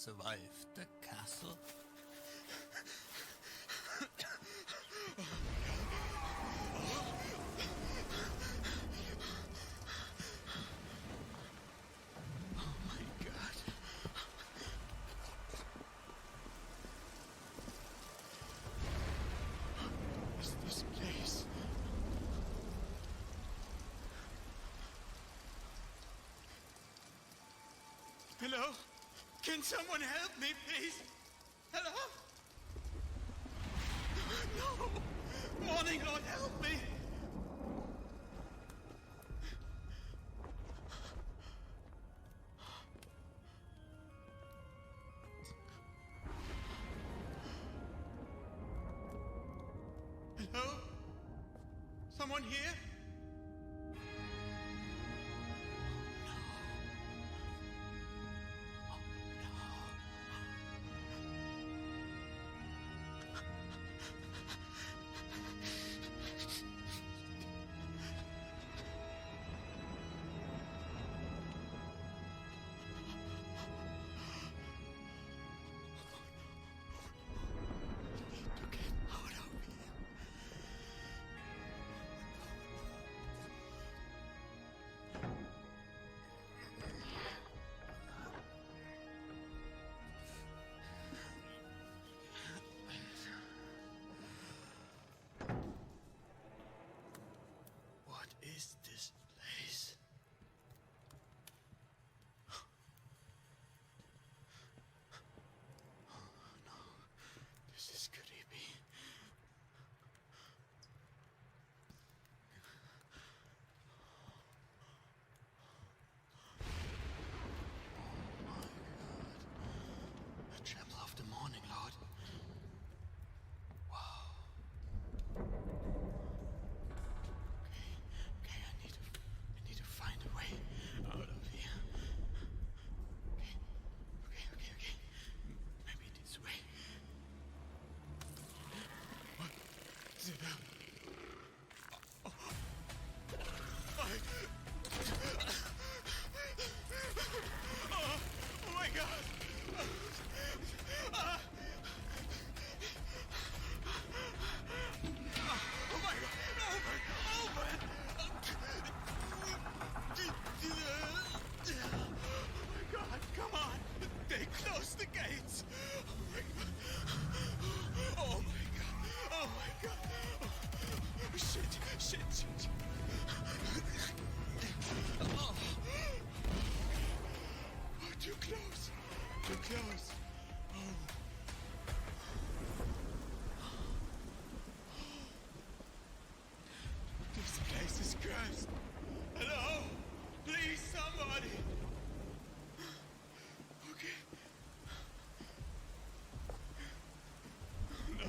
survived the castle? Oh my God. What is this place? Hello? Can someone help me, please? Hello? No! Morning, Lord, help me! Hello? Someone here? What is this place? Oh no, this is creepy. Oh my God. A tremble of the morning, Lord. Wow. Okay, I need to find a way out of here. Okay. Maybe this way. What is it? Oh my God! Oh my God! Open! Oh my God! Come on! They closed the gates! Oh my God! Oh my God! Oh my God! Oh, shit! Oh, too close! Oh. This place is cursed. Hello? Please, somebody. Okay. No.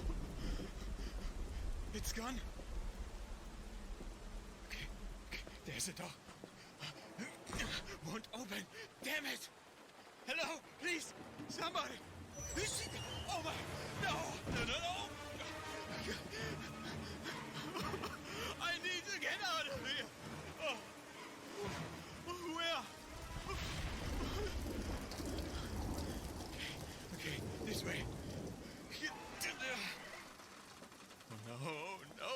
It's gone. Okay. There's a door. Won't open. Damn it. Hello? Please, somebody. Oh my. No. I need to get out of here. Where? Okay, this way. Oh, no.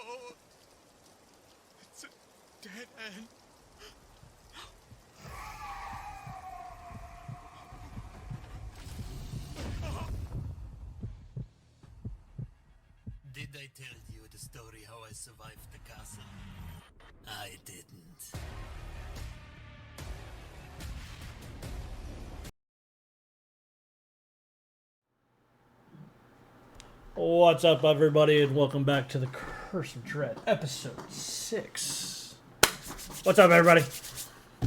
It's a dead end. Did I tell you the story how I survived the castle? I didn't. What's up, everybody, and welcome back to the Curse of Dread, episode 6. What's up, everybody?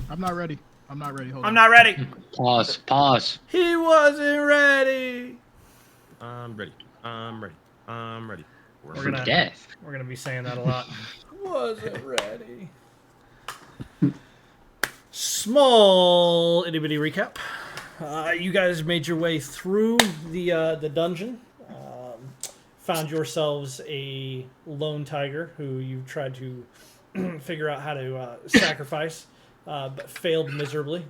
I'm not ready. Hold I'm on. not ready. Pause. He wasn't ready. I'm ready. We're gonna be saying that a lot. Wasn't ready. Small itty bitty recap. You guys made your way through the dungeon. Found yourselves a lone tiger who you tried to figure out how to sacrifice, but failed miserably.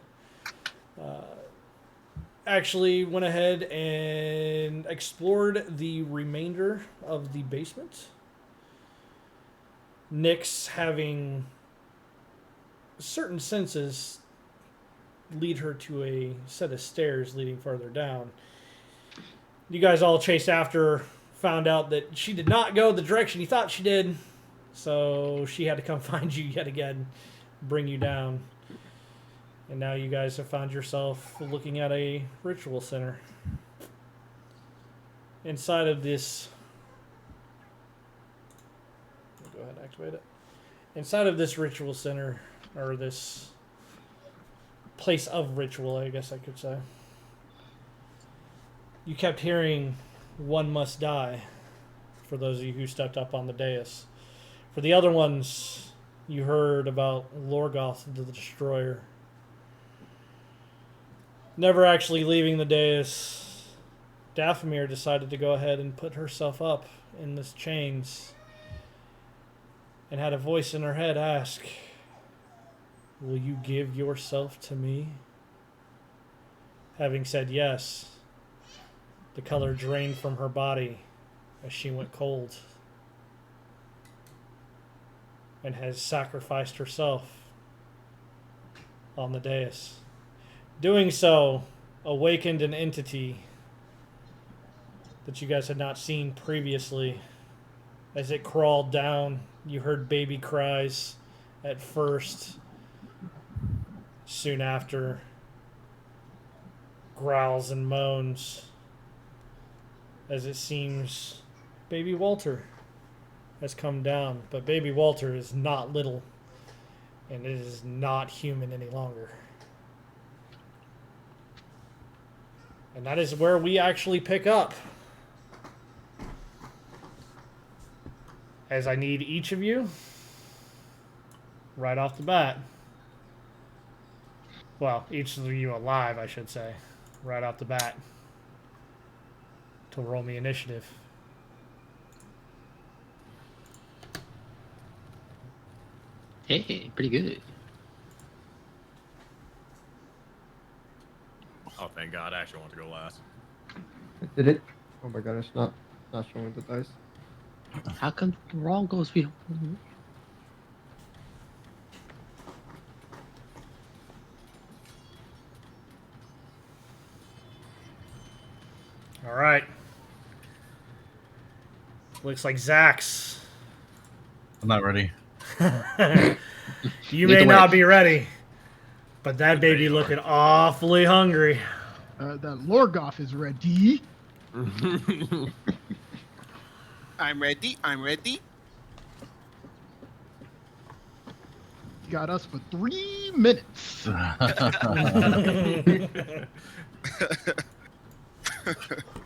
actually went ahead and explored the remainder of the basement. Nyx, having certain senses lead her to a set of stairs leading further down. You guys all chased after her, found out that she did not go the direction you thought she did, so she had to come find you yet again, bring you down. And now you guys have found yourself looking at a ritual center. Inside of this... Go ahead and activate it. Inside of this ritual center, or this place of ritual, I guess I could say, you kept hearing, "One must die," for those of you who stepped up on the dais. For the other ones, you heard about Lorgoth the Destroyer. Never actually leaving the dais, Dathomir decided to go ahead and put herself up in this chains and had a voice in her head ask, "Will you give yourself to me?" Having said yes, the color drained from her body as she went cold and has sacrificed herself on the dais. Doing so awakened an entity that you guys had not seen previously. As it crawled down, you heard baby cries at first. Soon after, growls and moans, as it seems baby Walter has come down. But baby Walter is not little, and it is not human any longer. And that is where we actually pick up. As I need each of you, right off the bat, well, each of you alive, I should say, right off the bat, to roll me initiative. Hey, pretty good. Oh, thank God. I actually want to go last. Did it? Oh my god, it's not showing the dice. How come the wrong goes behind? All right. Looks like Zax. I'm not ready. You Lead may the not way. be ready, but that baby looking awfully hungry. That Lorgoth is ready. I'm ready. I'm ready. Got us for 3 minutes.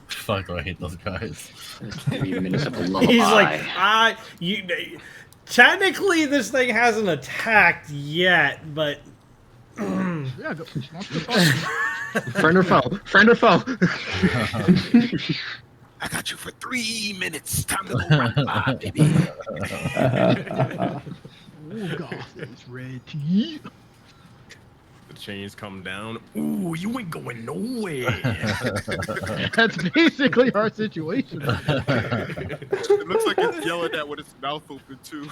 Fuck, I hate those guys. 3 minutes of a lullaby. He's like, technically this thing hasn't attacked yet, but Yeah, wants to fuck. Friend or foe? Friend or foe? I got you for 3 minutes. Time to go round by, baby. Lorgoth is ready. The chains come down. Ooh, you ain't going nowhere. That's basically our situation. It looks like it's yelling at with its mouth open, too.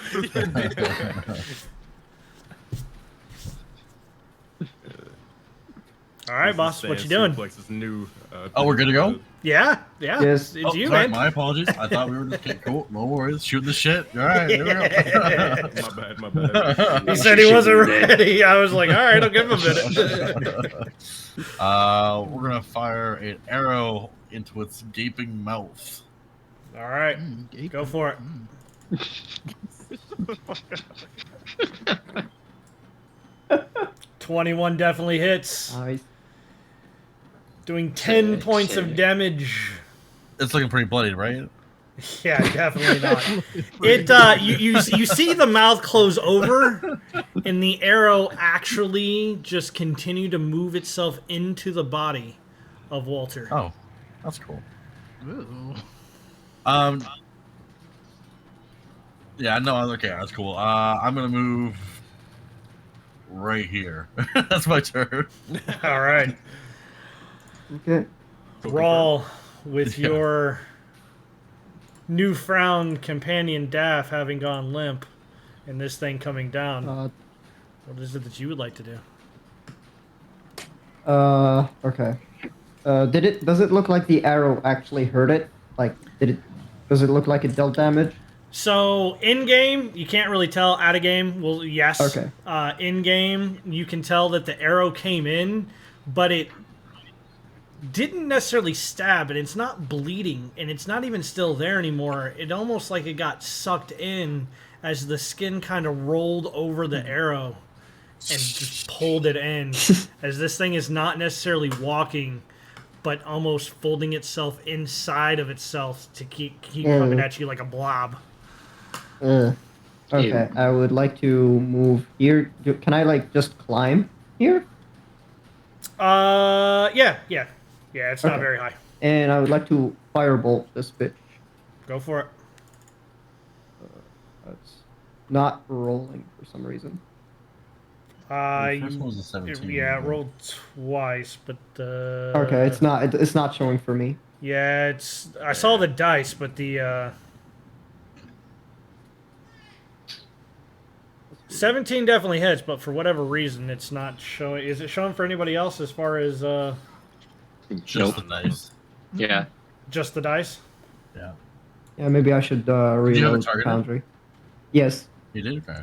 all right, boss, what you doing? New, Oh, we're good to go? Yeah, Yes. it's Oh, you, sorry, man. my apologies. I thought we were just getting cool. No worries. Shooting the shit. All right, there we go. My bad. He said he wasn't ready. I was like, all right, I'll give him a minute. We're gonna fire an arrow into its gaping mouth. All right, Gape. go for it. 21 definitely hits, Nice. doing 10 points shit. of damage. It's looking pretty bloody, right? Yeah, definitely not. It you see the mouth close over, and the arrow actually just continue to move itself into the body of Walter. Oh, that's cool. Ooh. Yeah, no, okay, that's cool. I'm gonna move right here. That's my turn. All right. Okay. Rawl, with your newfound companion Daff having gone limp, and this thing coming down, what is it that you would like to do? Okay. Does it look like the arrow actually hurt it? Like, does it look like it dealt damage? So in game, you can't really tell. Out of game, well, yes. Okay. In game, you can tell that the arrow came in, but it didn't necessarily stab, and it's not bleeding, and it's not even still there anymore. It almost like it got sucked in as the skin kind of rolled over the arrow and just pulled it in. As this thing is not necessarily walking, but almost folding itself inside of itself to keep coming at you like a blob. Okay, Ew. I would like to move here. Can I, like, just climb here? Yeah, it's not Okay. very high. And I would like to firebolt this bitch. Go for it. It's not rolling for some reason. The first one was a 17. Yeah, it rolled twice, but Okay, it's not showing for me. Yeah, I saw the dice, but the 17 definitely hits, but for whatever reason, it's not showing. Is it showing for anybody else as far as Just Nope. the dice. Yeah. just the dice? Yeah. Yeah, maybe I should you have a reload target? Foundry. Yes, You did? Okay.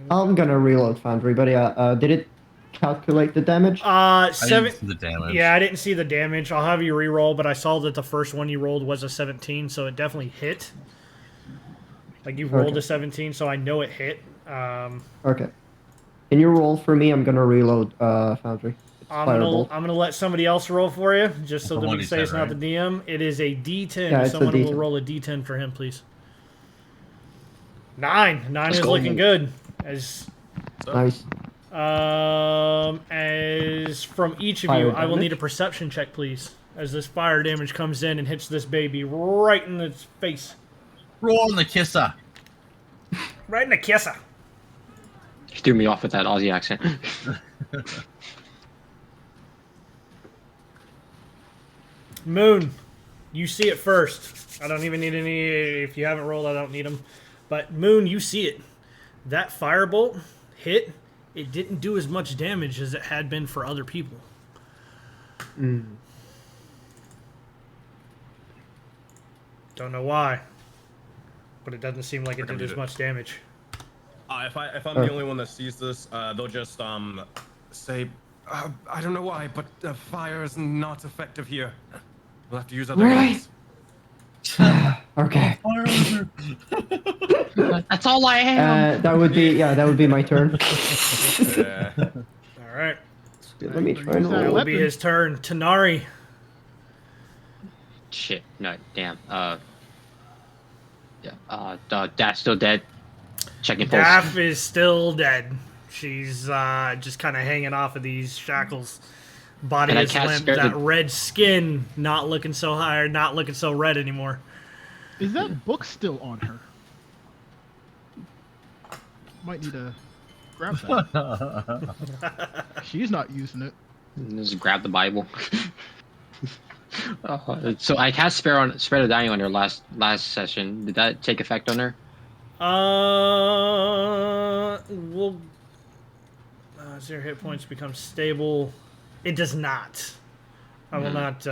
I'm gonna reload Foundry, but yeah, did it calculate the damage? I Seven. didn't see the damage. Yeah, I didn't see the damage. I'll have you re-roll, but I saw that the first one you rolled was a 17, so it definitely hit. Like, you rolled Okay. a 17, so I know it hit. Okay. Can you roll for me? I'm gonna reload Foundry. It's I'm firebolt. gonna let somebody else roll for you, just so It's a that we 1d10, can say it's not right? the DM. It is a D10. Yeah, it's a Someone will D10. roll a D10 for him, please. 9. 9 Let's is go. looking good. As Nice. as from each of you, Fire I will need a damage? perception check, please, as this fire damage comes in and hits this baby right in its face, Roll on the kisser. right in the kisser. He threw me off with that Aussie accent. Moon, you see it first. I don't even need any. If you haven't rolled, I don't need them. But Moon, you see it. That firebolt hit. It didn't do as much damage as it had been for other people. Don't know why, but it doesn't seem like it did as much damage. If I'm the only one that sees this, they'll just say, I don't know why, but fire is not effective here. We'll have to use other Really? means. Okay. That's all I have. That would be my turn. Yeah. All right, Let me try and Use that it will roll. be weapon. his turn. Tanari. Shit. No. Damn. Yeah. Dad's still dead. Checking pulse. Daff is still dead. She's just kind of hanging off of these shackles. Body And I is cast limp. Spare That the- red skin not looking so high, not looking so red anymore. Is that book still on her? Might need to grab that. She's not using it. Just grab the Bible. So I cast Spare the Dying on her last session. Did that take effect on her? Well, as your hit points become stable, it does not. I will not.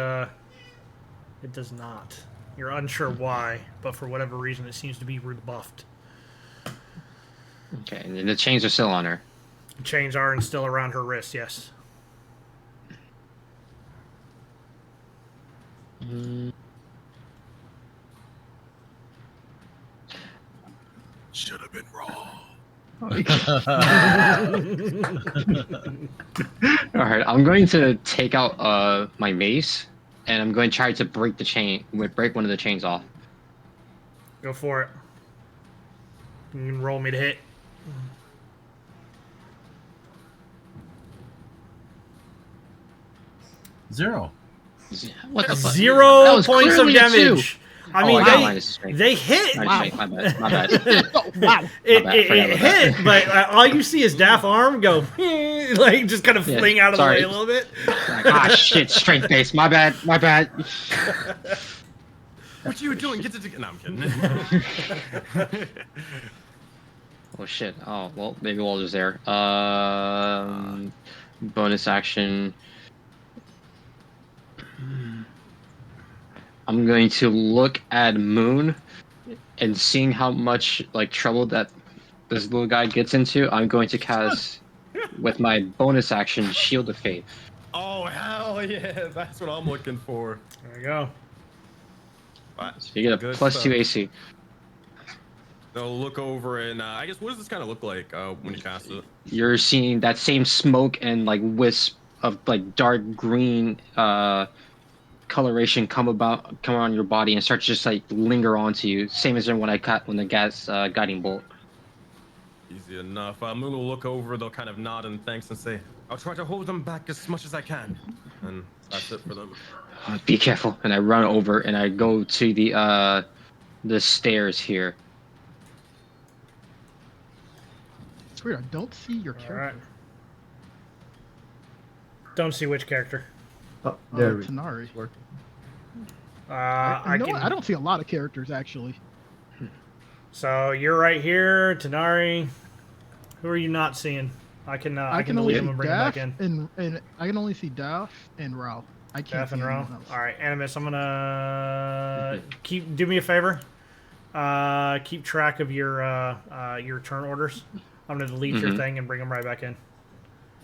It does not. You're unsure why, but for whatever reason, it seems to be rebuffed. Okay, and the chains are still on her. Chains are and still around her wrist. Yes. Should have been wrong. All right, I'm going to take out my mace, and I'm going to try to break one of the chains off. Go for it. You can roll me to hit. Zero. What the fuck? That 0 was points of clearly a two. damage. I mean, I got minus strength. they hit. Minus strength, my bad. My bad. Wow. It bad, forgot about hit, but all you see is Daft arm go, like just kind of Yeah, fling out of sorry. the way a little bit. Like, shit, strength base. My bad. My bad. What you doing? Get it together. No, I'm kidding. Oh shit. Oh well, maybe Walter's there. Bonus action. I'm going to look at Moon, and seeing how much like trouble that this little guy gets into, I'm going to cast with my bonus action Shield of Faith. Oh hell yeah! That's what I'm looking for. There you go. So you get a Good plus stuff. 2 AC. They'll look over and I guess what does this kind of look like when you cast it? You're seeing that same smoke and like wisp of like dark green coloration come on your body and start to just like linger onto you. Same as when the gas guiding bolt. Easy enough. Moon will look over. They'll kind of nod and thanks and say, "I'll try to hold them back as much as I can." And that's it for them. Be careful. And I run over and I go to the stairs here. It's weird. I don't see your All character. right. Don't see which character. Oh, there we Tanari. go. I You know can. what? I don't see a lot of characters actually. So you're right here, Tanari. Who are you not seeing? I can only delete see them and bring them back Daph in. and I can only see Daph and Rao. I can't Daph see and Ro. anyone else. All right, Animus. I'm gonna do me a favor. Keep track of your turn orders. I'm gonna delete your thing and bring them right back in.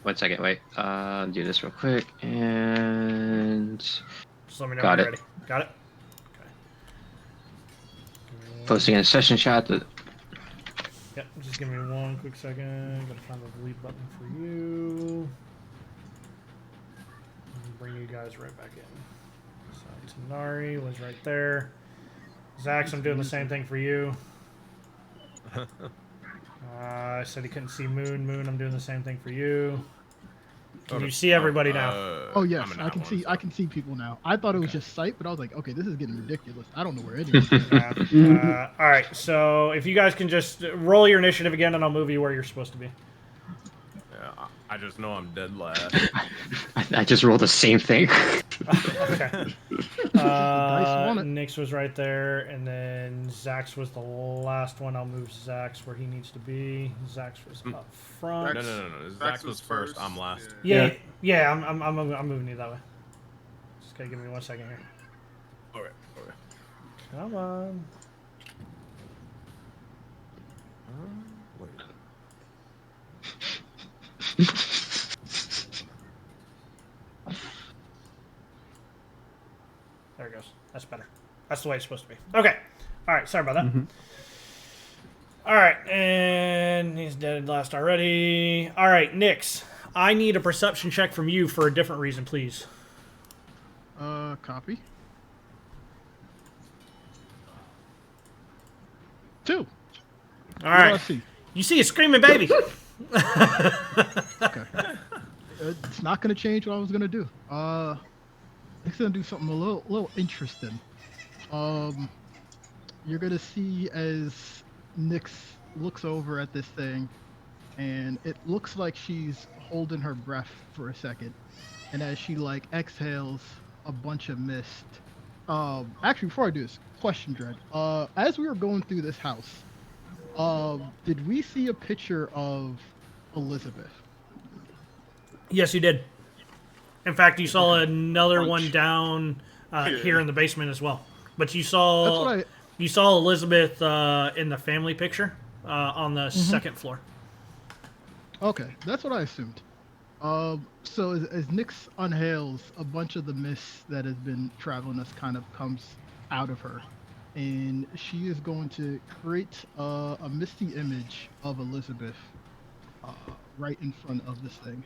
1 second, wait. Do this real quick and Just let me know Got when you're it. ready. Got it. Okay. posting in a session chat. Yep. Just give me one quick second. Gotta find the delete button for you. And bring you guys right back in. So Tanari was right there. Zax, I'm doing the same thing for you. I said he couldn't see Moon. Moon, I'm doing the same thing for you. Can you see everybody now? Oh yes, I'm in I that can one, see. so- I can see people now. I thought it was just sight, but I was like, okay, this is getting ridiculous. I don't know where anyone is. All right, so if you guys can just roll your initiative again, and I'll move you where you're supposed to be. Yeah, I just know I'm dead last. I just rolled the same thing. Okay. want it. Nyx was right there, and then Zax was the last one. I'll move Zax where he needs to be. Zax was up front. No. Zax was first. I'm last. Yeah. I'm moving you that way. Just gotta give me 1 second here. All right. Come on. Wait. There it goes. That's better. That's the way it's supposed to be. Okay. All right. Sorry about that. All right. And he's dead last already. All right. Nyx, I need a perception check from you for a different reason, please. Copy. 2. All What do right. I see? You see a screaming baby. Okay. It's not gonna change what I was gonna do. It's gonna do something a little interesting. You're gonna see as Nyx looks over at this thing, and it looks like she's holding her breath for a second, and as she like exhales a bunch of mist. Actually, before I do this, question, Dread. As we were going through this house, did we see a picture of Elizabeth? Yes, you did. In fact, you saw another one down here in the basement as well. But you saw Elizabeth in the family picture on the second floor. Okay, that's what I assumed. So as Nyx unhails, a bunch of the mist that has been traveling us kind of comes out of her, and she is going to create a misty image of Elizabeth right in front of this thing.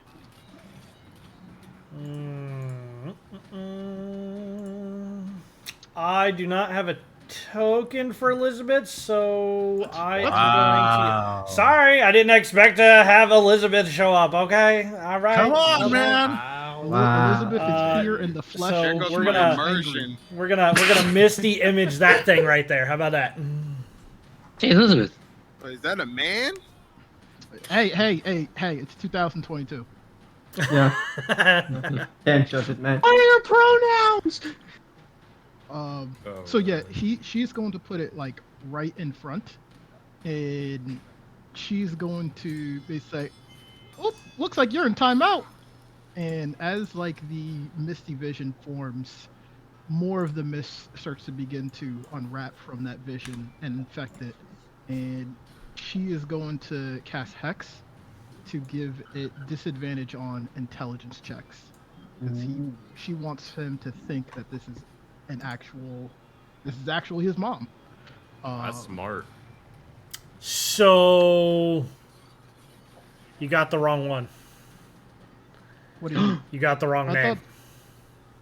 I do not have a token for Elizabeth, so I am going Wow. to. Sorry, I didn't expect to have Elizabeth show up. Okay, all right. Come on, okay. man. Wow. Elizabeth is here in the flesh. so There goes we're my gonna- immersion. We're gonna misty image that thing right there. How about that? Hey, Elizabeth. Is that a man? Hey, it's 2022. Yeah. Can't judge it, man. What are your pronouns? So yeah, she's going to put it like right in front, and she's going to say, "Oh, looks like you're in timeout." And as like the misty vision forms, more of the mist starts to begin to unwrap from that vision and infect it, and she is going to cast Hex to give it disadvantage on intelligence checks. Because she wants him to think that this is actually his mom. That's smart. So you got the wrong one. What do you mean? You got the wrong name.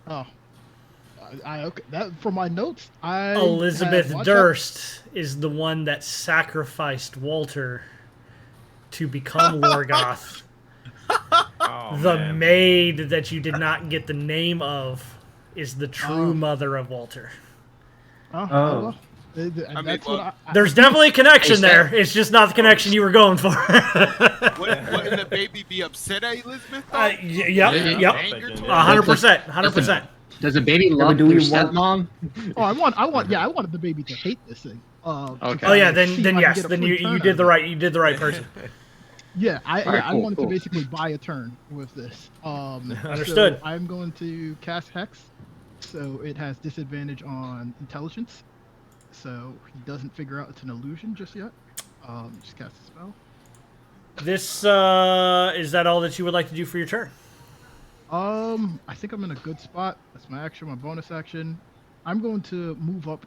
Okay. That for my notes, Elizabeth had watched Durst is the one that sacrificed Walter to become Lorgoth. Oh, The man. maid that you did not get the name of is the true mother of Walter. that. Oh. That's well, what There's definitely a connection Is there. that- It's just not the connection you were going for. Wouldn't the baby be upset at Elizabeth? Though? Yep, Yeah, yep. Anger thinking, to yeah. 100%, 100%. Does a baby love do their we want- stepmom? I wanted the baby to hate this thing. Okay. Oh yeah, See then if I can yes, get a then free you turn did out the of it. right you did the right person. Yeah, I Alright, cool, wanted cool. to basically buy a turn with this. Understood. So I'm going to cast Hex, so it has disadvantage on intelligence. So he doesn't figure out it's an illusion just yet. Just cast a spell. This is that all that you would like to do for your turn? I think I'm in a good spot. That's my action, my bonus action. I'm going to move up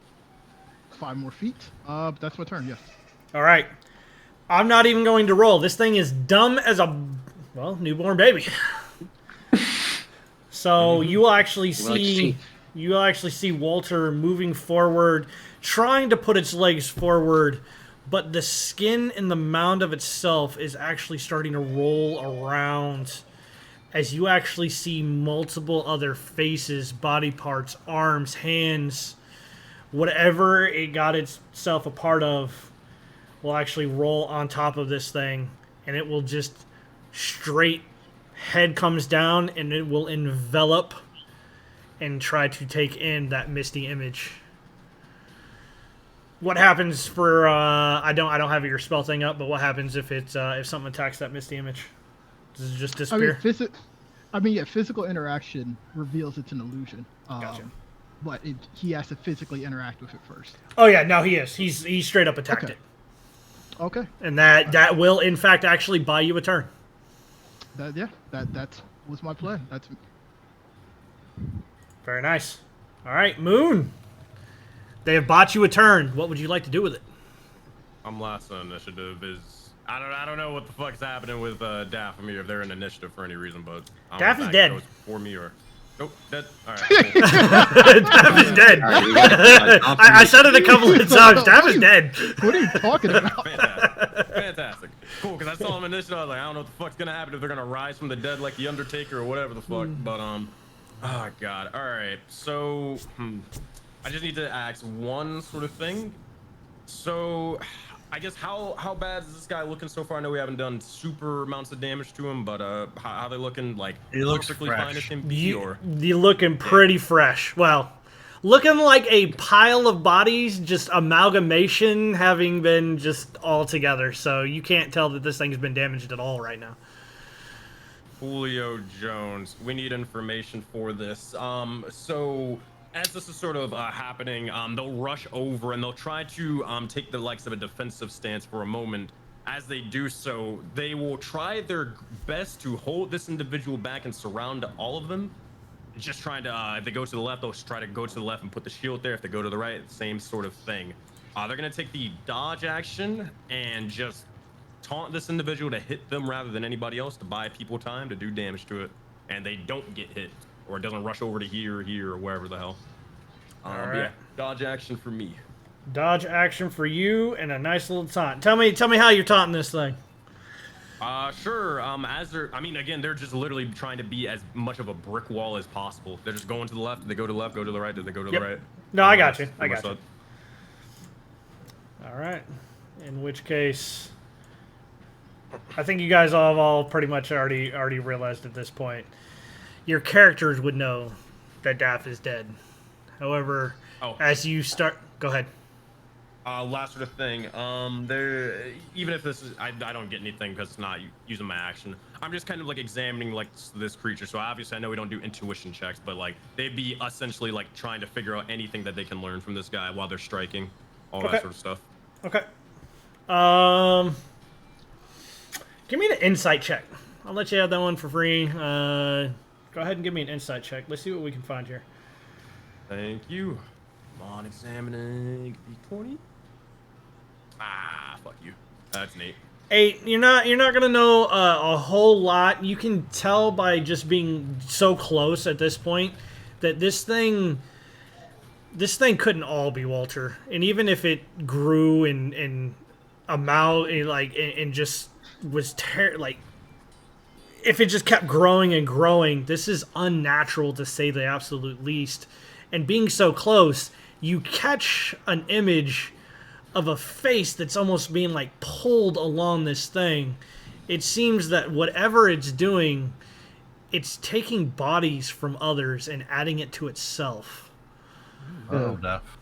5 more feet. But that's my turn. Yes. All right. I'm not even going to roll. This thing is dumb as a newborn baby. So you will actually see Walter moving forward, trying to put its legs forward, but the skin in the mound of itself is actually starting to roll around as you actually see multiple other faces, body parts, arms, hands, whatever it got itself a part of will actually roll on top of this thing, and it will just straight head comes down and it will envelop and try to take in that misty image. What happens for I don't have your spell thing up, but what happens if it's if something attacks that misty image? Does it just disappear? Physical interaction reveals it's an illusion. Gotcha. But he has to physically interact with it first. Oh yeah, no, he is. He's straight up attacked Okay. it. Okay. And that will in fact actually buy you a turn. That was my plan. That's Very nice. All right, Moon. They have bought you a turn. What would you like to do with it? I'm last on initiative. I don't know what the fuck's happening with Daphne if they're in initiative for any reason, but I don't know if Daphne's that dead. goes for me or nope, dead. All right. Cool. Dav is dead. All right, we got- I said it a couple of times. Dav is dead. what are you talking about? Fantastic. Cool, because I saw him initiative. I was like, I don't know what the fuck's gonna happen if they're gonna rise from the dead like the Undertaker or whatever the fuck. But oh god. All right. So I just need to ask one sort of thing. So I guess how bad is this guy looking so far? I know we haven't done super amounts of damage to him, but how they looking? Like He looks perfectly fresh. fine as can be, You or looking pretty fresh. Well, looking like a pile of bodies, just amalgamation having been just all together. So you can't tell that this thing's been damaged at all right now. Julio Jones. We need information for this. So as this is sort of happening, they'll rush over and they'll try to take the likes of a defensive stance for a moment. As they do so, they will try their best to hold this individual back and surround all of them. Just trying to, if they go to the left, they'll just try to go to the left and put the shield there. If they go to the right, same sort of thing. They're going to take the dodge action and just taunt this individual to hit them rather than anybody else to buy people time to do damage to it. And they don't get hit, or it doesn't rush over to here, or wherever the hell. All But right. yeah, dodge action for me. Dodge action for you and a nice little taunt. Tell me how you're taunting this thing. Sure. As they're, I mean, again, they're just literally trying to be as much of a brick wall as possible. They're just going to the left. They go to the left. Go to the right. Did they go to Yep. the right? No, I got you. I Pretty got much you. All right. In which case, I think you guys all pretty much already realized at this point. Your characters would know that Daff is dead. However, as you start, go ahead. Last sort of thing. There, even if this is, I don't get anything because it's not using my action. I'm just kind of like examining like this creature. So obviously, I know we don't do intuition checks, but like they'd be essentially like trying to figure out anything that they can learn from this guy while they're striking, all that sort of stuff. Okay. Give me the insight check. I'll let you have that one for free. Go ahead and give me an insight check. Let's see what we can find here. Thank you. Come on, examining D20. Ah, fuck you. That's neat. 8. You're not gonna know a whole lot. You can tell by just being so close at this point that this thing couldn't all be Walter. And even if it grew in amount and just was if it just kept growing and growing, this is unnatural to say the absolute least. And being so close, you catch an image of a face that's almost being like pulled along this thing. It seems that whatever it's doing, it's taking bodies from others and adding it to itself. Oh, Daff.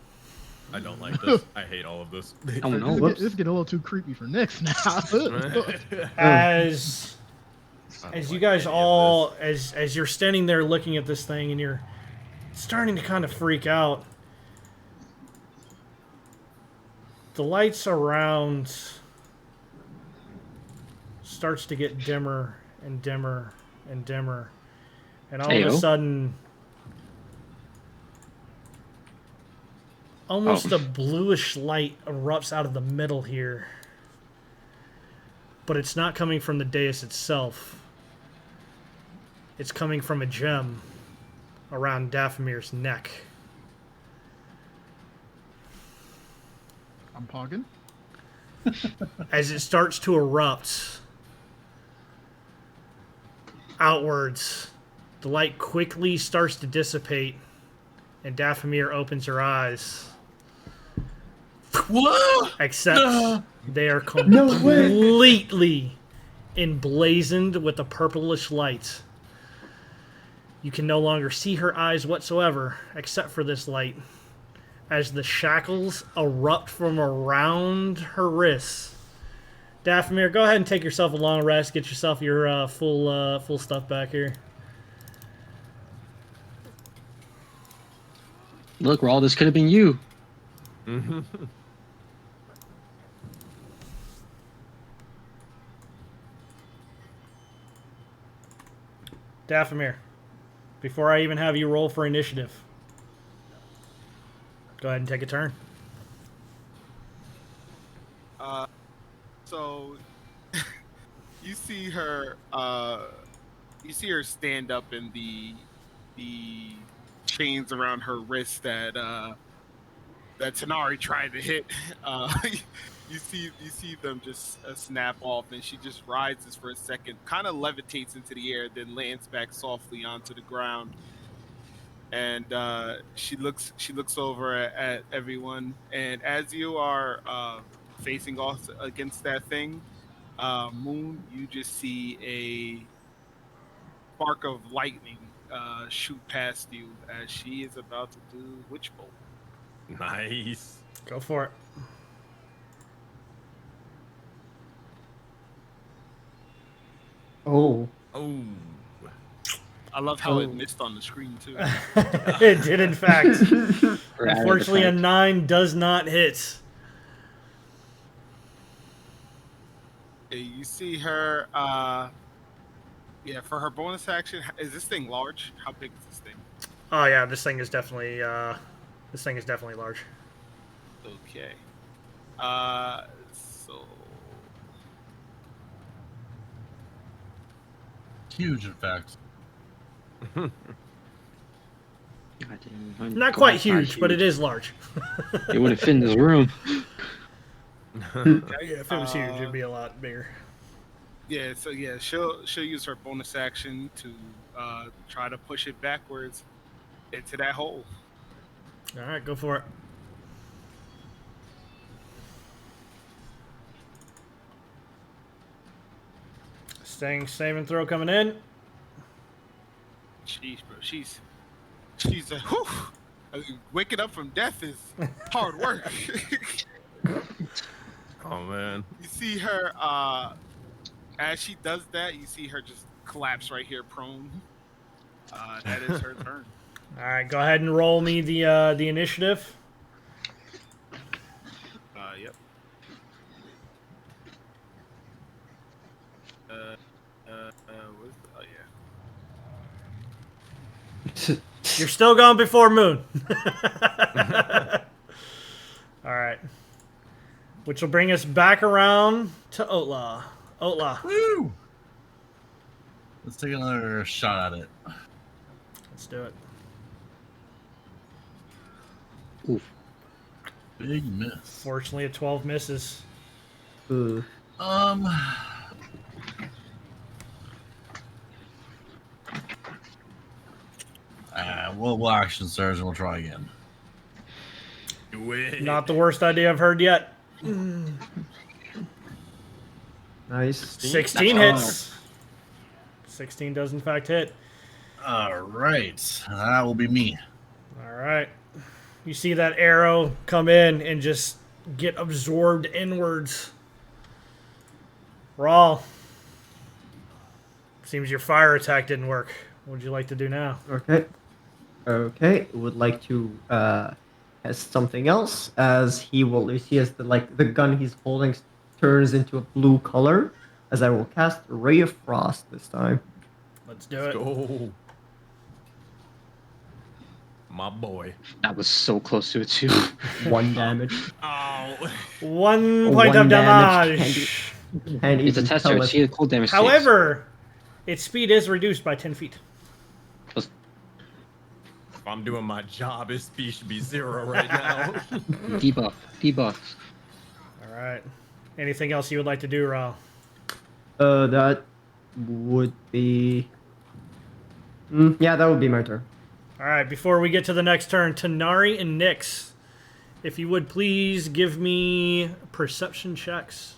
I don't like this. I hate all of this. Oh no! This is getting a little too creepy for Nyx now. As you guys all, as you're standing there looking at this thing and you're starting to kind of freak out, the lights around starts to get dimmer and dimmer and dimmer, and all of a sudden, almost a bluish light erupts out of the middle here. But it's not coming from the dais itself. It's coming from a gem around Daphomir's neck. I'm pogging. As it starts to erupt outwards, the light quickly starts to dissipate, and Daphomir opens her eyes. What? Except they are completely emblazoned with a purplish light. You can no longer see her eyes whatsoever, except for this light, as the shackles erupt from around her wrists. Daphomir, go ahead and take yourself a long rest. Get yourself your full stuff back here. Look, Raul, this could have been you. Daphomir, before I even have you roll for initiative, go ahead and take a turn. So you see her stand up in the chains around her wrist that Tanari tried to hit. You see them just snap off, and she just rises for a second, kind of levitates into the air, then lands back softly onto the ground. And she looks over at everyone, and as you are facing off against that thing, Moon, you just see a spark of lightning shoot past you as she is about to do Witch Bolt. Nice. Go for it. Oh. Oh. I love how it missed on the screen too. It did, in fact. Unfortunately, a 9 does not hit. You see her. For her bonus action, is this thing large? How big is this thing? Oh yeah, this thing is definitely large. Okay. So Huge, in fact. Goddamn, Not quite huge, but it is large. It would have fit in this room. Yeah, if it was huge, it'd be a lot bigger. Yeah, so yeah, she'll use her bonus action to try to push it backwards into that hole. All right, go for it. Staying saving throw coming in. Jeez, bro, she's whew, I mean, waking up from death is hard work. Oh man. You see her as she does that, you see her just collapse right here prone. That is her turn. All right, go ahead and roll me the initiative. Yep. What's oh yeah. You're still going before Moon. All right. Which will bring us back around to Otla. Otla. Woo! Let's take another shot at it. Let's do it. Oof. Big miss. Fortunately, a 12 misses. Ooh. We'll action surge and we'll try again. Not the worst idea I've heard yet. Nice. 16 hits. 16 does in fact hit. All right, that will be me. All right. You see that arrow come in and just get absorbed inwards. Rawl. Seems your fire attack didn't work. What would you like to do now? Okay. Okay. Would like to test something else as he will. You see, as the gun he's holding turns into a blue color, as I will cast Ray of Frost this time. Let's do it. Go. My boy. That was so close to it too. 1 damage. Oh. 1 point One of damage. damage. And It's a tester. tell us- See the cold damage. However, its speed is reduced by 10 feet. If I'm doing my job, his speed should be 0 right now. Debuff. Debuff. All right. Anything else you would like to do, Rawl? That would be. Yeah, that would be my turn. All right. Before we get to the next turn, Tanari and Nyx, if you would please give me perception checks.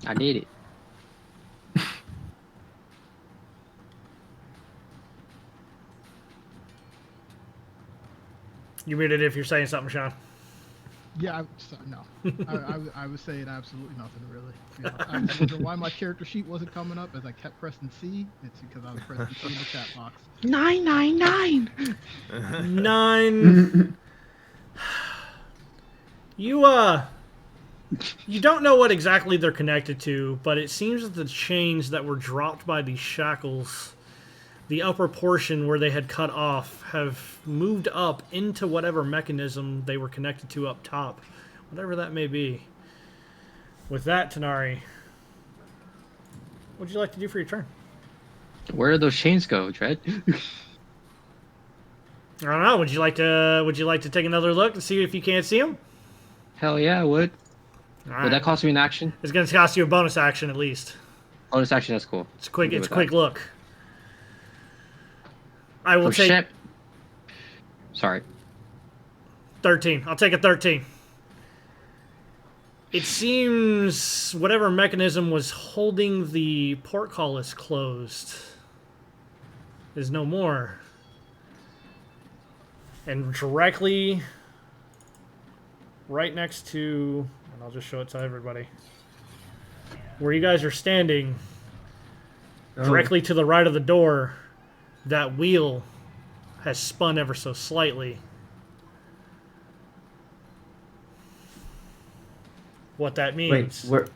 I need it. You muted if you're saying something, Sean. Yeah, no. I was saying absolutely nothing, really. You know, I wonder why my character sheet wasn't coming up as I kept pressing C. It's because I was pressing C in the chat box. 999. 9. You don't know what exactly they're connected to, but it seems that the chains that were dropped by these shackles, the upper portion where they had cut off, have moved up into whatever mechanism they were connected to up top, whatever that may be. With that, Tanari, what would you like to do for your turn? Where do those chains go, Dread? I don't know. Would you like to take another look and see if you can't see them? Hell yeah, I would. All right. Would that cost me an action? It's going to cost you a bonus action at least. Bonus action, that's cool. It's quick. I'm good It's a with quick that. look. I will For take ship. Sorry. 13. I'll take a 13. It seems whatever mechanism was holding the portcullis closed is no more. And directly right next to, and I'll just show it to everybody, where you guys are standing, directly to the right of the door, that wheel has spun ever so slightly. What that Wait, means where?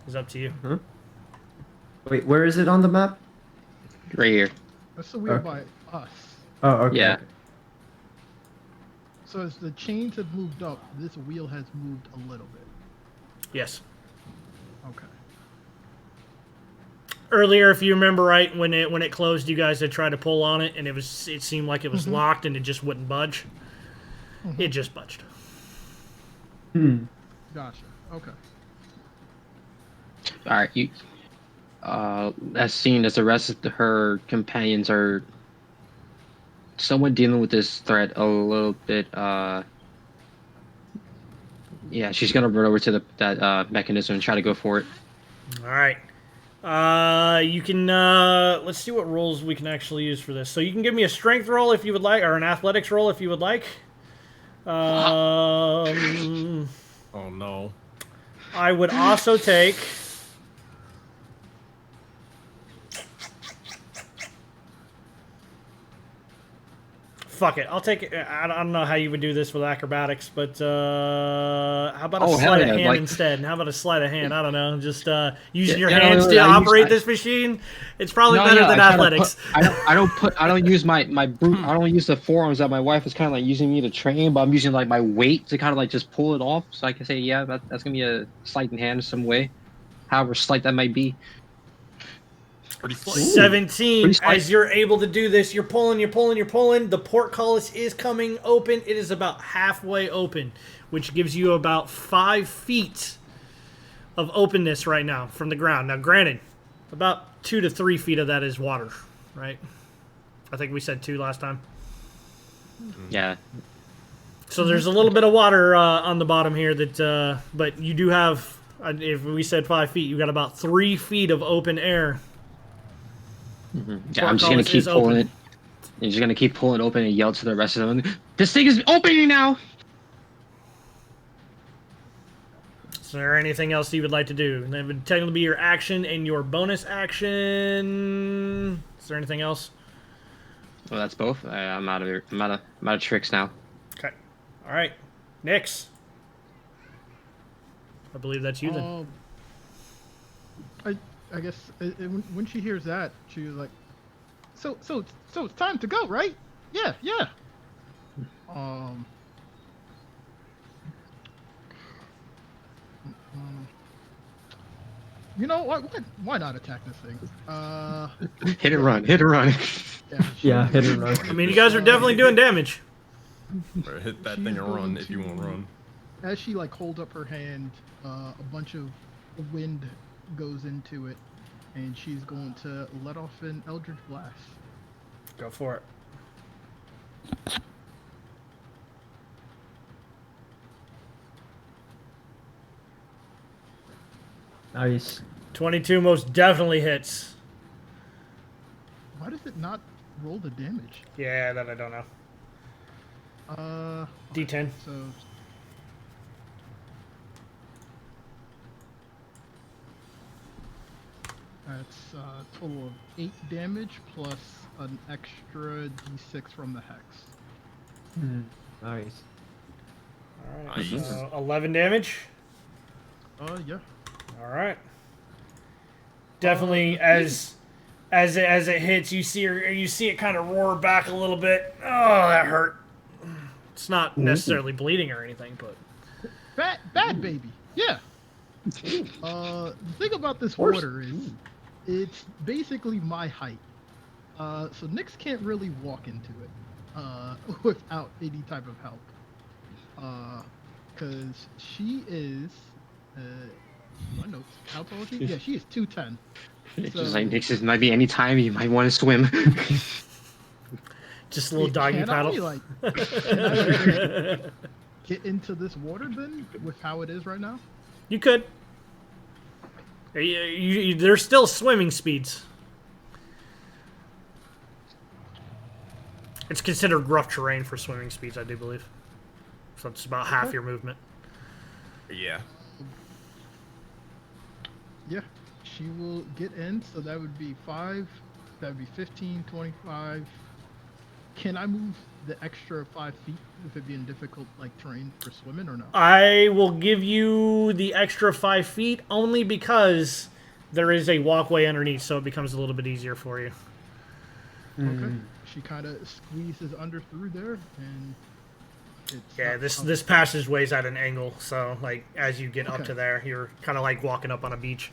is up to you. Wait, where is it on the map? Right here. That's the wheel Okay. by us. Oh, okay. Yeah. okay. So as the chains have moved up, this wheel has moved a little bit. Yes. Okay. earlier, if you remember right, when it closed, you guys had tried to pull on it, and it seemed like it was locked, and it just wouldn't budge. It just budged. Gotcha. Okay. All right, you. As seen as the rest of her companions are somewhat dealing with this threat a little bit. Yeah, she's gonna run over to that mechanism and try to go for it. All right. You can let's see what rolls we can actually use for this. So you can give me a strength roll if you would like, or an athletics roll if you would like. Oh no. I would also take. Fuck it, I'll take it. I don't know how you would do this with acrobatics, but how about a sleight of hand instead? How about a sleight of hand? I don't know, just using your hands to operate this machine. It's probably better than athletics. I don't use my brute. I don't use the forearms that my wife is kind of like using me to train, but I'm using like my weight to kind of like just pull it off. So I can say, yeah, that's gonna be a sleight in hand in some way, however slight that might be. 17. As you're able to do this, you're pulling. The portcullis is coming open. It is about halfway open, which gives you about 5 feet of openness right now from the ground. Now, granted, about 2 to 3 feet of that is water, right? I think we said 2 last time. Yeah. So there's a little bit of water on the bottom here that, but you do have. If we said 5 feet, you got about 3 feet of open air. Yeah, I'm just gonna keep pulling it. You're just gonna keep pulling it open and yell to the rest of them, "This thing is opening now!" Is there anything else you would like to do? That would technically be your action and your bonus action. Is there anything else? Well, that's both. I'm out of tricks now. Okay. All right. Nyx. I believe that's you then. I guess when she hears that, she was like, so it's time to go, right? Yeah. You know what? Why not attack this thing? Hit and run. Yeah, hit and run. I mean, you guys are definitely doing damage. Or hit that thing and run if you want to run. As she like holds up her hand, a bunch of wind goes into it, and she's going to let off an Eldritch Blast. Go for it. Nice. 22 most definitely hits. Why does it not roll the damage? Yeah, that I don't know. D10. So that's a total of 8 damage plus an extra d6 from the hex. Nice. All right. So 11 damage. Yeah. All right. Definitely, as it hits, you see it kind of roar back a little bit. Oh, that hurt. It's not necessarily bleeding or anything, but bad baby. Yeah. The thing about this water is, it's basically my height. So Nyx can't really walk into it without any type of help. Because she is, my notes, how tall is she? Yeah, she is 210. It's just like, Nyx, might be any time you might want to swim. Just a little doggy paddle. Can I get into this water then, with how it is right now? You could. There's still swimming speeds. It's considered rough terrain for swimming speeds, I do believe. So it's about half your movement. Yeah. Yeah, she will get in, so that would be 5, that would be 15, 25. Can I move the extra 5 feet if it be in difficult like terrain for swimming or no? I will give you the extra 5 feet only because there is a walkway underneath, so it becomes a little bit easier for you. Okay. She kind of squeezes under through there, and it's this passageway's at an angle, so like as you get up to there, you're kind of like walking up on a beach.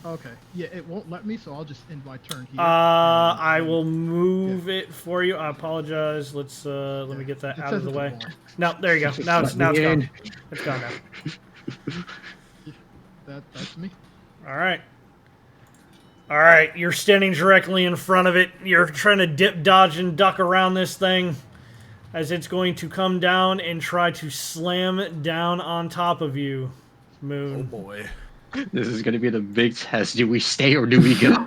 Okay. Yeah, it won't let me, so I'll just end my turn here. I will move it for you. I apologize. Let me get that It out says of the it's way. a bar. No, there you go. Now it's Let me gone. in. It's gone now. That's me. All right. All right, you're standing directly in front of it. You're trying to dip, dodge, and duck around this thing as it's going to come down and try to slam down on top of you, Moon. Oh boy. This is gonna be the big test. Do we stay or do we go?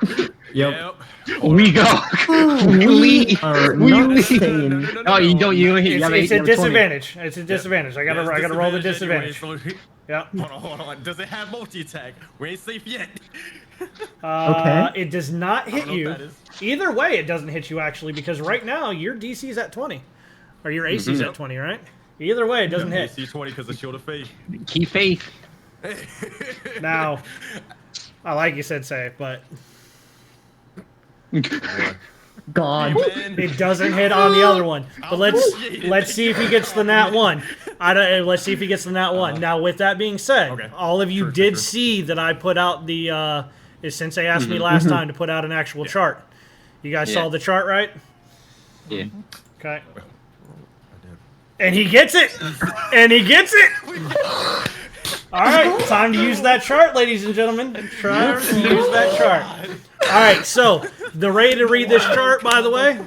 Yep. We go. We leave. Are We not leave. staying. Oh, you don't. You don't hit. It's, You have it's a 20. disadvantage. It's a disadvantage. I gotta roll the disadvantage. Anyways, Yeah. Hold on. Does it have multi-attack? We ain't safe yet. Okay. It does not hit know what you. that is. Either way, it doesn't hit you actually, because right now your DC is at 20, or your AC is at 20, right? Either way, it doesn't hit. AC 20 because the shield of faith. Keep faith. Now, I like you said save, but God. Man. it doesn't hit on the other one. But let's see if he gets the nat one. Let's see if he gets the nat one. Now, with that being said, Okay. all of you Sure, did sure. see that I put out the. Since they asked me last time to put out an actual chart, you guys saw Yeah. the chart, right? Yeah. Okay. And he gets it! And he gets it! Alright, time to use that chart, ladies and gentlemen. Try to use that chart. Alright, so, the ready to read this chart, by the way.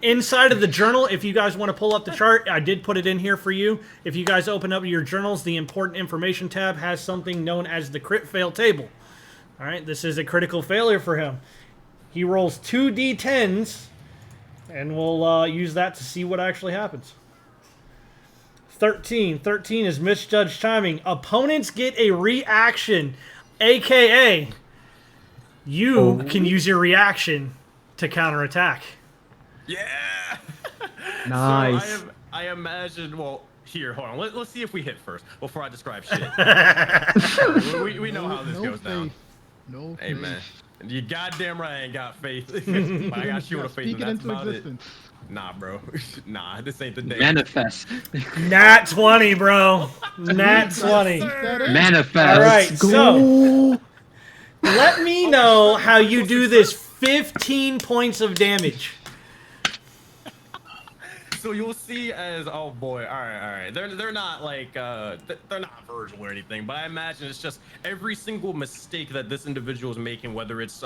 Inside of the journal, if you guys want to pull up the chart, I did put it in here for you. If you guys open up your journals, the important information tab has something known as the crit fail table. Alright, this is a critical failure for him. He rolls 2 d10s, and we'll use that to see what actually happens. 13. 13 is misjudged timing. Opponents get a reaction, a.k.a. you can use your reaction to counterattack. Yeah. Nice. So I imagine. Well, here, hold on. Let's see if we hit first before I describe shit. we know how this goes down. No Hey faith. man, you goddamn right I ain't got faith. But I got shield of faith, Speak and it that's into about existence. it. Nah, bro. Nah, this ain't the day. Manifest. Nat 20, bro. Nat 20. Manifest. All right, Go. so let me know how you do this 15 points of damage. So you'll see as all boy, all right. They're not like they're not Virgil or anything, but I imagine it's just every single mistake that this individual is making, whether it's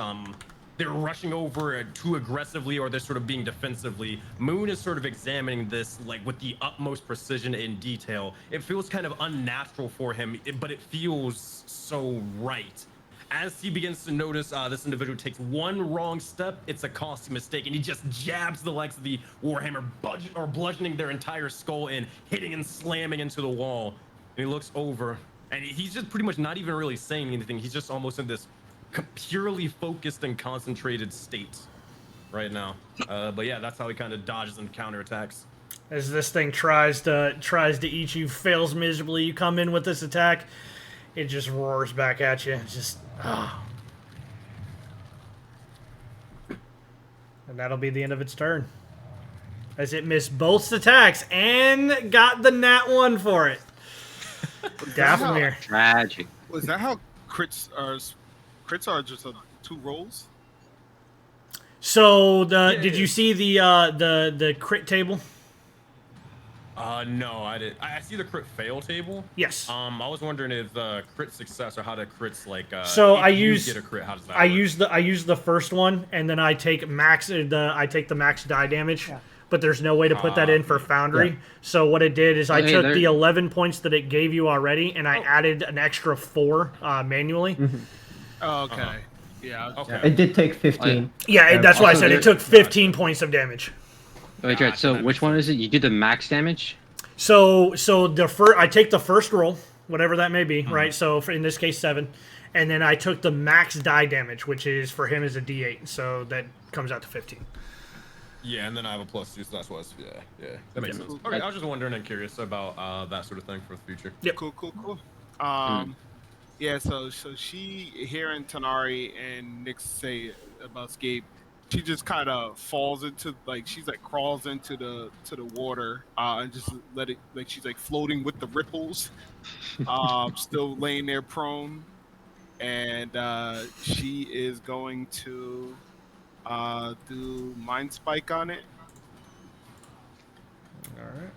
they're rushing over too aggressively or they're sort of being defensively. Moon is sort of examining this like with the utmost precision and detail. It feels kind of unnatural for him, but it feels so right. As he begins to notice this individual takes one wrong step, it's a costly mistake, and he just jabs the legs of the Warhammer, bludgeoning their entire skull and hitting and slamming into the wall. And he looks over, and he's just pretty much not even really saying anything. He's just almost in this purely focused and concentrated state right now. But yeah, that's how he kind of dodges and counterattacks. As this thing tries to eat you, fails miserably. You come in with this attack, it just roars back at you. It's just And that'll be the end of its turn. As it missed both attacks and got the nat 1 for it. Dathomir. Tragic. Was that how crits are? Crits are just 2 rolls. So did you see the crit table? No, I didn't. I see the crit fail table. Yes. I was wondering if the crit success or how the crits like. So if I you use get a crit. How does that I work? use the first one, and then I take max the max die damage. But there's no way to put that in for Foundry. Yeah. So what it did is I Hey, took there- the 11 points that it gave you already, and I added an extra 4 manually. Oh, okay. Yeah. Okay. It did take 15. Yeah, that's why I Also, said it there- took 15 points of damage. Wait, Jared, so which one is it? You did the max damage? So I take the first roll, whatever that may be, right? So in this case 7, and then I took the max die damage, which is for him is a D8, so that comes out to 15. Yeah, and then I have a +2, so that's what. Yeah, that makes sense. Okay, I was just wondering and curious about that sort of thing for the future. Yep. Cool. Yeah. So she hearing Tanari and Nick say about Scape, she just kind of falls into she's crawls into the water and just let it she's floating with the ripples, still laying there prone. and she is going to do Mind Spike on it. All right.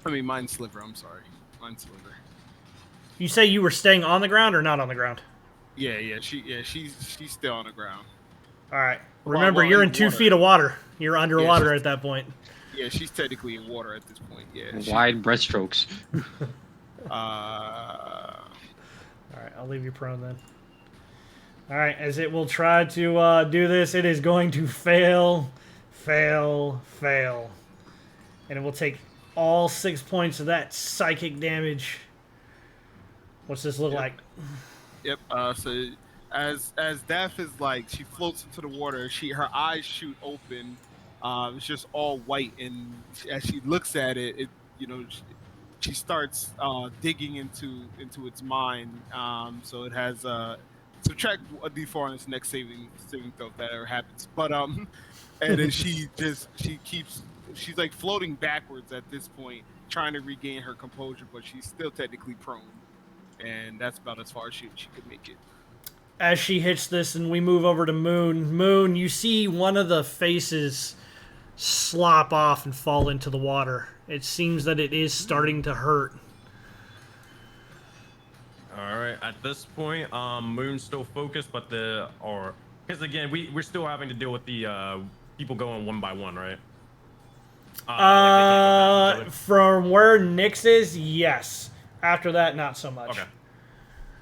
I mean, Mind Sliver. I'm sorry, Mind Sliver. You say you were staying on the ground or not on the ground? Yeah. She's still on the ground. All right. Well, Remember, you're in 2 water. feet of water. You're underwater she's- at that point. Yeah, she's technically in water at this point. Yeah. Wide breaststrokes. All right, I'll leave you prone then. All right, as it will try to do this, it is going to fail, fail, fail. And it will take all 6 points of that psychic damage. What's this look like? Yep. So as Daff is like, she floats into the water. Her eyes shoot open. It's just all white, and as she looks at it, she starts digging into its mind. So it has subtract a d4 on its next saving throw if that ever happens. But and then she's like floating backwards at this point, trying to regain her composure, but she's still technically prone. And that's about as far as she could make it. As she hits this and we move over to Moon. Moon, you see one of the faces slop off and fall into the water. It seems that it is starting to hurt. Alright, at this point, Moon's still focused, but because again, we're still having to deal with the people going one by one, right? From where Nyx is, yes. After that, not so much. Okay.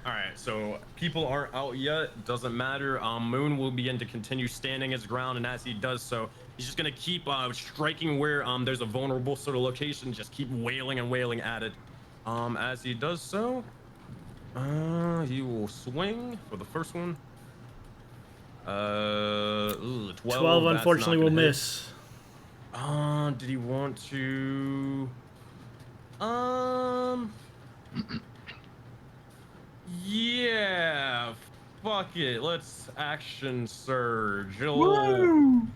Alright, so people aren't out yet. Doesn't matter. Moon will begin to continue standing his ground, and as he does so, he's just going to keep striking where there's a vulnerable sort of location, just keep wailing and wailing at it. As he does so, he will swing for the first one. 12. 12 unfortunately will miss. Did he want to... Yeah, fuck it. Let's action surge.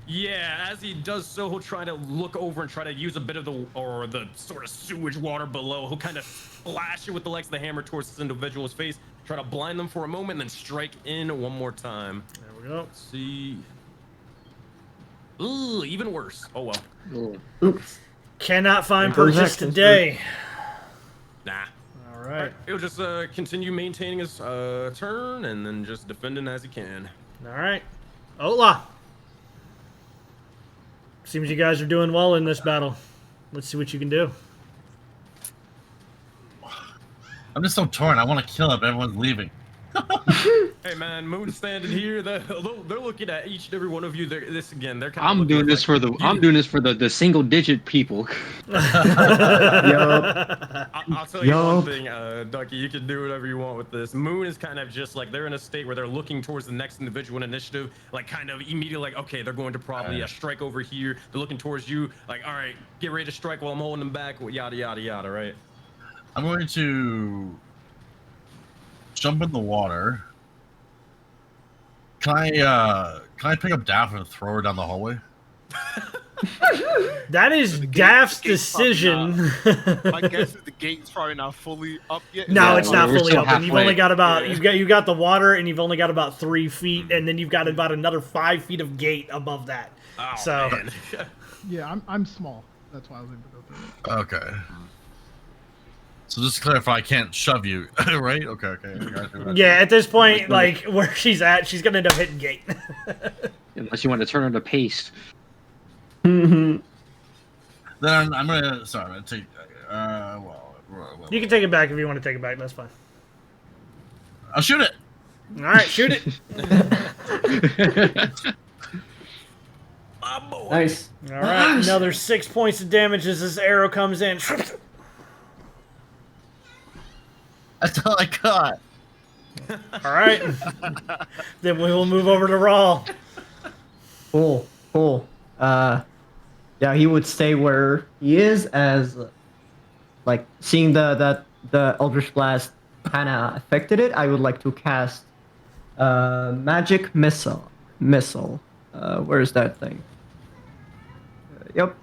Yeah, as he does so, he'll try to look over and try to use a bit of the sort of sewage water below. He'll kind of splash it with the legs of the hammer towards this individual's face, try to blind them for a moment, and then strike in one more time. There we go. Let's see. Ooh, even worse. Oh well. Oops. Cannot find There goes purchase action today. Nah. All right. He'll just continue maintaining his turn and then just defending as he can. All right. Ola. Seems you guys are doing well in this battle. Let's see what you can do. I'm just so torn. I want to kill him. Everyone's leaving. Hey man, Moon's standing here. They're looking at each and every one of you. They're kind of. I'm doing this for the single digit people. I'll tell you one thing, Ducky. You can do whatever you want with this. Moon is kind of just like they're in a state where they're looking towards the next individual in initiative, like kind of immediately like, okay, they're going to probably strike over here. They're looking towards you, like, all right, get ready to strike while I'm holding them back. Yada yada yada. Right. I'm going to jump in the water. Can I pick up Daff and throw her down the hallway? That is Daff's decision. My guess is the gate's probably not fully up yet. No, it's not fully open. Halfway. You've only got about you got the water, and you've only got about 3 feet, and then you've got about another 5 feet of gate above that. Oh, so man. Yeah, I'm small. That's why I was able to go through it. Okay. So just to clarify, I can't shove you, right? Okay. yeah, at this point, like where she's at, she's gonna end up hitting gate. Unless you want to turn her to paste. Then I'm gonna. Sorry, I'm gonna take. Well, You can take it back if you want to take it back. That's fine. I'll shoot it. All right, shoot it. Nice. All right, another 6 points of damage as this arrow comes in. That's all I got. All right, then we will move over to Rawl. Cool. Yeah, he would stay where he is as, like, seeing the Eldritch Blast kind of affected it. I would like to cast Magic Missile. Where is that thing? Yep.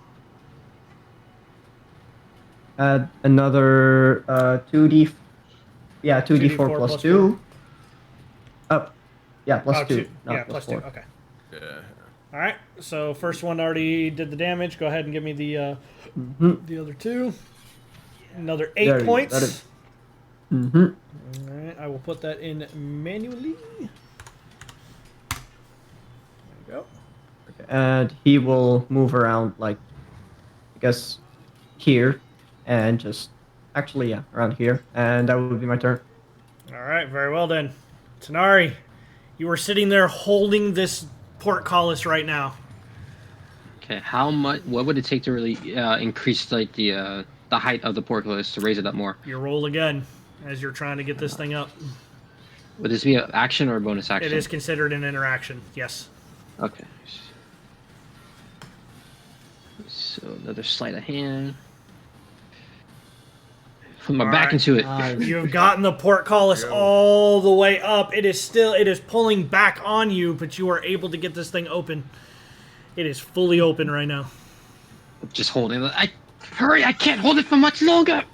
Another 2d4 plus 2. Yeah, plus Oh, 2. Not Yeah, plus plus 2. 4. Okay. Yeah. All right. So first one already did the damage. Go ahead and give me the other 2. Another 8 There you go. points. That is. Mm-hmm. All right. I will put that in manually. There you go. Okay. And he will move around, like, I guess, here. And just. Actually, yeah, around here. And that would be my turn. All right. Very well then. Tanari, you are sitting there holding this portcullis right now. Okay, how much? What would it take to really increase like the height of the portcullis to raise it up more? You roll again as you're trying to get this thing up. Would this be an action or a bonus action? It is considered an interaction. Yes. Okay. So another sleight of hand. Put my back into it. You've gotten the portcullis all the way up. It is pulling back on you, but you are able to get this thing open. It is fully open right now. Just holding it. Hurry! I can't hold it for much longer.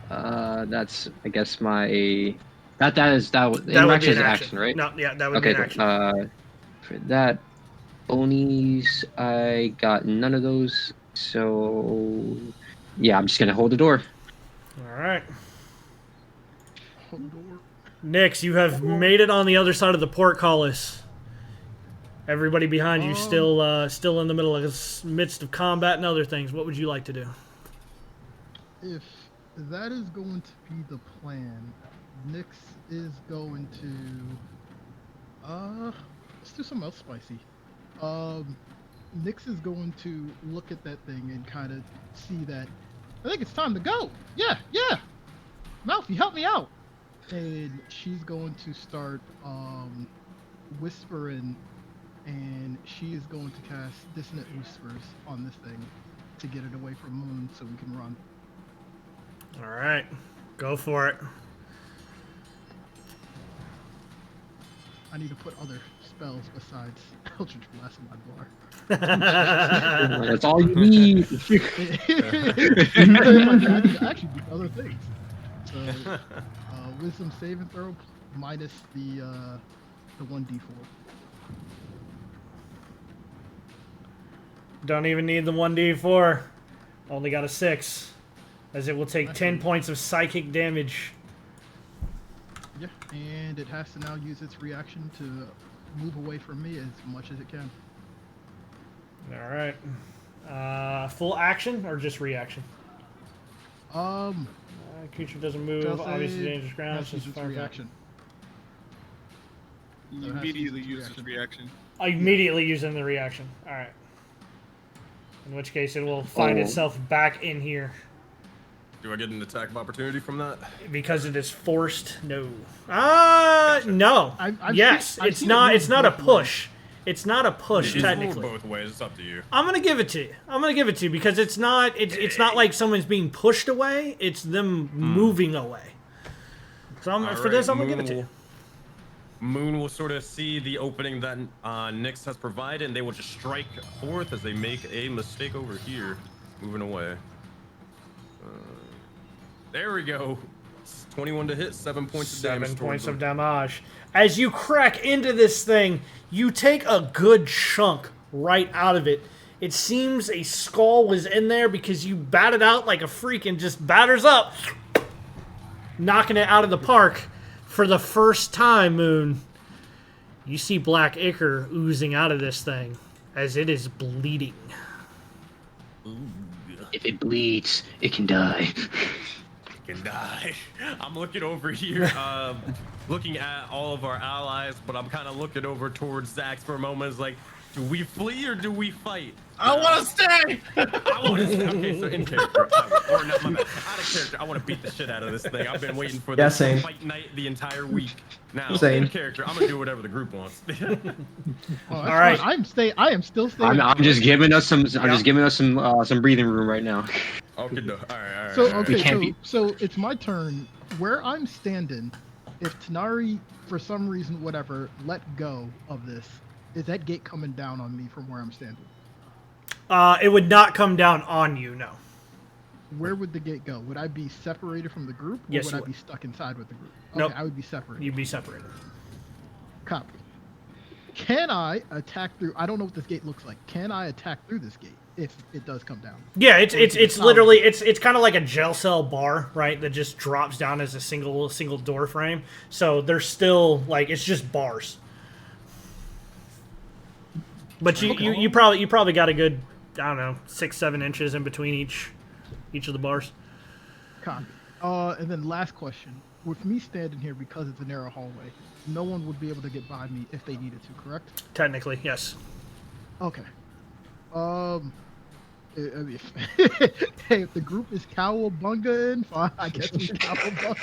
That's I guess my that is interaction is action, right? No, yeah, that would be an action. For that bonies, I got none of those. So yeah, I'm just gonna hold the door. All right. Nix, you have made it on the other side of the portcullis. Everybody behind you still in the middle of the midst of combat and other things. What would you like to do? If that is going to be the plan, Nyx is going to let's do something else spicy. Nyx is going to look at that thing and kind of see that I think it's time to go. Yeah. Malfi, help me out. And she's going to start whispering, and she is going to cast Dissonant Whispers on this thing to get it away from Moon so we can run. All right, go for it. I need to put other spells besides Eldritch Blast in my bar. That's all you need. I need to actually do other things. So, Wisdom saving throw minus the 1d4. Don't even need the 1d4. Only got a 6, as it will take 10 points of psychic damage. Yeah, and it has to now use its reaction to move away from me as much as it can. All right. Full action or just reaction? Creature doesn't move. Obviously, dangerous ground. Has to use its reaction. You immediately use its reaction. I immediately use in the reaction. All right. In which case, it will find itself back in here. Do I get an attack of opportunity from that? Because it is forced. No. No. Yes. It's not a push. It's not a push technically. Both ways. It's up to you. I'm gonna give it to you. Because it's not not like someone's being pushed away. It's them moving away. So I'm gonna give it to you. Moon will sort of see the opening that Nyx has provided, and they will just strike forth as they make a mistake over here, moving away. There we go. It's 21 to hit, 7 points of damage. 7 points of damage. As you crack into this thing, you take a good chunk right out of it. It seems a skull was in there because you batted out like a freak and just batters up, knocking it out of the park. For the first time, Moon, you see black ichor oozing out of this thing as it is bleeding. If it bleeds, it can die. Can die. I'm looking over here, looking at all of our allies, but I'm kind of looking over towards Zax for a moment. It's like, do we flee or do we fight? I want to stay. I want to stay. Okay, so in character, or not, my bad. Out of character, I want to beat the shit out of this thing. I've been waiting for this fight night the entire week. Now, in character, I'm gonna do whatever the group wants. All right, I am still staying. I'm just giving us some. I'm just giving us some breathing room right now. Okay, no. All right. So okay, so it's my turn. Where I'm standing, if Tanari, for some reason, whatever, let go of this, is that gate coming down on me from where I'm standing? It would not come down on you, no. where would the gate go? Would I be separated from the group, or Yes, would you I would. be stuck inside with the group? Nope. Okay, I would be separated. You'd be separated. Copy. Can I attack through? I don't know what this gate looks like. Can I attack through this gate if it does come down? Yeah, Or is it it's solid? literally it's kind of like a jail cell bar, right? That just drops down as a single door frame. So there's still like it's just bars. But you probably got a good, I don't know, 6-7 inches in between each of the bars. Copy. And then last question. With me standing here because it's a narrow hallway, no one would be able to get by me if they needed to, correct? Technically, yes. Okay. Hey, if the group is cowabunga in, fine, I guess we cowabunga.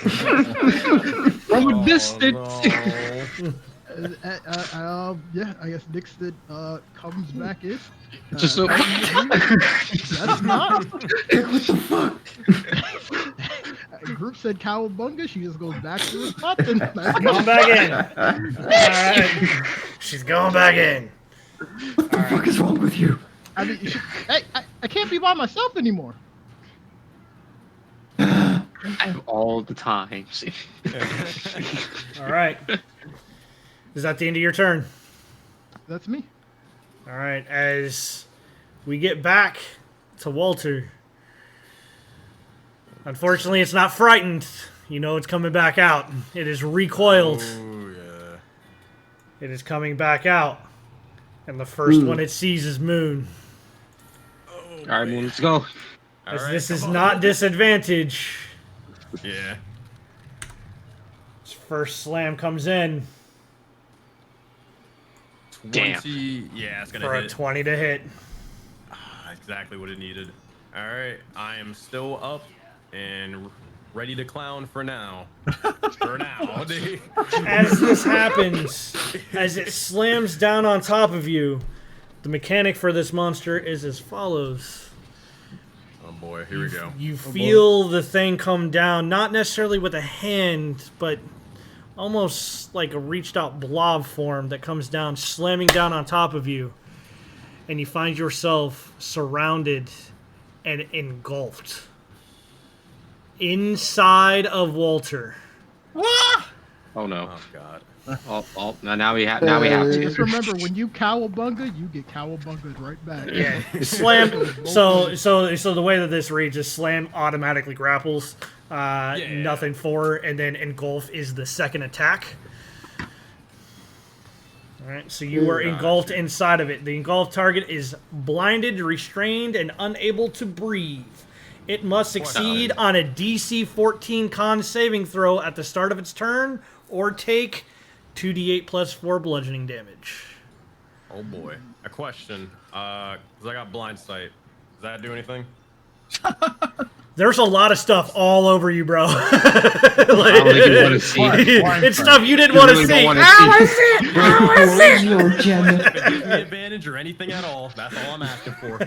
From a distance. Yeah, I guess Nixon comes back in. Just so. That's not. What the fuck? Group said cowabunga. She just goes back to the spot. Then Going back in. All right. She's going back in. What the fuck is wrong with you? I mean, hey, I can't be by myself anymore. All the time. All right. Is that the end of your turn? That's me. All right. As we get back to Walter, unfortunately, it's not frightened. You know it's coming back out. It is recoiled. Oh yeah. It is coming back out. And the first one it sees is Moon. All right, Moon, let's go. As All right, this is come on. not disadvantage. Yeah. His first slam comes in 20. Yeah, it's gonna for a hit. 20 to hit. Exactly what it needed. All right, I am still up and ready to clown for now. For now. As this happens, as it slams down on top of you, the mechanic for this monster is as follows. Oh boy, here we go. You feel the thing come down, not necessarily with a hand, but almost like a reached out blob form that comes down, slamming down on top of you. And you find yourself surrounded and engulfed inside of Walter. Oh no. Oh god. Oh, now we have to. Just remember, when you cowabunga, you get cowabungaed right back. Yeah, slam. So the way that this reads is slam automatically grapples. Nothing for, and then engulf is the second attack. All right, so you are engulfed inside of it. The engulfed target is blinded, restrained, and unable to breathe. It must succeed on a DC 14 con saving throw at the start of its turn, or take 2d8 plus 4 bludgeoning damage. Oh boy. A question. Cause I got blind sight. Does that do anything? There's a lot of stuff all over you, bro. I don't think you want to see it. It's stuff you didn't want to really see. don't wanna I see. see it. I see it. Give me advantage or anything at all. That's all I'm asking for.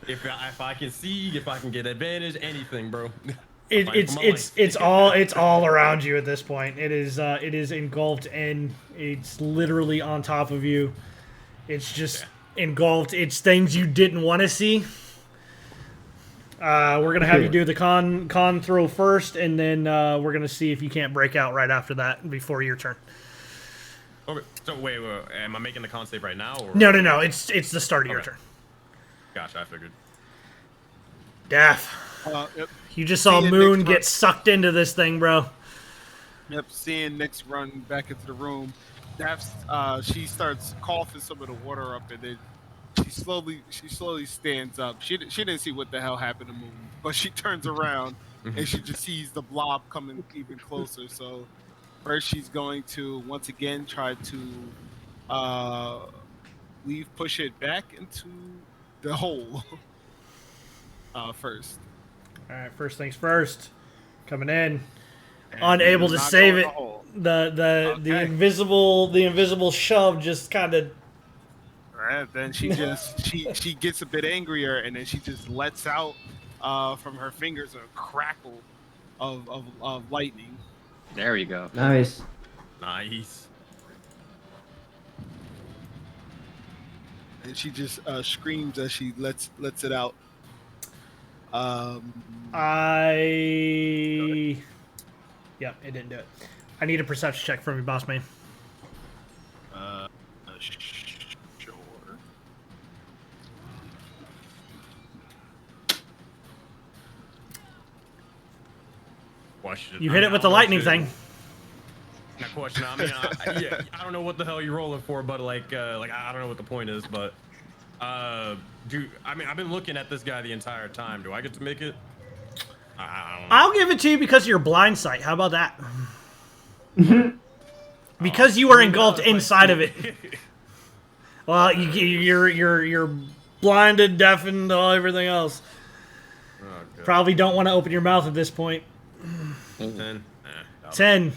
if I can see, if I can get advantage, anything, bro. It's all around you at this point. It is engulfed and it's literally on top of you. It's just engulfed. It's things you didn't want to see. We're gonna have you do the con throw first, and then we're gonna see if you can't break out right after that before your turn. Okay. So wait, am I making the con save right now? Or? No. It's the start of your turn. Gotcha. I figured. Daff. Yep. You just saw Seeing Moon Nick's get sucked into this thing, bro. Yep, seeing Nyx run back into the room, she starts coughing some of the water up, and then she slowly stands up. She didn't see what the hell happened to Moon, but she turns around and she just sees the blob coming even closer. So first, she's going to once again try to push it back into the hole. First. All right, first things first. Coming in, unable to save it. The invisible shove just kind of. Right, then she she gets a bit angrier, and then she just lets out from her fingers a crackle of lightning. There you go. Nice. Nice. And she just screams as she lets it out. Yep, it didn't do it. I need a perception check from you, boss man. Sure. Question. You hit it with the lightning thing. That question. I mean, I don't know what the hell you're rolling for, but like I don't know what the point is, but I've been looking at this guy the entire time. Do I get to make it? I don't know. I'll give it to you because of your blind sight. How about that? Because you were engulfed inside of it. Well, you're blinded, deafened, all everything else. Oh, Probably don't want to open your mouth at this point. 10. 10.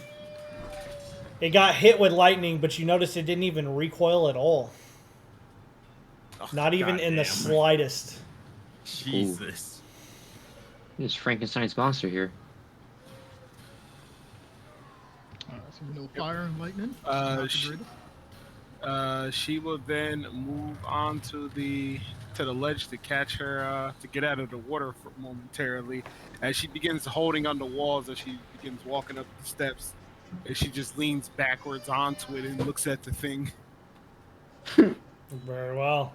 It got hit with lightning, but you notice it didn't even recoil at all. Oh, Not even in the slightest. Jesus. There's Frankenstein's monster here. So no fire and lightning. She will then move on to the ledge to catch her to get out of the water for momentarily. As she begins holding on the walls, as she begins walking up the steps, and she just leans backwards onto it and looks at the thing. Very well.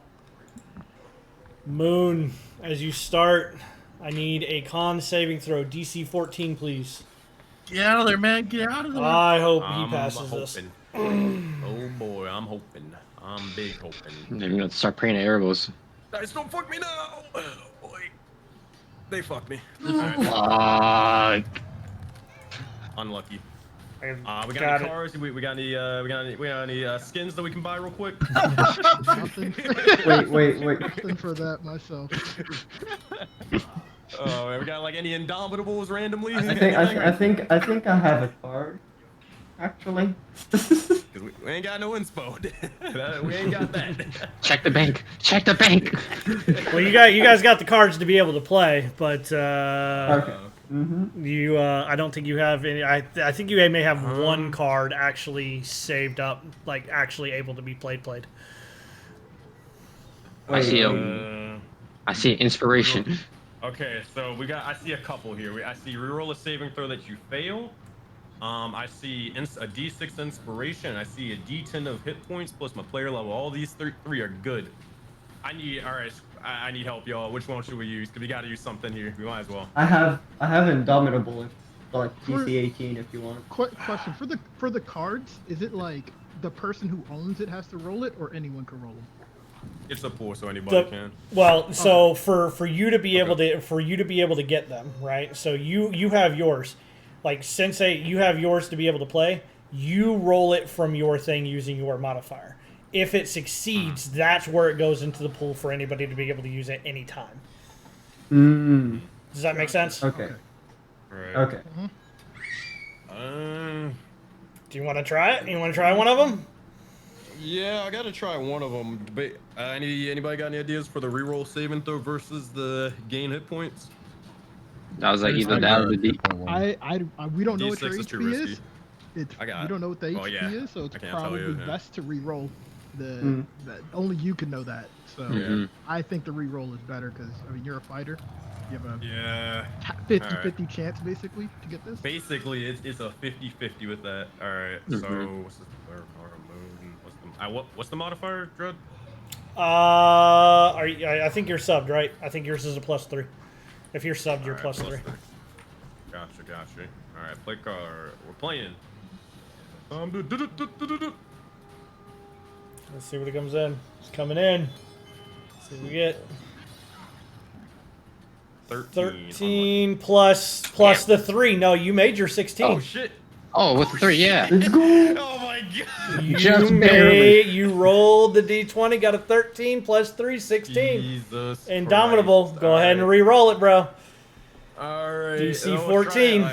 Moon, as you start, I need a con saving throw. DC 14, please. Get out of there, man. Get out of there. I hope he I'm passes this. hoping. Oh boy, I'm hoping. I'm big hoping. They're gonna start praying at arrows. Guys, don't fuck me now. Oh, boy. They fucked me. Unlucky. We got any cars? We got any skins that we can buy real quick? Nothing. Wait. Nothing for that myself. Oh, we got like any Indomitables randomly? I think I have a card. Actually. We ain't got no inspo. We ain't got that. Check the bank. Check the bank. Well, you guys got the cards to be able to play, but Okay. you I don't think you have any. I think you may have one card actually saved up, like actually able to be played. I see inspiration. Okay, so I see a couple here. I see reroll a saving throw that you fail. I see a D6 inspiration. I see a D10 of hit points plus my player level. All these three are good. I need help, y'all. Which one should we use? Because we got to use something here. We might as well. I have Indomitable, like DC 18 if you want. Question for the cards, is it like the person who owns it has to roll it, or anyone can roll them? It's a pool, so anybody can. Well, so for you to be able to get them, right? So you have yours. Like Sensei, you have yours to be able to play. You roll it from your thing using your modifier. If it succeeds, that's where it goes into the pool for anybody to be able to use it anytime. Does that make sense? Okay. Right. Okay. Do you want to try it? You want to try one of them? Yeah, I gotta try one of them. But anybody got any ideas for the reroll saving throw versus the gain hit points? I was like either that or the D. We don't know what your D6 is too HP risky. is. We don't know what the HP is, so it's probably best to re-roll that only you can know that. So I think the re-roll is better because you're a fighter. You have a 50-50 chance basically to get this. Basically, it's a 50-50 with that. All right. So what's the modifier, Drud? I think you're subbed, right? I think yours is a +3. If you're subbed, you're +3. Gotcha. All right, play card. We're playing. Let's see what it comes in. It's coming in. Let's see what we get. 13 plus the 3. No, you made your 16. Oh shit. Oh, with the 3, yeah. Let's go. Oh my god. You rolled the D20, got a 13 plus 3, 16. Jesus. Indomitable. Christ. Go ahead and re-roll it, bro. All right. DC 14.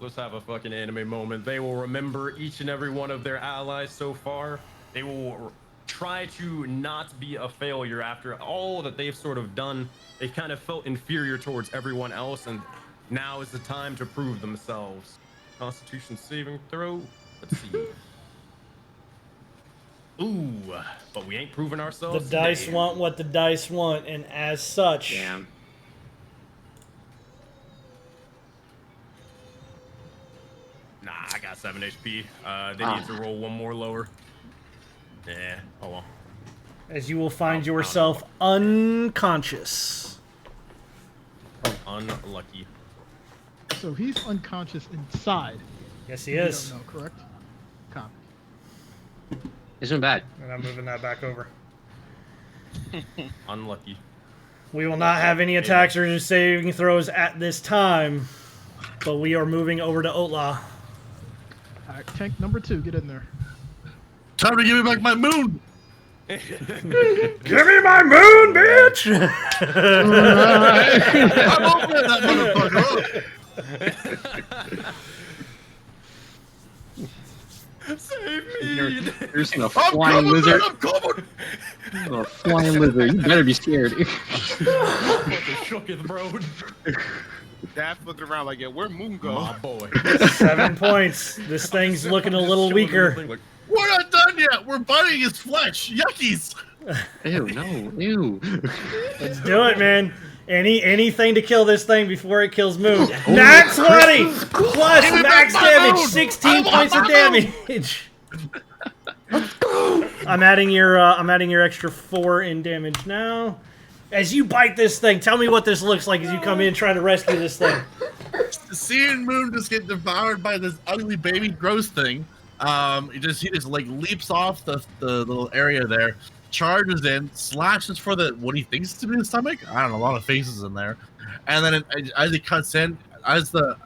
Let's have a fucking anime moment. They will remember each and every one of their allies so far. They will try to not be a failure after all that they've sort of done. They kind of felt inferior towards everyone else, and now is the time to prove themselves. Constitution saving throw. Let's see. Ooh, but we ain't proving ourselves. The dice want what the dice want, and as such, Nah, I got 7 HP. They need to roll one more lower. Yeah. Oh well. As you will find yourself unconscious. Unlucky. So he's unconscious inside. Yes, he We is. don't know, correct? Copy. Isn't bad. And I'm moving that back over. Unlucky. We will not have any attacks or saving throws at this time, but we are moving over to Outlaw. All right, tank number 2, get in there. Time to give me back my moon. Give me my moon, bitch! I'm opening that motherfucker up. Save me! You're seeing a flying lizard. I'm coming. A flying lizard. You better be scared. Shooketh, bro. Daft looking around like, yeah, where'd Moon go? My boy. 7 points. This thing's looking a little weaker. We're not done yet. We're biting his flesh. Yuckies. Ew, no, ew. Let's do it, man. Anything to kill this thing before it kills Moon. Nat 20 plus max damage, 16 points of damage. I'm adding your extra 4 in damage now. As you bite this thing, tell me what this looks like as you come in trying to rescue this thing. Seeing Moon just get devoured by this ugly baby gross thing, he just like leaps off the little area there, charges in, slashes for what he thinks to be the stomach. I don't know, a lot of faces in there, and then as he cuts in, as the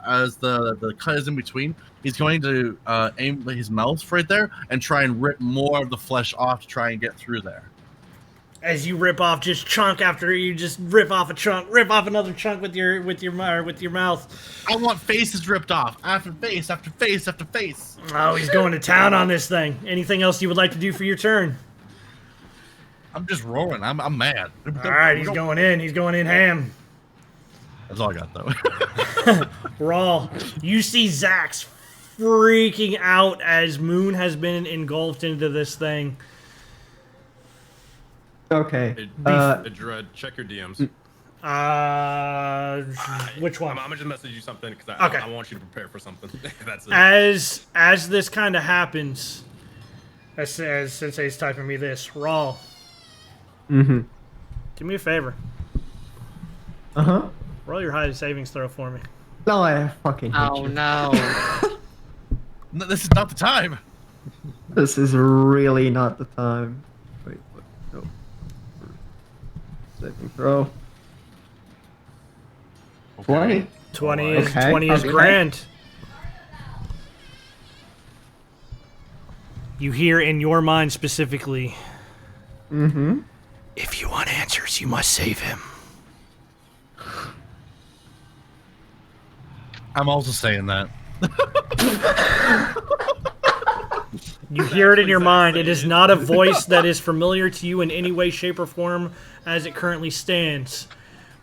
cut is in between, he's going to aim his mouth right there and try and rip more of the flesh off to try and get through there. As you rip off just chunk after you just rip off a chunk, rip off another chunk with your mouth. I want faces ripped off after face after face after face. Oh, he's going to town on this thing. Anything else you would like to do for your turn? I'm just roaring. I'm mad. All right, he's going in. He's going in ham. That's all I got though. Raw. You see Zax freaking out as Moon has been engulfed into this thing. Okay. Dread, check your DMs. Which one? I'm gonna just message you something because Okay. I want you to prepare for something. That's it. As this kind of happens, as Sensei's typing me this, Raw. Mm-hmm. Do me a favor. Uh-huh. Roll your high savings throw for me. No, I fucking hate Oh you. no. No, this is not the time. This is really not the time. Wait, what? No. Saving throw. 20. 20 is Okay, 20 is okay. grand. You hear in your mind specifically, Mm-hmm. if you want answers, you must save him. I'm also saying that. You hear it in your mind. It is not a voice that is familiar to you in any way, shape, or form as it currently stands.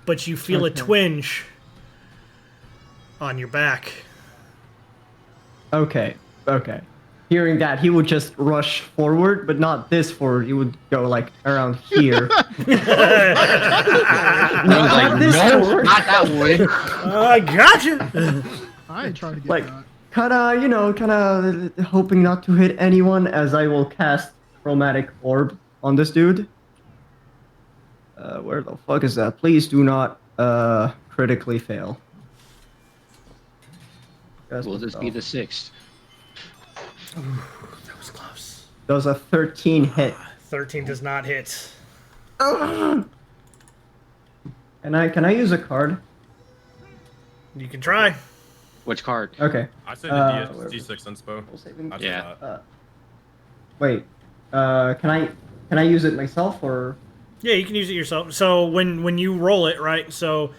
But you feel a twinge on your back. Okay. Hearing that, he would just rush forward, but not this forward. He would go like around here. Like, this no, forward. not that way. I gotcha. I ain't trying to get Like, that. kind of hoping not to hit anyone as I will cast Chromatic Orb on this dude. Where the fuck is that? Please do not critically fail. Will this be the 6th? That was close. Does a 13 hit? 13 does not hit. Can I use a card? You can try. Which card? Okay. I say where the D6 inspo. Saving- I say Yeah. that. Wait. Can I use it myself or? Yeah, you can use it yourself. So when you roll it, right? So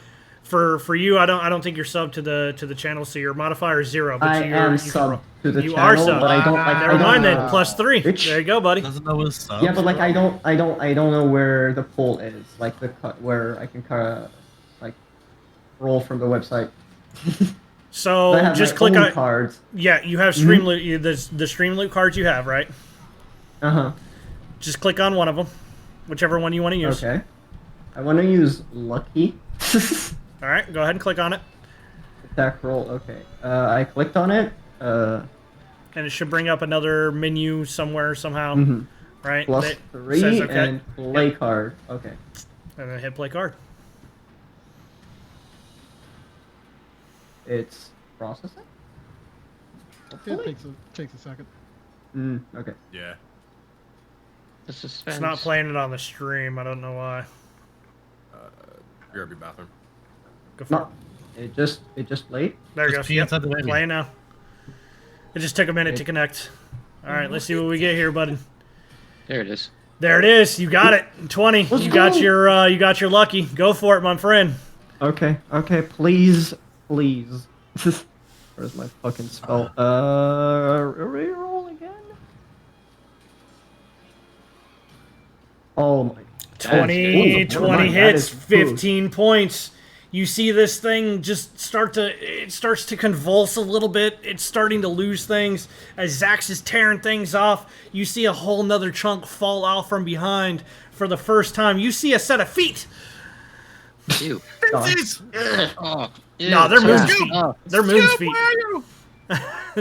for you, I don't think you're sub to the channel, so your modifier is 0. But I you am can sub to the you channel, are sub. but I don't like. Never mind then. +3. Bitch. There you go, buddy. Doesn't know his stuff. Yeah, but like I don't know where the poll is, like the cut where I can kind of like roll from the website. So I have just my click own on. cards. Yeah, you have Streamloot. The Streamloot cards you have, right? Uh huh. Just click on one of them, whichever one you want to use. Okay. I want to use Lucky. All right, go ahead and click on it. Attack roll. Okay. I clicked on it, And it should bring up another menu somewhere somehow, right? Plus That 3 says okay. and play card. Okay. And then hit play card. It's processing? Yeah, it takes a second. Okay. Yeah. The suspense. It's not playing it on the stream. I don't know why. Grab your bathroom. Go for No, it just played. There you go. Just pee inside the menu. Playing now. It just took a minute to connect. All right, let's see what we get here, buddy. There it is. There it is. You got it. 20. Let's you got go. you got your lucky. Go for it, my friend. Okay, please. Where's my fucking spell? Reroll again? Oh my. 20 That hits, is good. 15 points. You see this thing just it starts to convulse a little bit. It's starting to lose things. As Zax is tearing things off, you see a whole nother chunk fall out from behind for the first time. You see a set of feet. Ew. Fences! Oh, No, they're Moon's Scoop! feet. Oh. They're Moon's Scoop, feet. where are you?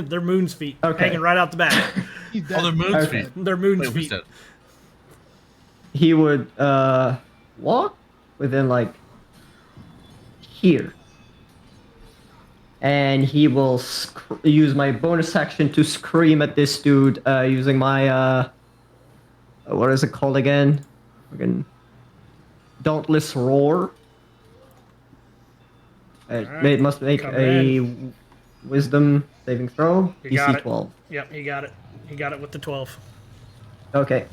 They're Moon's feet. Okay. Hanging right out the back. He's dead. Oh, they're Moon's Okay. feet. They're Moon's Wait, who's feet. that? He would walk within like here, and he will use my bonus action to scream at this dude using my what is it called again? Fucking Dauntless Roar. It must make Come a Wisdom saving throw. You got DC it. 12. Yep, he got it. He got it with the 12. Okay.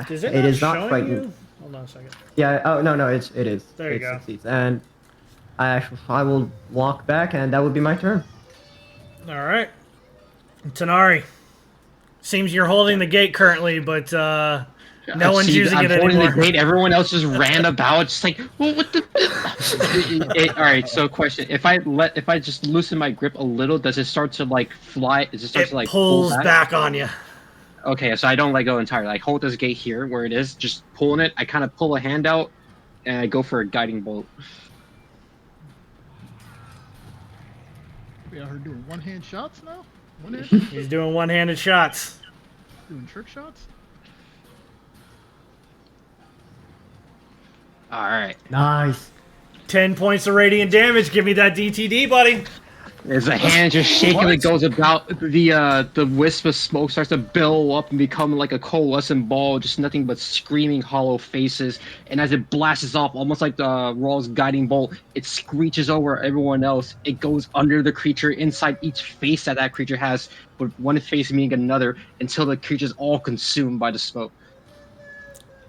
Is it It not is not showing frightened. you? Hold on a second. Yeah. Oh no, it is. There you it go. Succeeds. And I will walk back, and that would be my turn. All right. Tanari. Seems you're holding the gate currently, but no one's using I'm it holding anymore. the gate. Everyone else just ran about, just like, well, what the? All right. So, question: if I just loosen my grip a little, does it start to like fly? Does it start It to like pull pulls back on you. Okay, so I don't let go entirely. I hold this gate here where it is, just pulling it. I kind of pull a hand out, and I go for a guiding bolt. We out here doing one-hand shots now? One-hand? He's doing one-handed shots. Doing trick shots? All right. Nice. 10 points of radiant damage. Give me that DTD, buddy. As the hand just shakily goes about, the wisp of smoke starts to billow up and become like a coalescent ball, just nothing but screaming hollow faces. And as it blasts off, almost like the Raw's guiding bolt, it screeches over everyone else. It goes under the creature, inside each face that creature has, with one face meaning another, until the creature's all consumed by the smoke.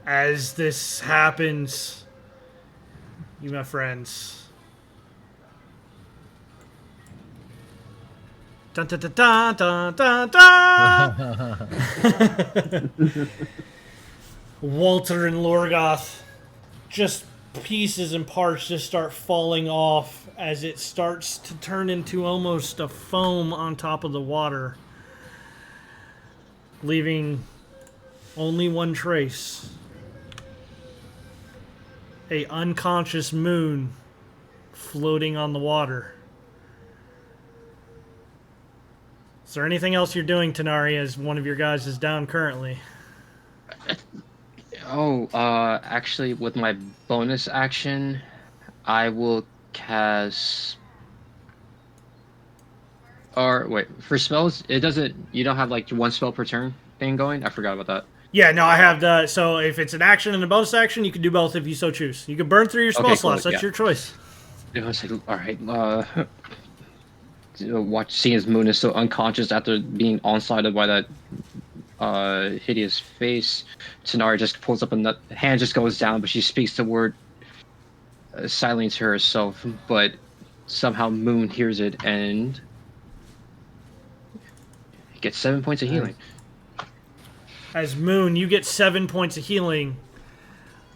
As this happens, you, my friends. Dun, dun, dun, dun, dun, dun, dun. Walter and Lorgoth, just pieces and parts just start falling off as it starts to turn into almost a foam on top of the water, leaving only one trace. A unconscious Moon floating on the water. Is there anything else you're doing, Tanari, as one of your guys is down currently? Oh, actually, with my bonus action, I will cast... Or, wait, for spells, it doesn't... You don't have, like, one spell per turn thing going? I forgot about that. Yeah, no, I have the... So if it's an action and a bonus action, you can do both if you so choose. You can burn through your spell Okay, slots. cool, That's yeah. your choice. It was like, alright, seeing his Moon is still unconscious after being onsided by that hideous face. Tanari just pulls up a hand just goes down, but she speaks the word silently to herself, but somehow Moon hears it and gets 7 points of healing. As Moon, you get 7 points of healing.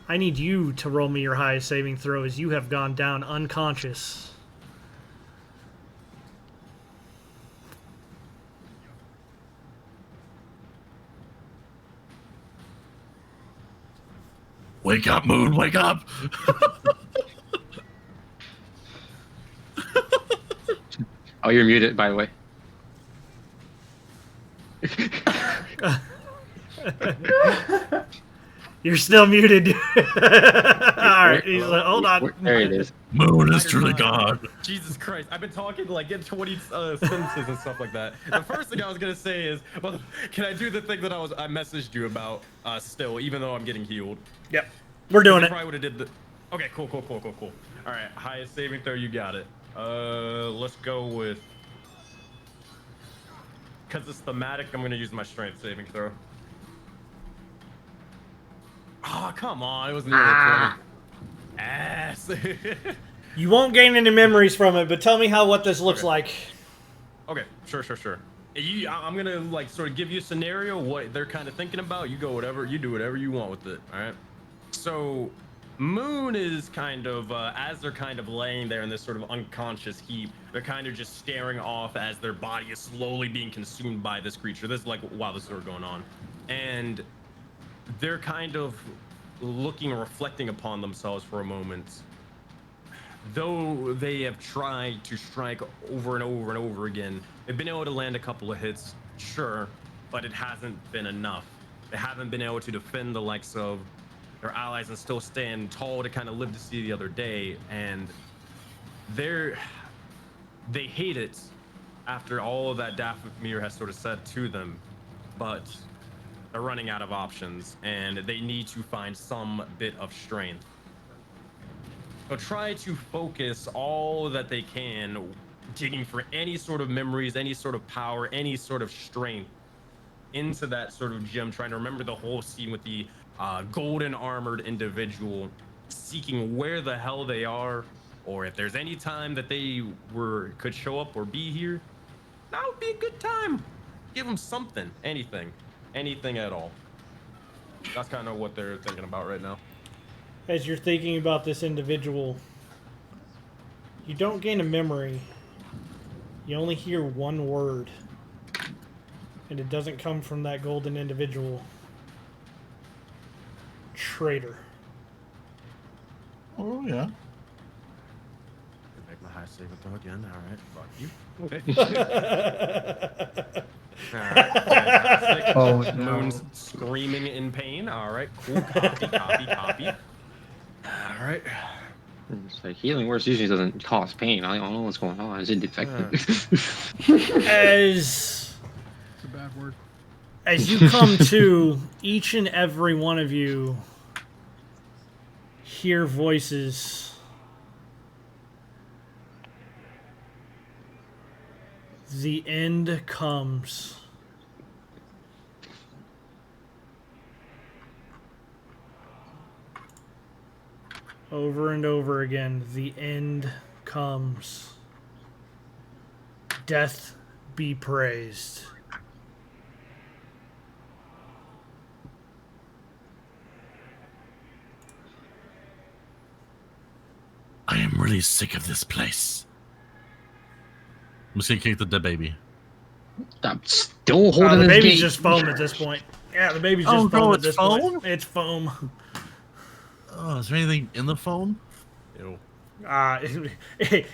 I need you to roll me your highest saving throw as you have gone down unconscious. Wake up, Moon, wake up! Oh, you're muted, by the way. You're still muted. Alright, he's like, hold on. There it is. Moon is truly God. Jesus Christ, I've been talking like in 20 sentences and stuff like that. The first thing I was gonna say is, well, can I do the thing that I messaged you about still, even though I'm getting healed? Yep, we're doing it. Probably would have did the. Okay, cool. All right, highest saving throw, you got it. Let's go with. Because it's thematic, I'm gonna use my strength saving throw. Oh, come on, it was nearly 20. Ass. You won't gain any memories from it, but tell me what this looks like. Okay, sure. I'm gonna like sort of give you a scenario, what they're kind of thinking about. You do whatever you want with it. All right. So, Moon is kind of as they're kind of laying there in this sort of unconscious heap. They're kind of just staring off as their body is slowly being consumed by this creature. This is like while this is sort of going on, and they're kind of looking and reflecting upon themselves for a moment. Though they have tried to strike over and over and over again, they've been able to land a couple of hits, sure, but it hasn't been enough. They haven't been able to defend the likes of their allies and still stand tall to kind of live to see the other day. And they hate it after all of that Dathomir has sort of said to them, but they're running out of options and they need to find some bit of strength. So try to focus all that they can, digging for any sort of memories, any sort of power, any sort of strength into that sort of gem, trying to remember the whole scene with the golden armored individual seeking where the hell they are, or if there's any time that they could show up or be here, that would be a good time. Give them something, anything at all. That's kind of what they're thinking about right now. As you're thinking about this individual, you don't gain a memory. You only hear one word, and it doesn't come from that golden individual. Traitor. Oh yeah. Make my high saving throw again. All right, fuck you. Okay. All right, fantastic. Oh, no. Moon's screaming in pain. All right, cool. Copy. All right. It's like healing words usually doesn't cause pain. I don't know what's going on. Is it defective? As It's a bad word. As you come to, each and every one of you hear voices. The end comes. Over and over again, the end comes. Death be praised. I am really sick of this place. I'm just gonna kick the dead baby. I'm still holding The this baby's gate. just foam at this point. Yeah, the baby's just Oh, foam no, at it's this foam? point. It's foam. Oh, is there anything in the phone? Ew.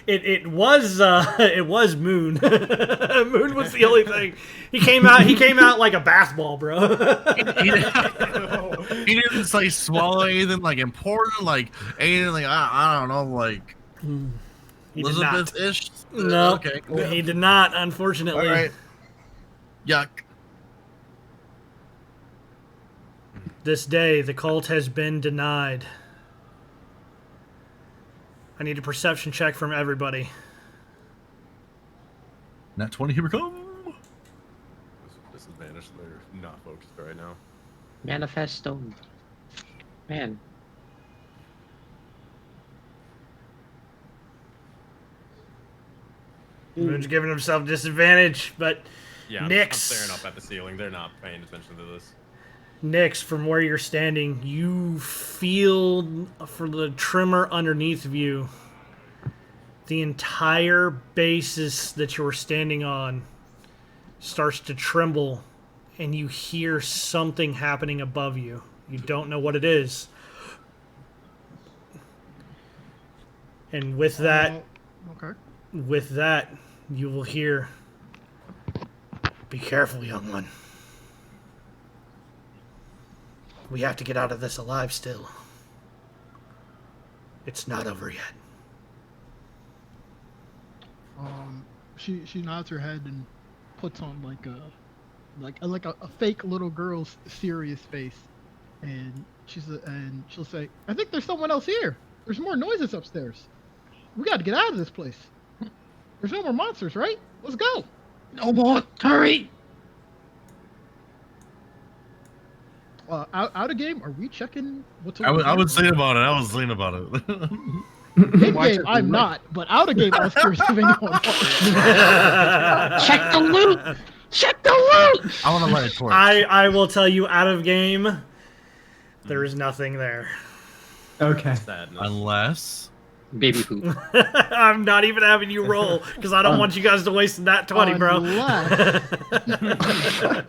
It was Moon. Moon was the only thing. He came out like a bath ball, bro. He didn't just like swallow anything like important, like anything like I don't know, like He did not. Elizabeth-ish. No, Okay. he did not. Unfortunately. All right. Yuck. This day, the cult has been denied. I need a perception check from everybody. Nat 20, here we come. Disadvantage. They're not focused right now. Manifesto. Man. Moon's giving himself disadvantage, but Yeah, Nyx. I'm staring up at the ceiling. They're not paying attention to this. Nyx, from where you're standing, you feel for the tremor underneath of you, the entire basis that you were standing on starts to tremble, and you hear something happening above you. You don't know what it is. And with that, Okay. with that, you will hear, "Be careful, young one. We have to get out of this alive still. It's not over yet." She nods her head and puts on like a fake little girl's serious face, and she'll say, "I think there's someone else here. There's more noises upstairs. We got to get out of this place. There's no more monsters, right? Let's go." No more. Hurry. Out of game. Are we checking what's I over was thinking about it. In game, I'm not, but out of game, I was curious if anyone was. Check the loot. Check the loot. I want to light a torch. I will tell you, out of game, there is nothing there. Okay. Sadness. Unless. Baby poop. I'm not even having you roll because I don't want you guys to waste that 20, bro.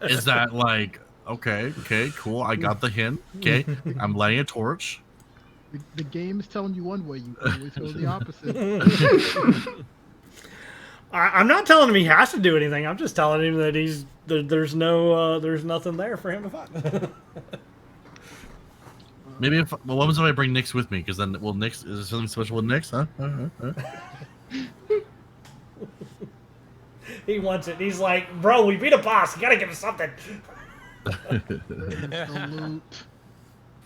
Is that like, okay, cool. I got the hint. Okay. I'm lighting a torch. The game is telling you one way, you always go the opposite. I'm not telling him he has to do anything. I'm just telling him that there's nothing there for him to find. Maybe what happens if I bring Nyx with me? Because then, Nyx, is there something special with Nyx? Huh? He wants it. He's like, "Bro, we beat a boss. You gotta give us something." The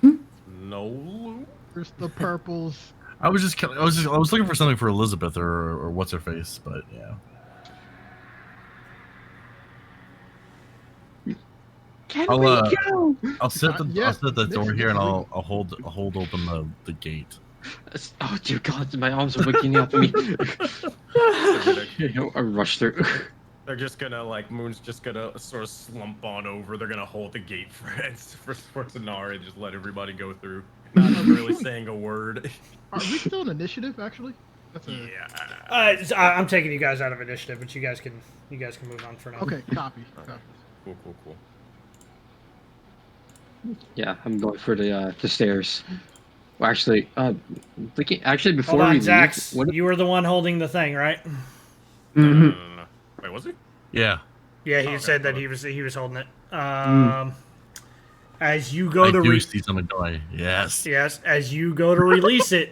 loot. No loot. There's the purples. I was looking for something for Elizabeth or what's her face, but yeah. I'll sit at the door here and I'll hold open the gate. Oh dear God, my arms are waking up me. I rush through. They're just gonna Moon's just gonna sort of slump on over. They're gonna hold the gate for Tanari and just let everybody go through. Not really saying a word. Are we still in initiative, actually? Yeah. I'm taking you guys out of initiative, but you guys can move on for now. Okay, copy. Cool. Yeah, I'm going for the stairs. Well, actually, before Hold on, we Zax, leave, you were the one holding the thing, right? No. Wait, was he? Yeah. Yeah, he said that he was holding it. As you go I to do see something die. Yes. Yes, as you go to release it.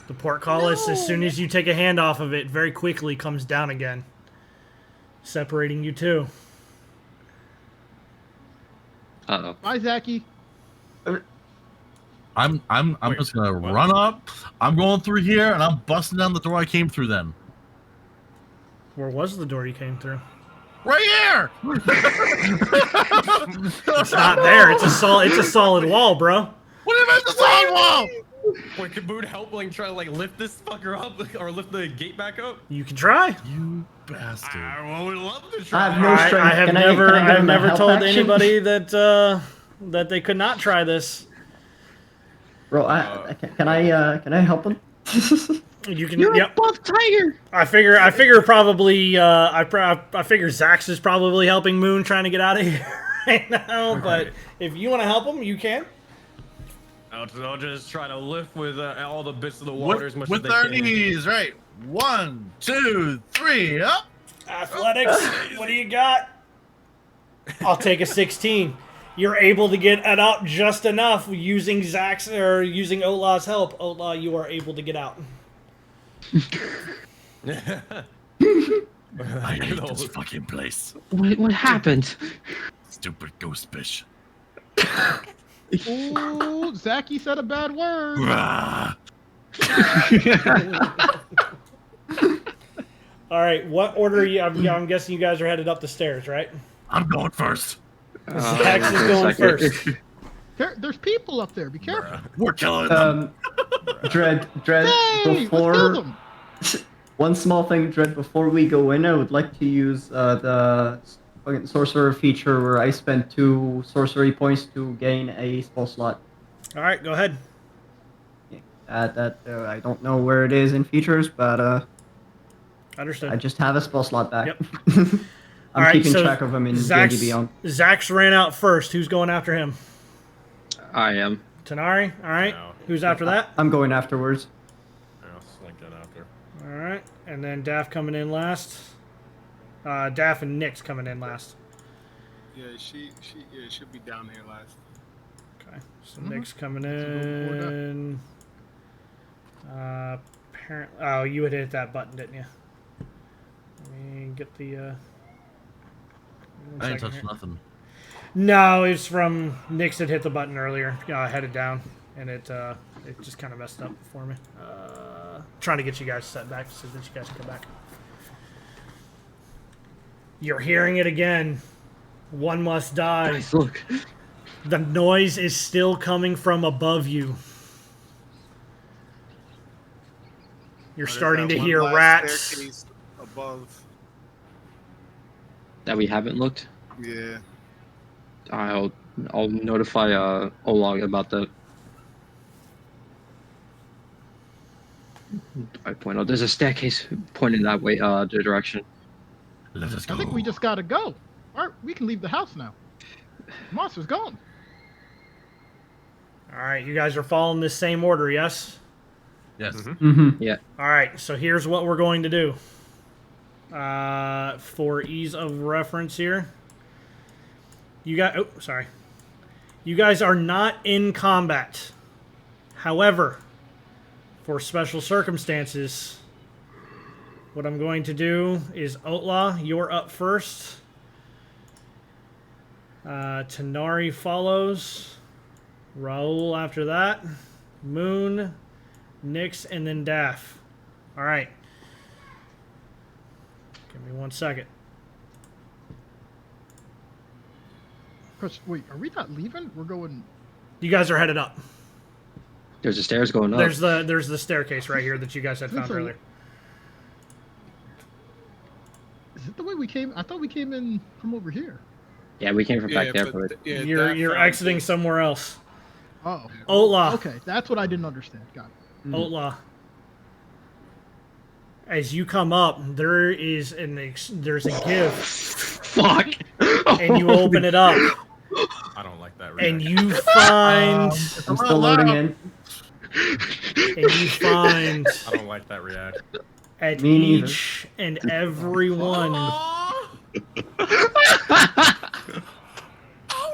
The portcullis, as soon as you take a hand off of it, very quickly comes down again, separating you two. Uh-oh. Bye, Zachy. I'm just gonna run up. I'm going through here and I'm busting down the door I came through then. Where was the door you came through? Right here! It's not there. It's a solid wall, bro. What do you mean it's a solid wall? Wait, can Boone help try to lift this fucker up or lift the gate back up? You can try. You bastard. I would love to I try. have no strength. I have Can I never give him a never help told action? anybody that they could not try this. Bro, can I help him? You can. You're Yep. a buff tiger. I figure probably. I figure Zax is probably helping Moon trying to get out of here right now. But if you want to help him, you can. I'll just try to lift with all the bits of the water as much With as they our can. knees, right? 1, 2, 3, up. Athletics. What do you got? I'll take a 16. You're able to get it up just enough using Zax or using Olah's help. Olah, you are able to get out. I hate this fucking place. What happened? Stupid ghost bitch. Ooh, Zachy said a bad word. Rah. All right, what order are you? I'm guessing you guys are headed up the stairs, right? I'm going first. Zax is going first. There's people up there. Be careful. We're killing them. Dread, Hey, let's kill before them. one small thing, Dread, before we go in, I would like to use the fucking sorcerer feature where I spend 2 sorcery points to gain a spell slot. All right, go ahead. I don't know where it is in features, but Understood. I just have a spell slot back. Yep. I'm All right, keeping so track of them in Zax, D&D Beyond. Zax ran out first. Who's going after him? I am. Tanari. All right. No. Who's after that? I'm going afterwards. Yeah, I'll slink in after. All right, and then Daff coming in last. Daff and Nick's coming in last. Yeah, she'll be down here last. Okay, so Nick's coming in. Apparently, oh, you had hit that button, didn't you? Let me get the. I didn't touch nothing. No, it's from Nick's had hit the button earlier, headed down, and it just kind of messed up for me. Trying to get you guys set back so that you guys can come back. You're hearing it again. One must die. Guys, look. The noise is still coming from above you. You're starting to hear rats. Staircase above. That we haven't looked. Yeah. I'll notify Olog about that. 5.0. There's a staircase pointing that way, the direction. Let us go. I think we just gotta go. All right, we can leave the house now. The monster's gone. All right, you guys are following this same order, yes? Yes. Yeah. All right, so here's what we're going to do. For ease of reference here, you guys are not in combat. However, for special circumstances, what I'm going to do is Outlaw, you're up first. Tanari follows. Raul after that. Moon, Nyx, and then Daff. All right. Give me 1 second. Chris, wait, are we not leaving? We're going. You guys are headed up. There's the stairs going up. There's the staircase right here that you guys had found earlier. Is it the way we came? I thought we came in from over here. Yeah, we came from back there. But You're exiting somewhere else. Oh. Outlaw. Okay, that's what I didn't understand. Got it. Outlaw. As you come up, there's a gift. Fuck. And you open it up. I don't like that. And you find. I'm still loading in. And you find. I don't like that react. At Me neither. each and every one. How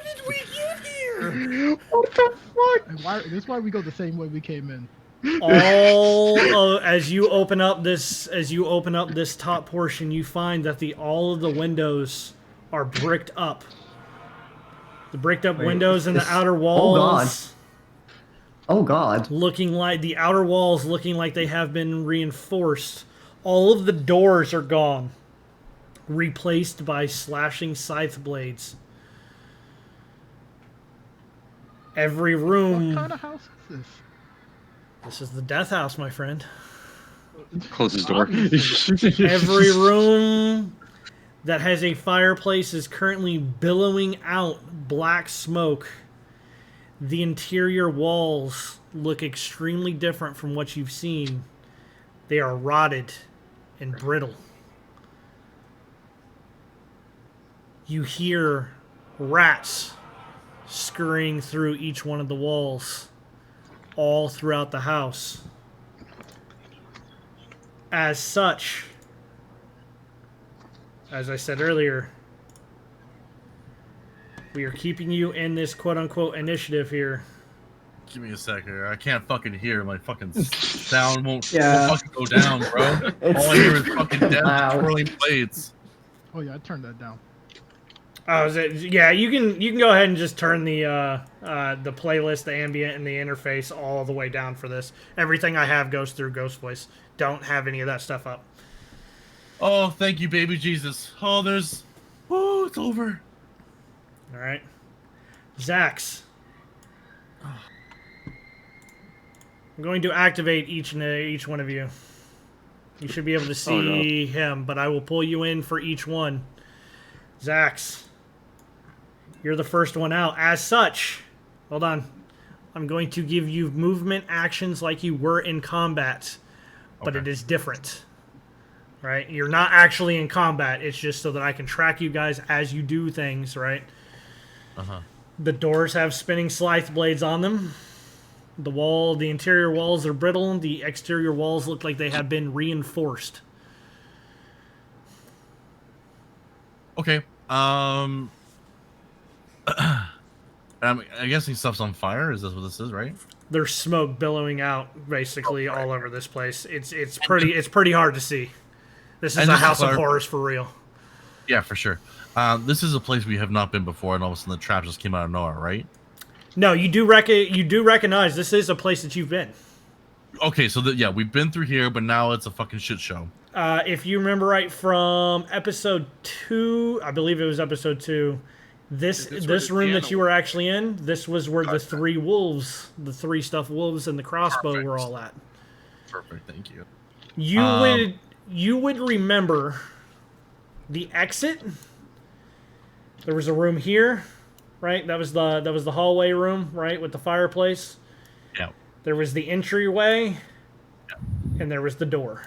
did we get here? What the fuck? And why? That's why we go the same way we came in. As you open up this top portion, you find that all of the windows are bricked up. The bricked up windows in the outer walls. Oh god. Looking like the outer walls looking like they have been reinforced. All of the doors are gone, replaced by slashing scythe blades. Every room. What kind of house is this? This is the death house, my friend. Close his door. Every room that has a fireplace is currently billowing out black smoke. The interior walls look extremely different from what you've seen. They are rotted and brittle. You hear rats scurrying through each one of the walls, all throughout the house. As such, as I said earlier, we are keeping you in this quote-unquote initiative here. Give me a sec here. I can't fucking hear. My fucking sound won't Yeah. fucking go down, bro. It's All I hear is fucking dead loud. twirling blades. Oh yeah, I turned that down. Oh, is it? Yeah, you can go ahead and just turn the playlist, the ambient, and the interface all the way down for this. Everything I have goes through Ghost Voice. Don't have any of that stuff up. Oh, thank you, baby Jesus. Oh, it's over. All right, Zax. I'm going to activate each one of you. You should be able to see him, but I will pull you in for each one. Zax, you're the first one out. As such, hold on. I'm going to give you movement actions like you were in combat, but it is different. Right? You're not actually in combat. It's just so that I can track you guys as you do things, right? Uh-huh. The doors have spinning scythe blades on them. The interior walls are brittle. The exterior walls look like they have been reinforced. Okay. I'm guessing stuff's on fire. Is this what this is, right? There's smoke billowing out basically all over this place. It's pretty hard to see. This is a house of horrors for real. Yeah, for sure. This is a place we have not been before, and all of a sudden the trap just came out of nowhere, right? No, you do recognize this is a place that you've been. Okay, so yeah, we've been through here, but now it's a fucking shit show. If you remember right from episode 2, I believe it was episode 2, this room that you were actually in, this was where the 3 wolves, the 3 stuffed wolves and the crossbow were all at. Perfect, thank you. You would remember the exit. There was a room here, right? That was the hallway room, right, with the fireplace. Yeah. There was the entryway, and there was the door.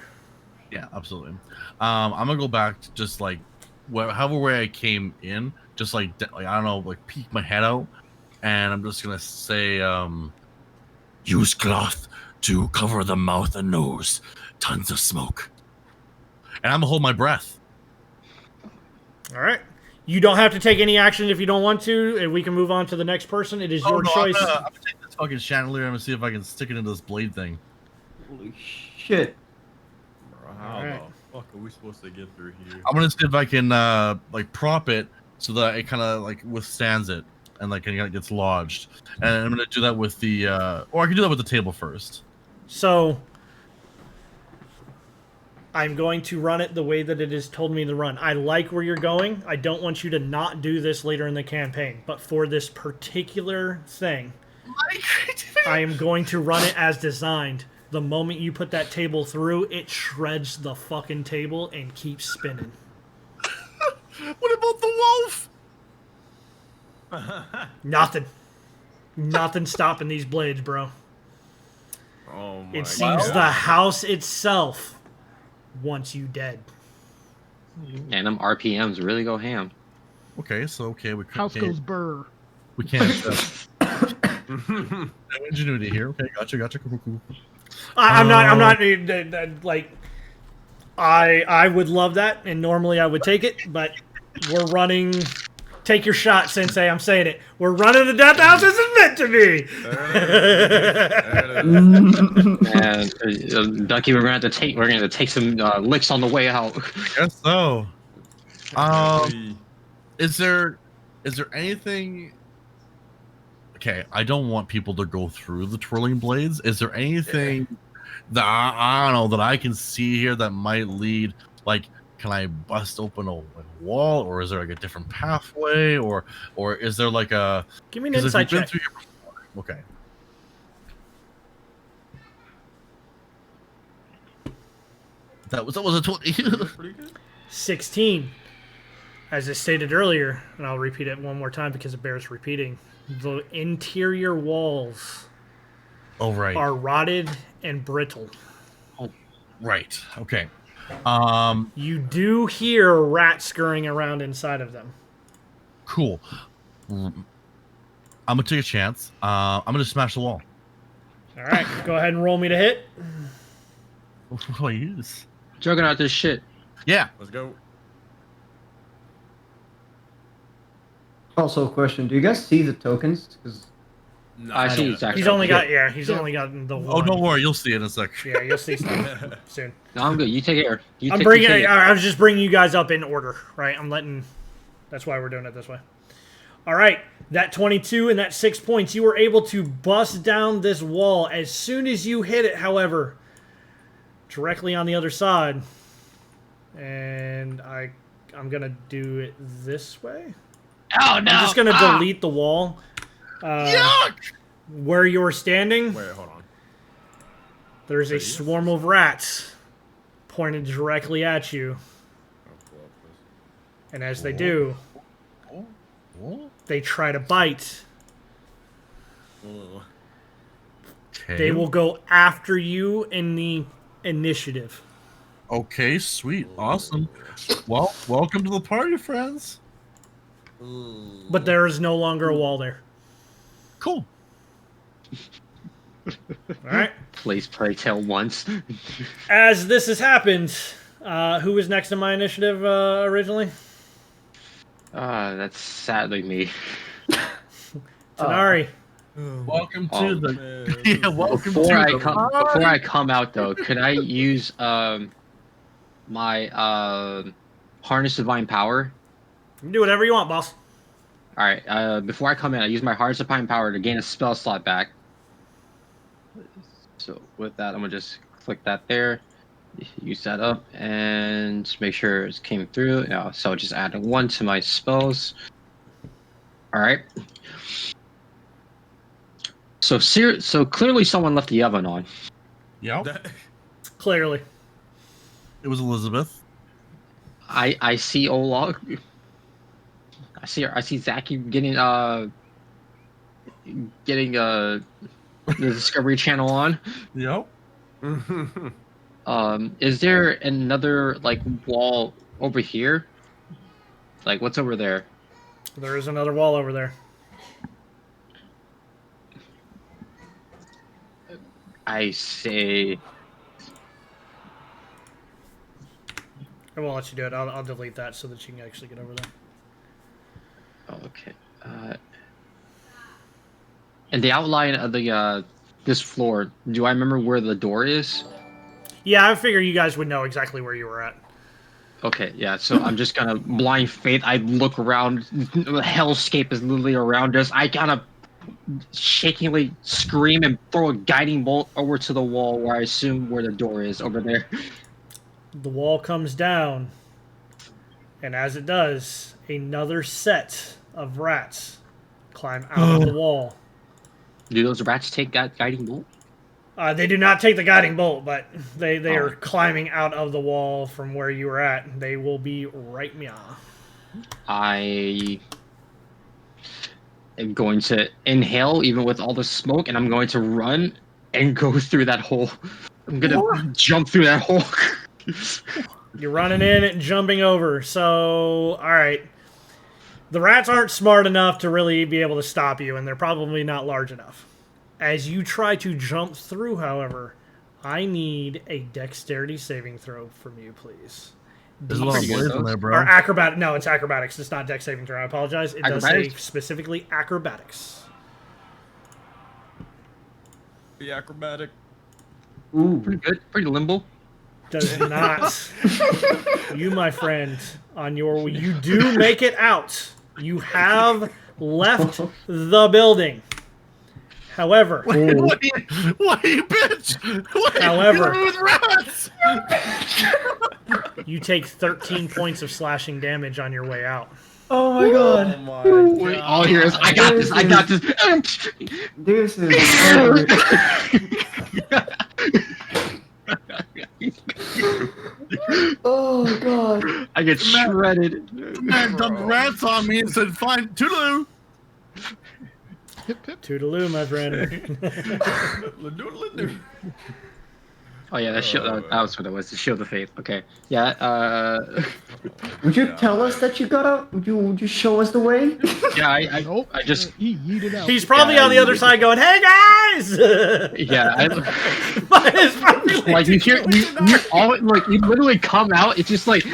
Yeah, absolutely. I'm gonna go back to just like however way I came in, just like I don't know, like peek my head out, and I'm just gonna say, use cloth to cover the mouth and nose. Tons of smoke. And I'm gonna hold my breath. All right. You don't have to take any action if you don't want to, and we can move on to the next person. It is your choice. I'm gonna take this fucking chandelier. I'm gonna see if I can stick it into this blade thing. Holy shit. How the fuck are we supposed to get through here? I'm gonna see if I can like prop it so that it kind of like withstands it and like it gets lodged. And I'm gonna do that with the or I can do that with the table first. So I'm going to run it the way that it has told me to run. I like where you're going. I don't want you to not do this later in the campaign. But for this particular thing, I am going to run it as designed. The moment you put that table through, it shreds the fucking table and keeps spinning. What about the wolf? Nothing. Nothing stopping these blades, bro. Oh my It seems the house itself wants you dead. And them RPMs really go ham. Okay, so we House goes burr. We can't. No ingenuity here. Okay, gotcha. Cool. I'm not like. I would love that, and normally I would take it, but we're running. Take your shot, Sensei. I'm saying it. We're running the death house as it's meant to be. And Ducky, we're gonna have to take some licks on the way out. Guess so. Is there anything? Okay, I don't want people to go through the twirling blades. Is there anything that I don't know that I can see here that might lead? Like, can I bust open a wall, or is there like a different pathway, or is there like a? Give me an insight check. Okay. That was a 20. 16. As I stated earlier, and I'll repeat it one more time because it bears repeating. The interior walls are rotted and brittle. Oh, right. Okay. You do hear rats scurrying around inside of them. Cool. I'm gonna take a chance. I'm gonna smash the wall. All right, go ahead and roll me to hit. What do I use? Juggernaut this shit. Yeah. Let's go. Also, a question: do you guys see the tokens? Because I see exactly. He's only got only got the one. Oh, don't worry, you'll see it in a sec. Yeah, you'll see stuff soon. No, I'm good. You take care. I was just bringing you guys up in order, right? That's why we're doing it this way. All right, that 22 and that 6 points, you were able to bust down this wall. As soon as you hit it, however, directly on the other side, and I'm gonna do it this way. Oh no! I'm just gonna delete the wall. Yuck! Where you're standing. Wait, hold on. There's a swarm of rats pointed directly at you. And as they do, they try to bite. Okay. They will go after you in the initiative. Okay, sweet, awesome. Well, welcome to the party, friends. But there is no longer a wall there. Cool. All right. Please pray tell once. As this has happened, who was next in my initiative originally? That's sadly me. Tanari. Welcome Oh, to the. Yeah, welcome Before to I the. come out though, could I use my harness divine power? You can do whatever you want, boss. All right. Before I come in, I use my harness divine power to gain a spell slot back. So with that, I'm gonna just click that there, use that up, and make sure it came through. Yeah, so just adding 1 to my spells. All right. So clearly someone left the oven on. Yep. Clearly. It was Elizabeth. I see Olaf. I see Zaki getting the Discovery Channel on. Yep. Is there another like wall over here? Like what's over there? There is another wall over there. I say. I won't let you do it. I'll delete that so that you can actually get over there. Okay. And the outline of the this floor. Do I remember where the door is? Yeah, I figure you guys would know exactly where you were at. Okay, yeah. So I'm just gonna blind faith. I look around. The hellscape is literally around us. I kind of shakingly scream and throw a guiding bolt over to the wall where I assume where the door is over there. The wall comes down, and as it does, another set of rats climb out of the wall. Do those rats take that guiding bolt? They do not take the guiding bolt, but they are climbing out of the wall from where you were at. They will be right meow. I am going to inhale even with all the smoke, and I'm going to run and go through that hole. I'm gonna jump through that hole. You're running in and jumping over. So, all right. The rats aren't smart enough to really be able to stop you, and they're probably not large enough. As you try to jump through, however, I need a dexterity saving throw from you, please. There's a lot of blades in there, bro. Or acrobat. No, it's acrobatics. It's not dex saving throw. I apologize. It does say specifically acrobatics. The acrobatic. Ooh, pretty good. Pretty limbo. Does not. You, my friend, you do make it out. You have left the building. However, Why you bitch? However, with rats? you take 13 points of slashing damage on your way out. Oh my god. Oh my god. Wait, all here is I got this. I got this. This is. Oh god. I get shredded. Man dumped rats on me and said, "Fine, toodaloo." Toodaloo, my friend. Oh yeah, that was what it was. The shield of faith. Okay. Yeah. Would you tell us that you got out? Would you show us the way? Yeah. Nope. I just. He yeeted out. He's probably on the other side going, "Hey guys!" Yeah. But it's probably Like you hear all like you literally come out. It's just like,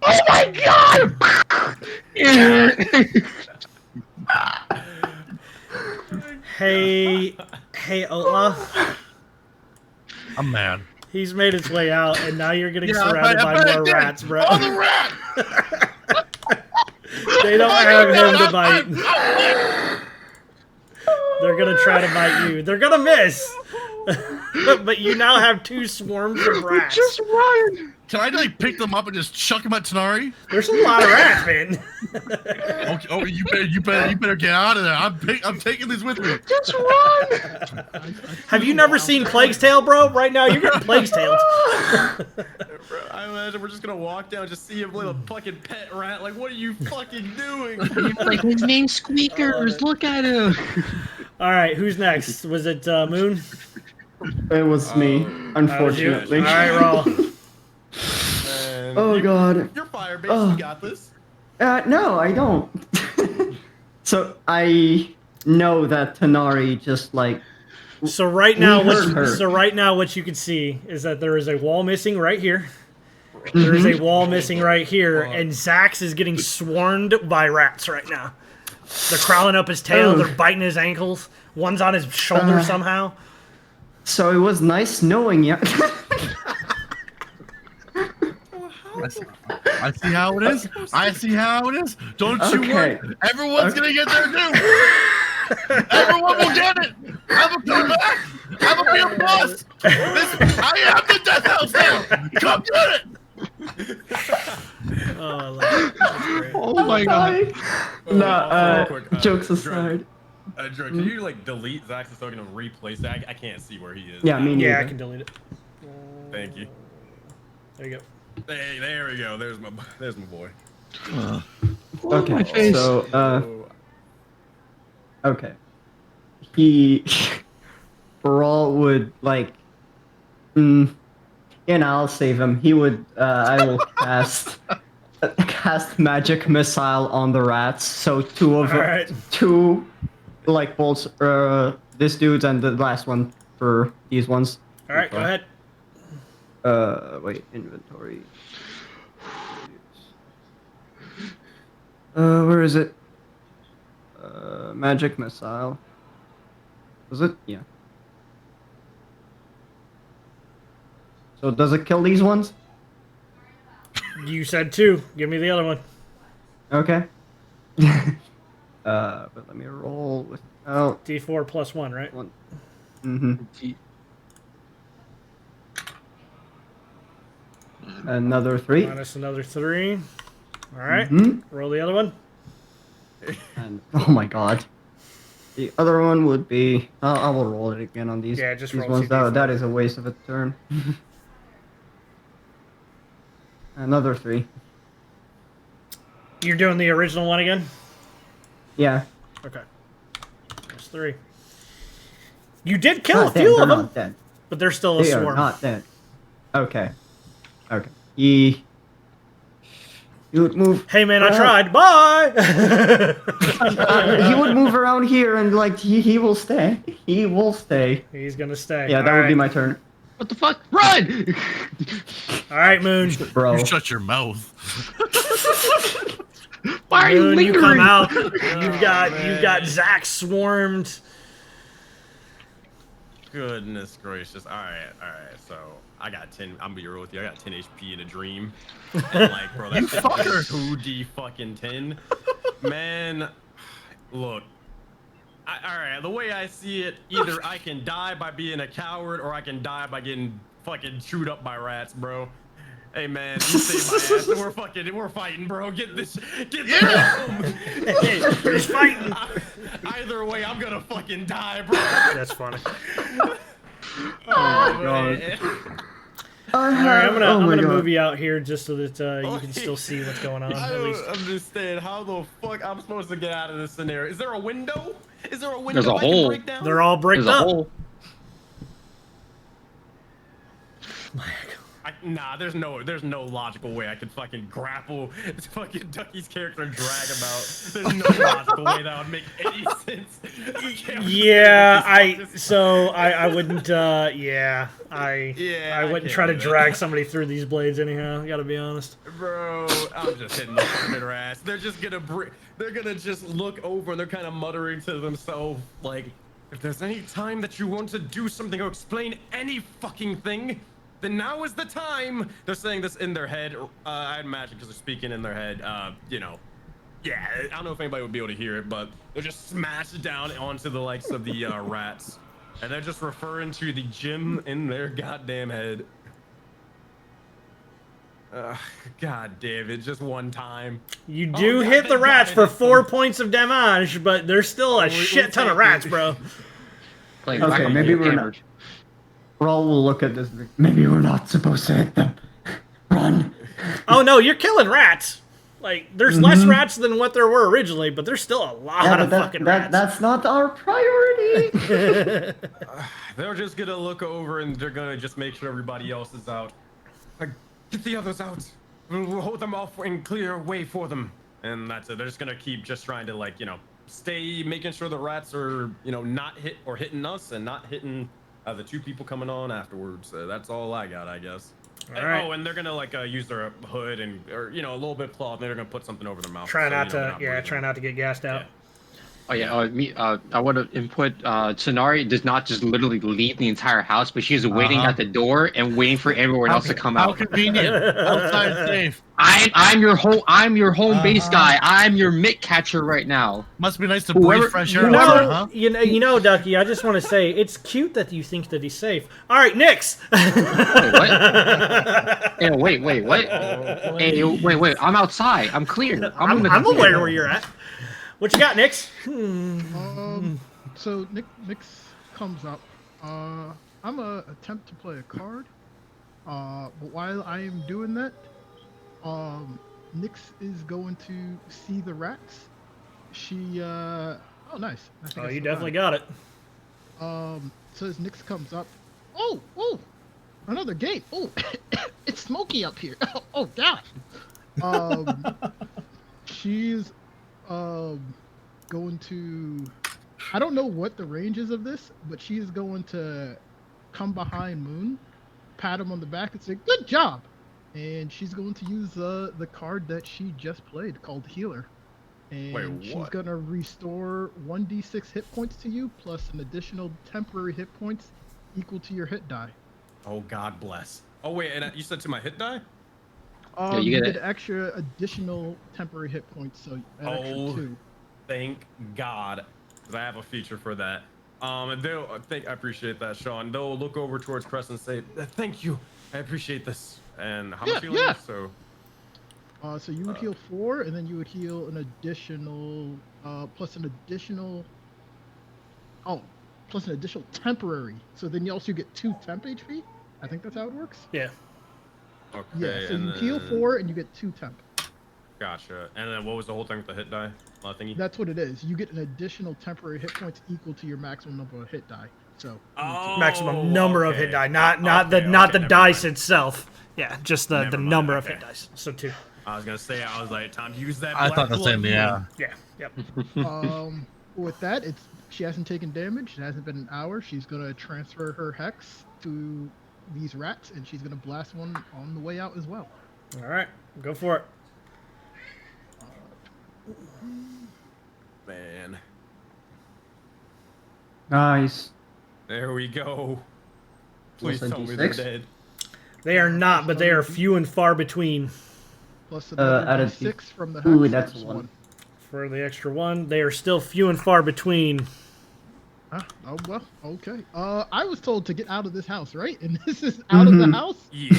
oh my god! Hey, Olaf. I'm mad. He's made his way out, and now you're getting surrounded by more rats, bro. Oh, the rat! They don't have him to bite. They're gonna try to bite you. They're gonna miss. But you now have 2 swarms of rats. Just run! Can I like pick them up and just chuck them at Tanari? There's a lot of rats, man. Okay, oh, you better get out of there. I'm taking these with me. Just run! Have you never seen Plague's Tale, bro? Right now, you're getting Plague's Tale. I imagine we're just gonna walk down and just see him like a fucking pet rat. Like, what are you fucking doing? Like his name's Squeakers. Look at him. All right, who's next? Was it Moon? It was me, unfortunately. All right, roll. Man, Oh god. You're fire based. You got this. No, I don't. So I know that Tanari just like So right now, heard her. what you can see is that there is a wall missing right here. There is a wall missing right here, and Zax is getting swarmed by rats right now. They're crawling up his tail. They're biting his ankles. One's on his shoulder somehow. So it was nice knowing you. I see how it is. I see how it is. Don't you Okay. worry. Everyone's gonna get their due. Everyone will get it. I will come back. I will be a boss. I am the Death House now. Come get it. Oh, I love it. That's great. Oh my god. No, real quick, jokes Drew, aside. Drew, can you like delete Zax's token and replace that? I can't see where he is. Yeah, me neither. Yeah, I can delete it. Thank you. There you go. Hey, there we go. There's my boy. Okay, so okay. He Baral would like I'll save him. He would I will cast magic missile on the rats. So two like bolts this dude's and the last one for these ones. All right, go ahead. Wait, inventory. Where is it? Magic missile. Was it? Yeah. So does it kill these ones? You said 2. Give me the other one. Okay. But let me roll without D4 plus 1, right? one. Mm-hmm. Another 3. Minus another 3. All right. Mm-hmm. Roll the other one. And oh my god. The other one would be. I will roll it again on these. Yeah, just these roll ones. 2d4. That is a waste of a turn. Another 3. You're doing the original one again? Yeah. Okay. There's 3. You did kill a Not dead, few they're of them, not dead. but there's still a They are swarm. not dead. Okay. Okay. He would move. Hey man, I around. tried. Bye. He would move around here and like he will stay. He will stay. He's gonna stay. Yeah, that All would be right. my turn. What the fuck? Run! All right, Moon. Bro. You shut your mouth. Why are you Moon, you lingering? come out. You've got Zax swarmed. Goodness gracious. All right. So I got 10. I'm gonna be real with you. I got 10 HP in a dream. And like, bro, that's 2D fucking 10. Man, look. All right. The way I see it, either I can die by being a coward, or I can die by getting fucking chewed up by rats, bro. Hey man, you saved my ass. We're fighting, bro. Get this home. Hey, he's fighting. Either way, I'm gonna fucking die, bro. That's funny. Oh my god. All right, I'm Oh my gonna God. move you out here just so that you can still see what's going on. I At least. don't understand how the fuck I'm supposed to get out of this scenario. Is there a window? Is there a window There's a I can hole. break down? They're all bricked There's a up. hole. Nah, there's no logical way I could fucking grapple this fucking Ducky's character and drag him out. There's no logical way that would make any sense. Yeah, I wouldn't. I wouldn't can't try to do that. drag somebody through these blades anyhow. Gotta be honest. Bro, I'm just hitting the fucking their ass. They're just gonna they're gonna just look over and they're kind of muttering to themselves like, if there's any time that you want to do something or explain any fucking thing, then now is the time. They're saying this in their head. I imagine because they're speaking in their head. You know, yeah. I don't know if anybody would be able to hear it, but they're just smashed down onto the likes of the rats, and they're just referring to the gym in their goddamn head. God damn it, just one time. You do God, hit they the rats got for it. 4 points of damage, but there's still a We shit ton of take rats, it. bro. Like, Okay, whack-a-mole maybe we're not. damage. Raul will look at this. Maybe we're not supposed to hit them. Run. Oh no, you're killing rats. Like there's less rats than what there were originally, but there's still a lot of fucking rats. That's not our priority. They're just gonna look over and they're gonna just make sure everybody else is out. Like, get the others out. We'll hold them off and clear a way for them. And that's it. They're just gonna keep just trying to, like, you know, stay making sure the rats are, not hitting us and not hitting the 2 people coming on afterwards. That's all I got, I guess. All right. Oh, and they're gonna use their hood or a little bit of cloth. And they're gonna put something over their mouth. Try so, not they're to, breathing. try not to get gassed out. Yeah. Oh yeah, I want to input. Sonari does not just literally leave the entire house, but she's waiting at the door and waiting for everyone else to come How out. convenient. Outside safe. I'm your home base guy. I'm your mitt catcher right now. Must be nice to Whoever- breathe fresh air You know, outside, huh? you know, Ducky. I just want to say it's cute that you think that he's safe. All right, Nyx. Wait, what? Hey, what? Hey, wait. I'm outside. I'm clear. I'm aware where you're at. What you got, Nyx? So Nyx comes up. I'm gonna attempt to play a card. But while I am doing that, Nyx is going to see the rats. She oh nice. I think I You survived. definitely got it. So as Nyx comes up, oh, another gate. Oh, it's smoky up here. Oh gosh. She's going to. I don't know what the range is of this, but she's going to come behind Moon, pat him on the back, and say, "Good job." And she's going to use the card that she just played called Healer. And Wait, she's what? going to restore 1d6 hit points to you, plus an additional temporary hit points equal to your hit die. Oh, God bless. Oh, wait, and you said to my hit die? you You get get extra additional temporary hit points, so an extra 2. Thank God, because I have a feature for that. And I appreciate that, Sean. They'll look over towards Crest and say, "Thank you, I appreciate this." And how much healing? Yeah. So, So you would heal 4, and then you would heal an additional, plus an additional temporary. So then you also get 2 temp HP. I think that's how it works. Yeah. okay. Yeah. So and you heal then- 4, and you get 2 temp. Gotcha. And then what was the whole thing with the hit die? Thingy? That's what it is. You get an additional temporary hit points equal to your maximum number of hit die. So. Maximum number of hit okay. die, not the Okay, the never dice mind. itself. Yeah, just the Never mind, number of okay. hit dice. So 2. I was gonna say, I was like, time to use that. I black thought the blood same, yeah. Yeah. Yep. With that, she hasn't taken damage. It hasn't been an hour. She's gonna transfer her hex to these rats, and she's gonna blast one on the way out as well. All right, go for it. Man, Nice. there we go. Please Plus tell me they're 96? dead. They are not, but they are few and far between. Plus another added d6 from the Ooh, hex. that's plus 1. For the extra 1, they are still few and far between. Huh? Oh well, okay. I was told to get out of this house, right? And this is out of the house. Yeah.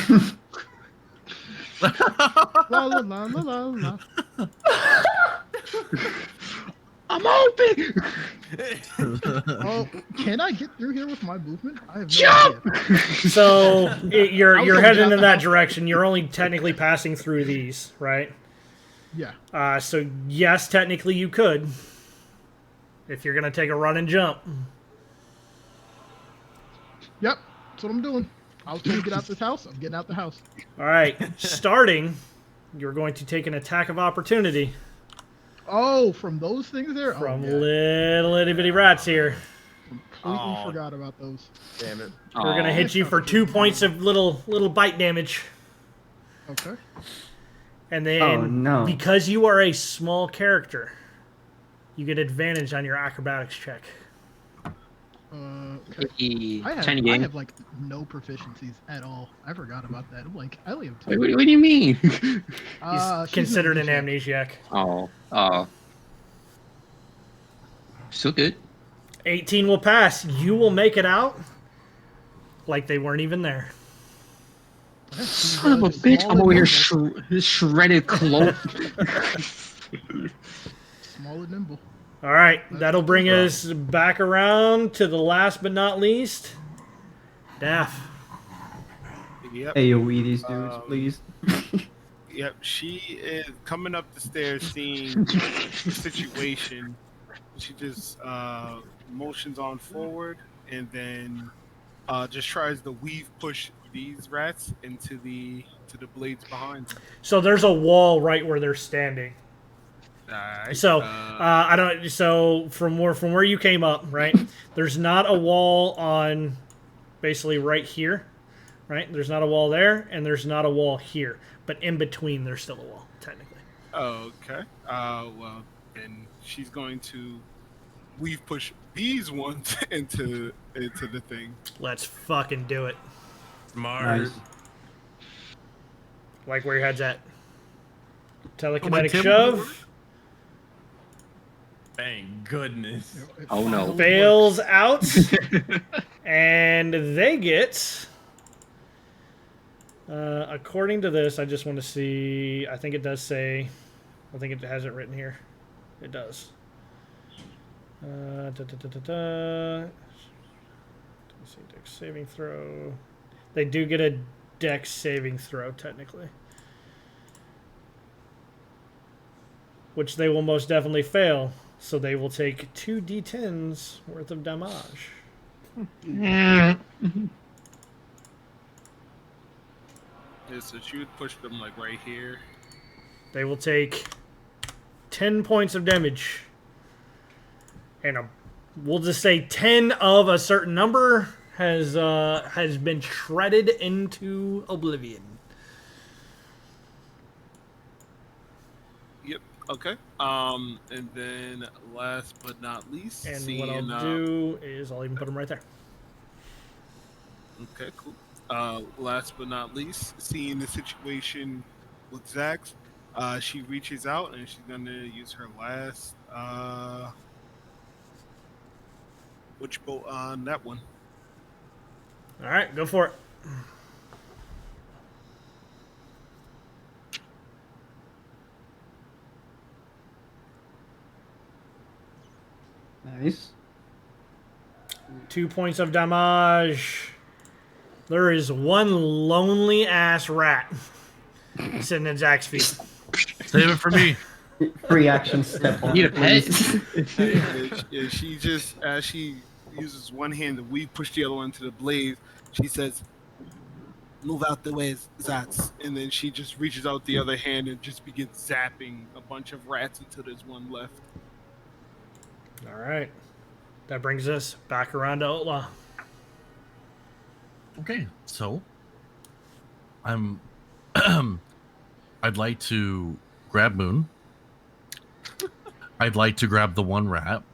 La la la la la la. I'm open. Oh, can I get through here with my movement? I have no Jump! idea. So you're gonna heading jump in that out. direction. You're only technically passing through these, right? Yeah. So yes, technically you could, if you're gonna take a run and jump. Yep. That's what I'm doing. I was trying to get out this house. I'm getting out the house. All right, starting, you're going to take an attack of opportunity Oh, from those things there? from Oh, yeah. little itty bitty rats here. Completely Oh. forgot about those. Damn it. We're gonna hit you for 2 points of little bite damage, Okay. and then Oh, no. because you are a small character, you get advantage on your acrobatics check. Okay. I Tiny have game. like no proficiencies at all. I forgot about that. I'm like, I only have Wait, 2. what do you mean? He's She's considered an amnesiac. amnesiac. Oh. Still good. 18 will pass. You will make it out like they weren't even there. Son of a just bitch! small I'm over here and his shredded cloak. Small and nimble. All right, that'll bring us back around to the last but not least, Daff. Yep. AoE these dudes, please. Yep. She is coming up the stairs, seeing the situation. She just motions on forward, and then just tries to weave push these rats into the blades behind them. So there's a wall right where they're standing. Alright. So I don't. So from where you came up, right? There's not a wall on, basically right here, right? There's not a wall there, and there's not a wall here. But in between, there's still a wall, technically. Okay. Well, then she's going to weave push these ones into the thing. Let's fucking do it. Smart. Nice. Like where your head's at. Telekinetic my table shove. Thank goodness. Oh no. Fails out. And they get... according to this, I just want to see... I think it does say... I think it has it written here. It does. Let's see, dex saving throw. They do get a dex saving throw, technically. Which they will most definitely fail. So they will take 2d10s worth of damage. Yeah, so she would push them like right here. They will take 10 points of damage. And we'll just say 10 of a certain number has been shredded into oblivion. Yep. Okay. And then last but not least, And what I'll do is I'll even put them right there. Okay, cool. Last but not least, seeing the situation with Zax, she reaches out and she's gonna use her last witch bolt on that one. All right, go for it. Nice. 2 points of damage. There is one lonely ass rat sitting at Zach's feet. Save it for me. Free action step on. Need a pet. Yeah, she just, as she uses one hand to weave push the other one into the blaze, she says, "Move out the way, Zax." And then she just reaches out the other hand and just begins zapping a bunch of rats until there's one left. All right. That brings us back around to Outlaw. Okay, so I'm I'd like to grab Moon. I'd like to grab the one rat.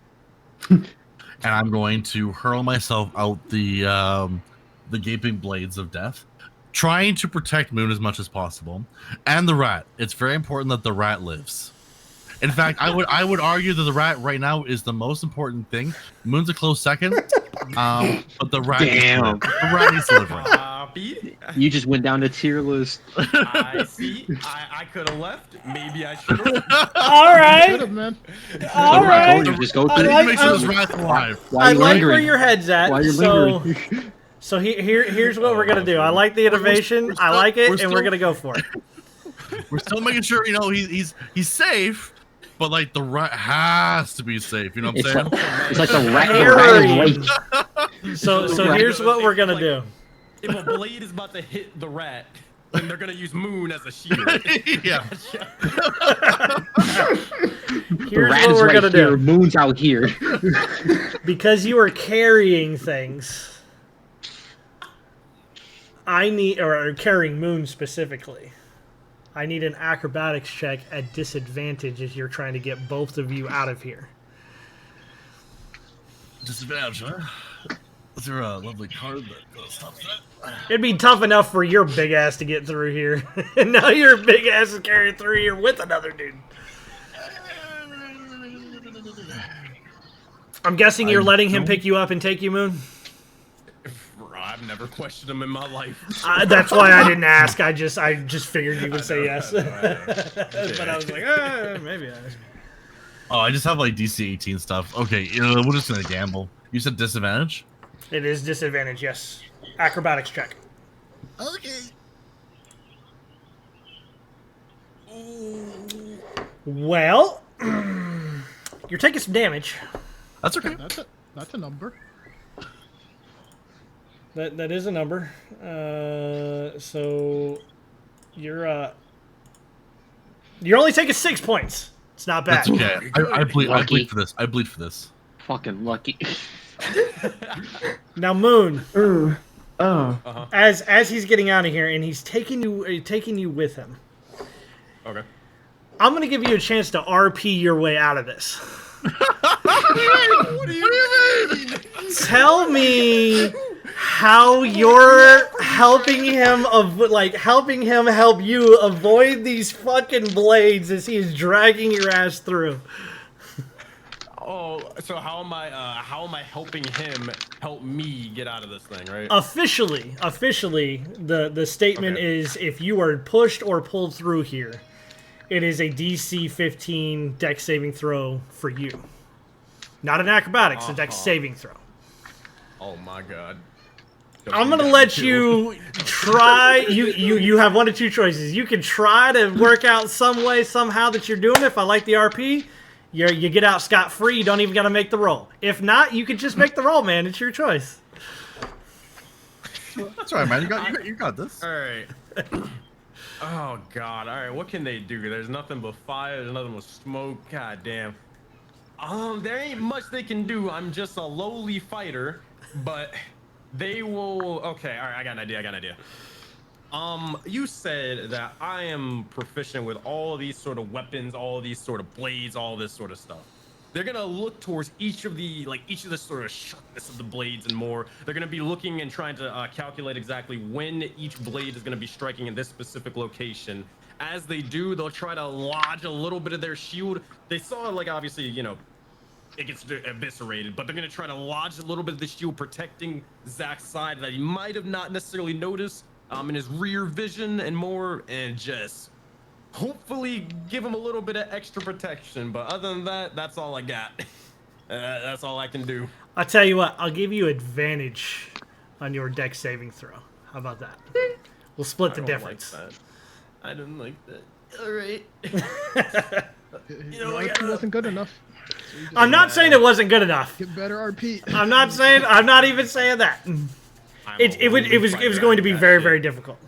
And I'm going to hurl myself out the gaping blades of death, trying to protect Moon as much as possible. And the rat. It's very important that the rat lives. In fact, I would argue that the rat right now is the most important thing. Moon's a close second. But the rat Damn. the rat needs to live right. Copy. You just went down the tier list. I see. I could have left. Maybe I should have. All right. Should've, man. All So, right. you just go I through. like- Make sure this rat's alive. Why I you like lingering? where your head's at. Why you So, lingering? so here's what we're gonna do. I like the innovation. we're I like it, we're and still- we're gonna go for it. We're still making sure, he's safe, but like the rat has to be safe. You know what I'm It's saying? like, it's like the rat Harry. is late. So here's what we're gonna do. If a blade is about to hit the rat, then they're gonna use Moon as a shield. Yeah. The Here's rat what is we're right gonna here. do. Moon's out here. Because you are carrying things. I need, or carrying Moon specifically. I need an acrobatics check at disadvantage if you're trying to get both of you out of here. Disadvantage, huh? Is there a lovely card that stops that? It'd be tough enough for your big ass to get through here. And now your big ass is carrying through here with another dude. I'm guessing you're letting him pick you up and take you, Moon? I've never questioned him in my life. That's why I didn't ask. I just figured you would say yes. But I was like, maybe I. Oh, I just have like DC 18 stuff. Okay, we're just gonna gamble. You said disadvantage? It is disadvantage, yes. Acrobatics check. Okay. Well, you're taking some damage. That's okay. That's a number. That is a number. So you're only taking 6 points. It's not bad. That's okay. I bleed. I Lucky. bleed for this. I bleed for this. Fucking lucky. Now, Moon, Ooh. Oh. Uh-huh. as he's getting out of here and he's taking you with him, Okay. I'm gonna give you a chance to RP your way out of this. What do you mean? Tell me how you're helping him helping him help you avoid these fucking blades as he is dragging your ass through. Oh, so how am I helping him help me get out of this thing, right? Officially, the statement Okay. is if you are pushed or pulled through here, it is a DC 15 dex saving throw for you. Not an acrobatics, a dex saving throw. Oh my god. I'm gonna let you try. You have one of two choices. You can try to work out some way, somehow that you're doing it. If I like the RP, you get out scot-free. You don't even gotta make the roll. If not, you can just make the roll, man. It's your choice. That's all right, man. You got this. All right. Oh god. All right. What can they do? There's nothing but fire. There's nothing but smoke. God damn. There ain't much they can do. I'm just a lowly fighter, but they will. Okay. All right. I got an idea. You said that I am proficient with all these sort of weapons, all these sort of blades, all this sort of stuff. They're gonna look towards each of the sort of sharpness of the blades and more. They're gonna be looking and trying to calculate exactly when each blade is gonna be striking in this specific location. As they do, they'll try to lodge a little bit of their shield. They saw, like, obviously, you know, it gets eviscerated, but they're gonna try to lodge a little bit of the shield protecting Zach's side that he might have not necessarily noticed in his rear vision and more, and just hopefully give him a little bit of extra protection. But other than that, that's all I got. That's all I can do. I'll tell you what. I'll give you advantage on your dex saving throw. How about that? We'll split the difference. Like that. I didn't like that. All right. Your RP wasn't good enough. So you just I'm not saying it wasn't good enough. get better RP. I'm not even saying that. It was going to be very difficult.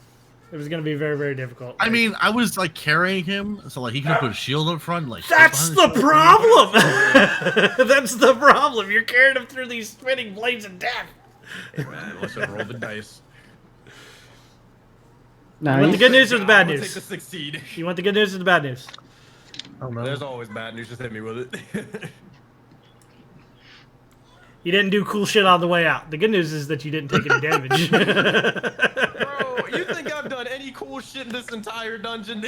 It was going to be very difficult. I mean, I was like carrying him, so like he could put a shield up front. Like That's the problem. That's the problem. You're carrying him through these spinning blades of death. Hey man, let's just roll the dice. You want the Nice. good news or the bad I'm gonna news? take the succeed. You want the good news or the bad news? Oh no. There's always bad news. Just hit me with it. You didn't do cool shit on the way out. The good news is that you didn't take any damage. Bro, you think I've done any cool shit in this entire dungeon?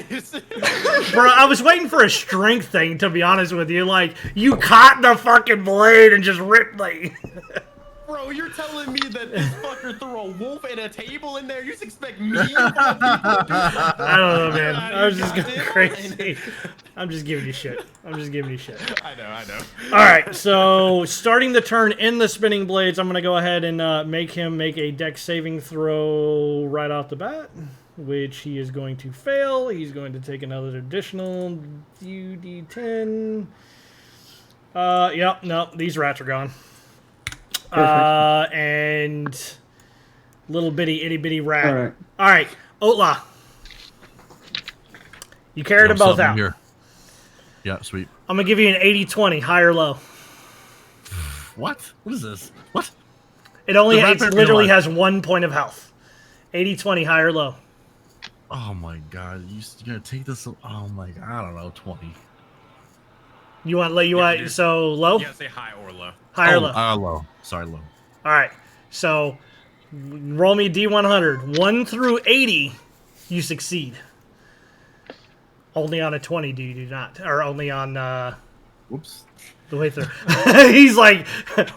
Bro, I was waiting for a strength thing, to be honest with you. Like, you caught the fucking blade and just ripped me. Bro, you're telling me that this fucker threw a wolf and a table in there? You just expect me? I don't know, man. I was just going Goddamn. crazy. I'm just giving you shit. I know. All right, so starting the turn in the spinning blades, I'm going to go ahead and make him make a dex saving throw right off the bat, which he is going to fail. He's going to take another additional UD10. Yep, no, these rats are gone. And little bitty itty bitty rat. All right, Otla. You carried them both out. Here. Yeah, sweet. I'm gonna give you an 80-20, high or low. What? What is this? What? It only The it rat literally bear has 1 point of health. 80-20, high or low. Oh my god, you're gonna take this? Oh my god, I don't know, 20. You want so low? You gotta say high or low. High or low? Low. Sorry, low. All right. So roll me D100. 1 through 80, you succeed. Only on a 20 do you do not, or only on Whoops. the way through. He's like,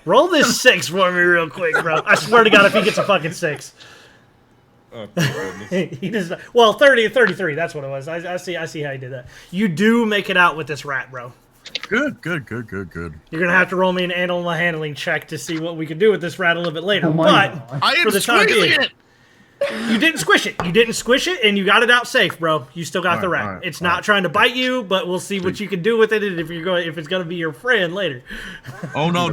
roll this 6 for me real quick, bro. I swear to God, if he gets a fucking 6. Oh, goodness. He does. Well, 30 and 33. That's what it was. I see how you did that. You do make it out with this rat, bro. Good. You're gonna have to roll me an animal handling check to see what we can do with this rat a little bit later. Oh my But God. I am for the time being, squeezing it! you didn't squish it. You didn't squish it, and you got it out safe, bro. You still got the rat. Alright, It's not trying to bite you, but we'll see what you can do with it, and if it's gonna be your friend later. Oh no!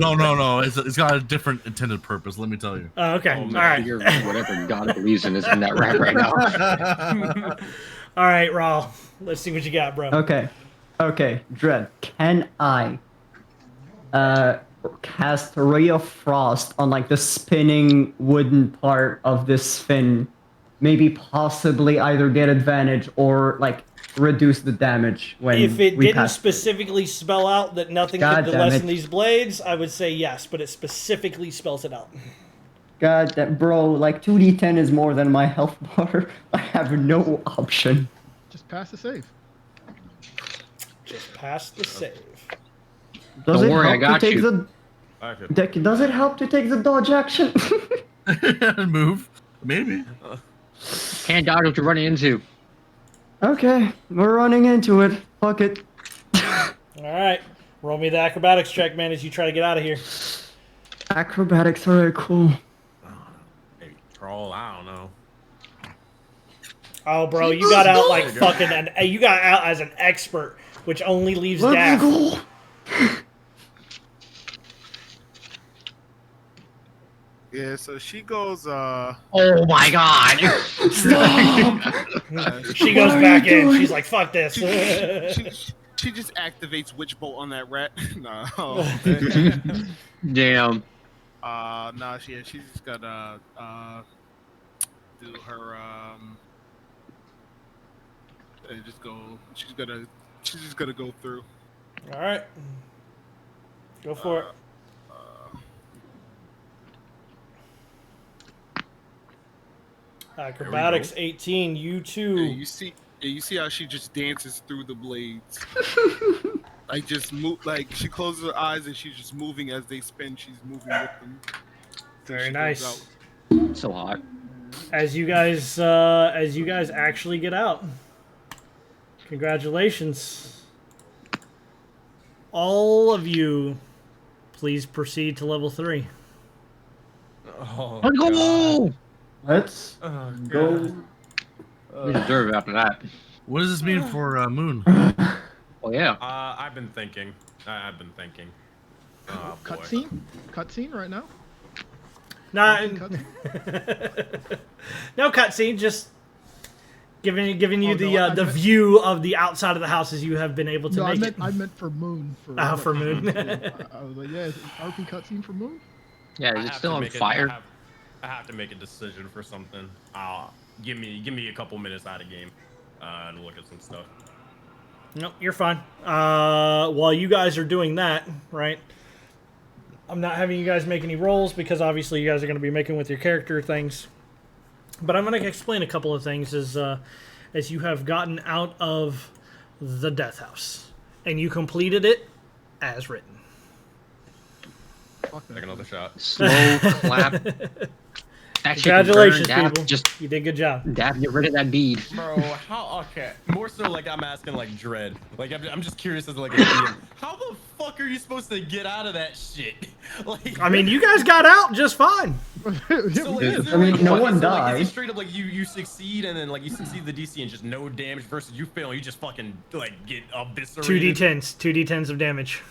It's got a different intended purpose. Let me tell you. Okay. Oh, All man, right. You're, whatever God believes in is in that rat right now. All right, Raul. Let's see what you got, bro. Okay. Okay, Dread, can I cast a ray of frost on like the spinning wooden part of this fin? Maybe possibly either get advantage or like reduce the damage If when it we didn't cast it. specifically spell out that nothing God could damn lessen it. these blades, I would say yes, but it specifically spells it out. God damn, bro, like 2d10 is more than my health bar. I have no option. Just pass the save. Just pass the save. Does Don't it worry, I help to got take you. Does it help to take the dodge action? Move. Maybe. Can't dodge what you're running into. Okay, we're running into it. Fuck it. Alright. Roll me the acrobatics check, man, as you try to get out of here. Acrobatics, alright, cool. Maybe troll. I don't know. Oh, bro, you got out like fucking you got out as an expert, which only leaves Let's Daff. go. Yeah, so she goes. Oh my god! She goes back in. She's like, "Fuck this." She just activates Witch Bolt on that rat. No. Damn. Nah. She's just gotta do her just go. She's just gonna go through. All right, go for it. Acrobatics 18. You too. You see how she just dances through the blades. Like just move. Like she closes her eyes and she's just moving as they spin. She's moving with them. Very nice. So hot. As you guys actually get out. Congratulations. All of you, please proceed to level 3. Oh, Let's go! Let's go. We deserve it after that. What does this mean for Moon? Oh yeah. I've been thinking. Oh, boy. Cutscene right now. Not Cutscene? no cutscene, just giving you Oh, no, the view of the outside of the house as you have been able to No, make it. I meant for Moon. For Moon. I was like, yeah, is it RP cutscene for Moon? Yeah, I is it have still to on make fire? I have to make a decision for something. Give me a couple minutes out of game to look at some stuff. Nope, you're fine. While you guys are doing that, right? I'm not having you guys make any rolls because obviously you guys are going to be making with your character things. But I'm going to explain a couple of things as you have gotten out of the death house and you completed it as written. Take another shot. Slow clap. That shit Congratulations, can burn. people. Just You did a good job. get rid of that bead. Bro, how? Okay, more so like I'm asking like Dread. Like I'm just curious as like a DM. How the fuck are you supposed to get out of that shit? Like, I mean, you guys got out just fine. so, like, is I there, mean, like, no what- one is it, like, died. is it straight up like you succeed and then like you succeed the DC and just no damage versus you fail and you just fucking like get eviscerated. 2d10s of damage.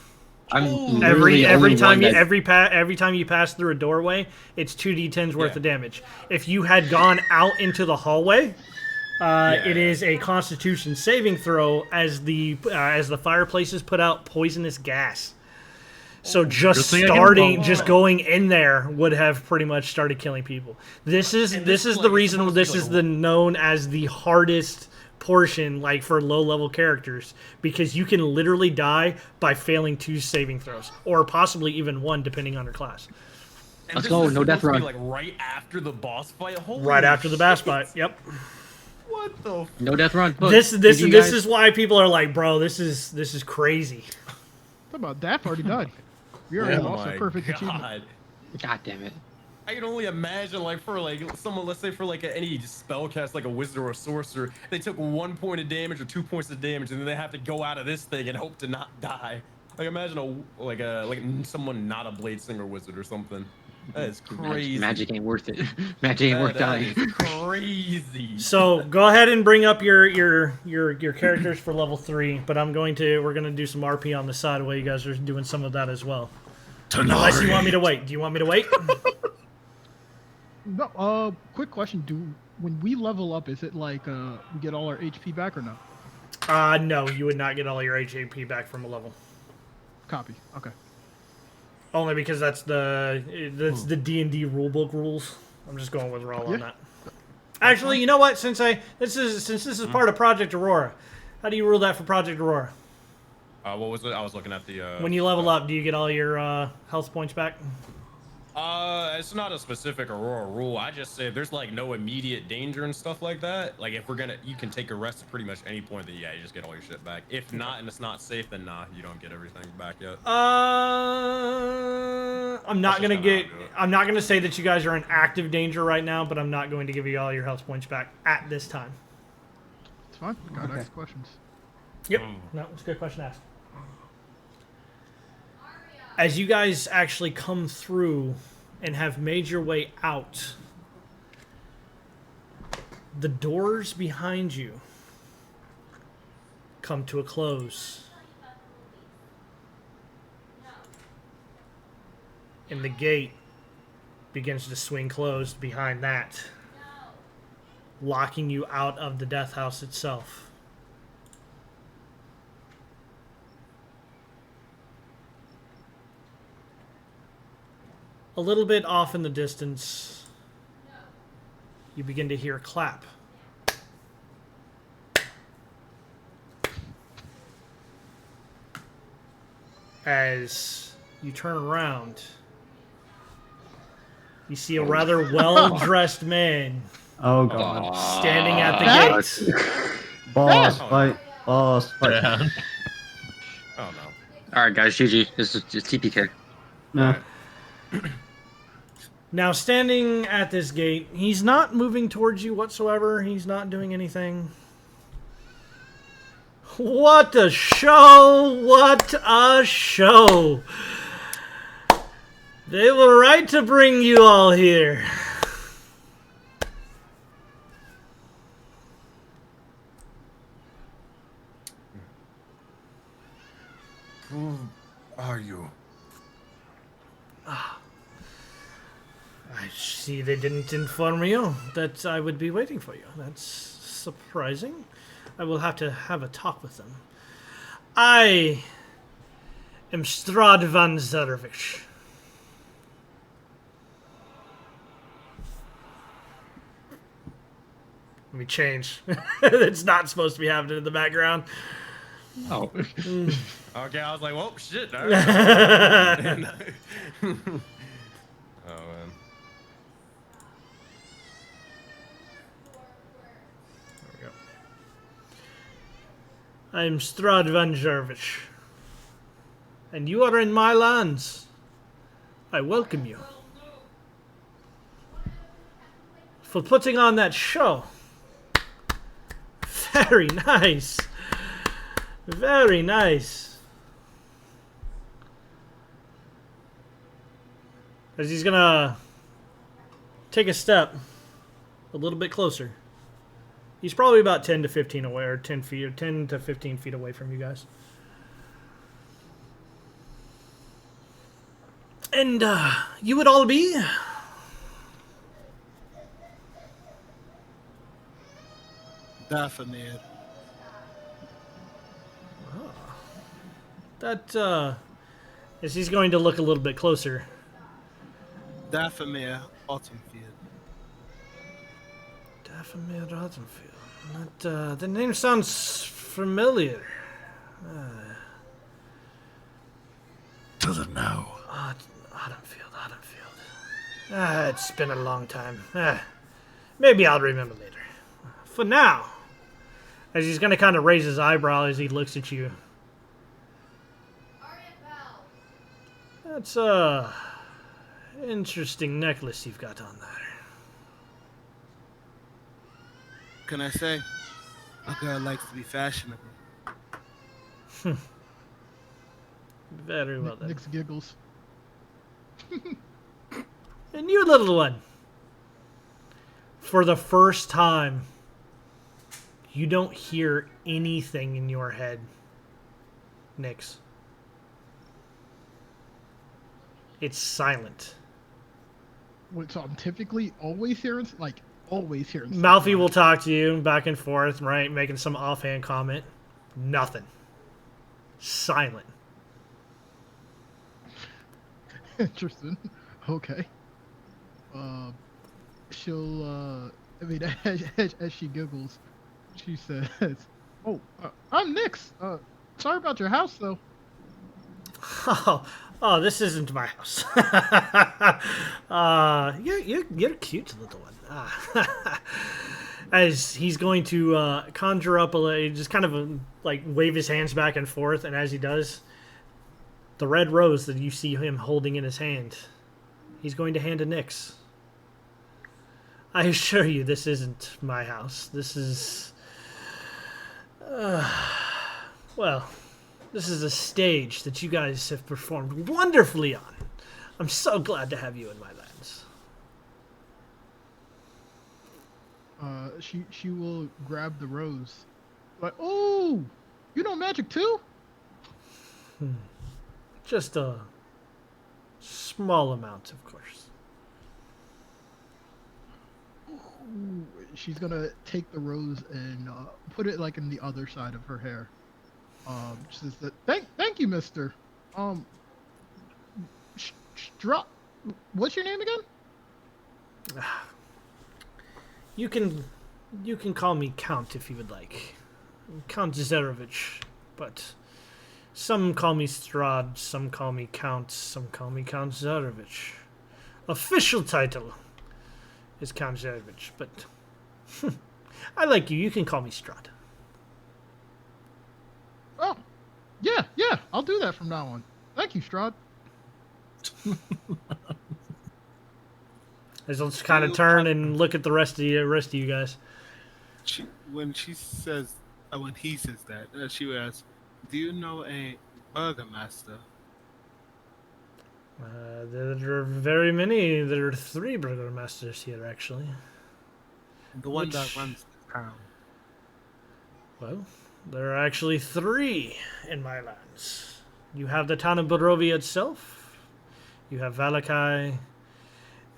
I'm Every literally the only time one you that- every time you pass through a doorway, it's 2d10s worth Yeah. of damage. If you had gone out into the hallway, it is a Constitution saving throw as the fireplaces put out poisonous gas. So just Good thing I can- just going in there would have pretty much started killing people. This is And this this is is the like- reason supposed to be this like is the known as the hardest portion, like for low level characters, because you can literally die by failing 2 saving throws or possibly even 1 depending on your class. And Let's this go, is no death supposed to run. be, like right after the boss fight. Holy Right after the boss shit. fight. Yep. What the? No death run. Look, This GG, guys. is why people are like, bro, this is crazy. Talk about Daff already died. We already Oh lost a my perfect achievement. God. God damn it. I can only imagine, like, for like someone, let's say for like any spell cast, like a wizard or a sorcerer, they took 1 point of damage or 2 points of damage, and then they have to go out of this thing and hope to not die. Like, imagine like someone not a blade slinger wizard or something. That is crazy. Magic ain't worth it. Magic ain't worth That dying. is crazy. So go ahead and bring up your characters for level 3, but we're gonna do some RP on the side while you guys are doing some of that as well. Unless you want me to wait. Do you want me to wait? No, quick question. When we level up, is it like we get all our HP back or no? No, you would not get all your HP back from a level. Copy. Okay. Only because that's the D&D rulebook rules. I'm just going with roll on that. Actually, you know what? Since this is part of Project Aurora, how do you rule that for Project Aurora? What was it? I was looking at the. When you level up, do you get all your health points back? It's not a specific Aurora rule. I just say if there's like no immediate danger and stuff like that. Like if you can take a rest at pretty much any point. Then yeah, you just get all your shit back. If not, and it's not safe, then nah, you don't get everything back yet. I'm not gonna say that you guys are in active danger right now, but I'm not going to give you all your health points back at this time. It's fine. Got next questions. Yep. No, it's a good question to ask. As you guys actually come through and have made your way out, the doors behind you come to a close. And the gate begins to swing closed behind that, locking you out of the death house itself. A little bit off in the distance, you begin to hear a clap. As you turn around, you see a rather well-dressed man Oh god. standing at the gate. Boss fight. Boss fight. Yeah. Oh no. All right, guys, GG. This is just TPK. No. Now, standing at this gate, he's not moving towards you whatsoever. He's not doing anything. What a show! What a show! They were right to bring you all here. Who are you? I see they didn't inform you that I would be waiting for you. That's surprising. I will have to have a talk with them. I am Strahd van Zervich. Let me change. It's not supposed to be happening in the background. Oh. Okay, I was like, well, shit. All right. Oh man. I'm Strahd van Zervich, and you are in my lands. I welcome you. For putting on that show. Very nice. Very nice. As he's gonna take a step a little bit closer. He's probably about 10 to 15 away, or 10 to 15 feet away from you guys. And you would all be? Dathomir. That, as he's going to look a little bit closer. Dathomir Autumnfield. Dathomir Autumnfield. That, the name sounds familiar. Doesn't know. Autumnfield. It's been a long time. Maybe I'll remember later. For now, as he's going to kind of raise his eyebrow as he looks at you. That's a interesting necklace you've got on there. Can I say? A girl likes to be fashionable. Very well then. Nix giggles. And you, little one. For the first time, you don't hear anything in your head, Nix. It's silent. Wait, so I'm typically always hearing, always hearing. Malfi will talk to you back and forth, right? Making some offhand comment. Nothing. Silent. Interesting. Okay. She'll, I mean, as she giggles, she says, "Oh, I'm Nyx. Sorry about your house, though." Oh, this isn't my house. You're cute, little one. As he's going to conjure up just kind of like wave his hands back and forth, and as he does, the red rose that you see him holding in his hand, he's going to hand to Nyx. I assure you, this isn't my house. This is, well, this is a stage that you guys have performed wonderfully on. I'm so glad to have you in my lands. She will grab the rose. Like, oh, you know magic too? Just a small amount, of course. Ooh, she's gonna take the rose and put it like in the other side of her hair. She says that, thank you, Mister. Strahd. What's your name again? You can call me Count if you would like. Count Zarevich, but some call me Strahd, some call me Count, some call me Count Zarevich. Official title is Count Zarevich, but I like you. You can call me Strahd. Oh, yeah, I'll do that from now on. Thank you, Strahd. As I'll just kind of turn and look at the rest of you guys. When he says that, she would ask, "Do you know a burgomaster?" There are very many. There are 3 burgomasters here, actually. The one that runs the town. Well, there are actually 3 in my lands. You have the town of Barovia itself. You have Valakai.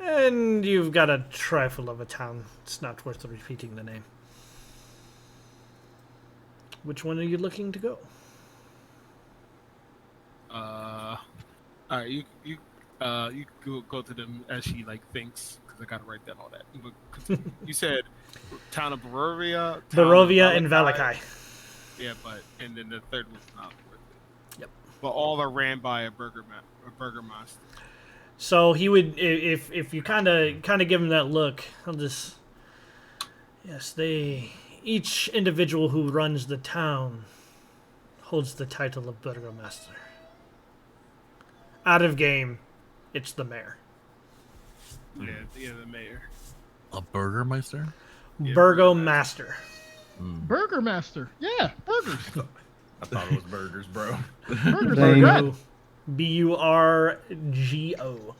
And you've got a trifle of a town. It's not worth repeating the name. Which one are you looking to go? Alright, you go to them as she like thinks, because I gotta write down all that. But you said town of Barovia, Barovia and Valakai. Yeah, and then the third one's not worth it. Yep. But all are ran by a burgomaster. So he would, if you kind of give him that look, he'll just, yes, each individual who runs the town holds the title of burgomaster. Out of game, it's the mayor. Yeah, the mayor. A burgermeister? Yeah, Burgomaster. Burgermaster. Yeah, burgers. I thought it was burgers, bro. Burgers are Dang. good. Burgo.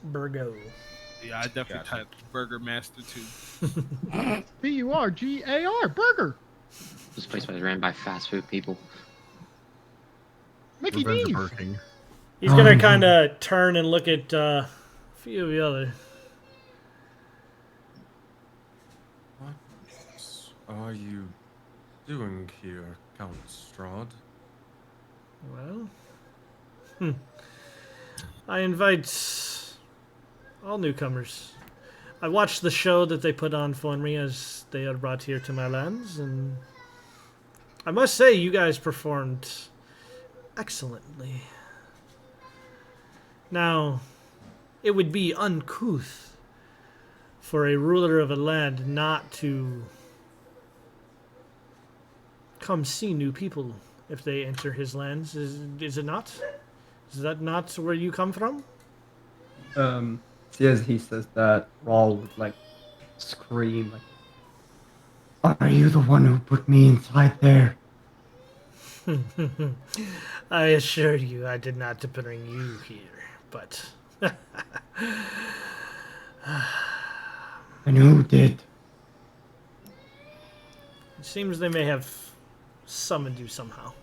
Burgo. Yeah, I definitely typed burgermaster too. Burgar. Burger. This place was ran by fast food people. Mickey Revenge of D's. Burger King. He's gonna kind of turn and look at a few of the other. What are you doing here, Count Strahd? Well, I invite all newcomers. I watched the show that they put on for me as they are brought here to my lands, and I must say you guys performed excellently. Now, it would be uncouth for a ruler of a land not to come see new people if they enter his lands. Is it not? Is that not where you come from? See, as he says that, Rawl would like scream like, "Are you the one who put me inside there?" I assure you, I did not bring you here, but And who did? it seems they may have summoned you somehow.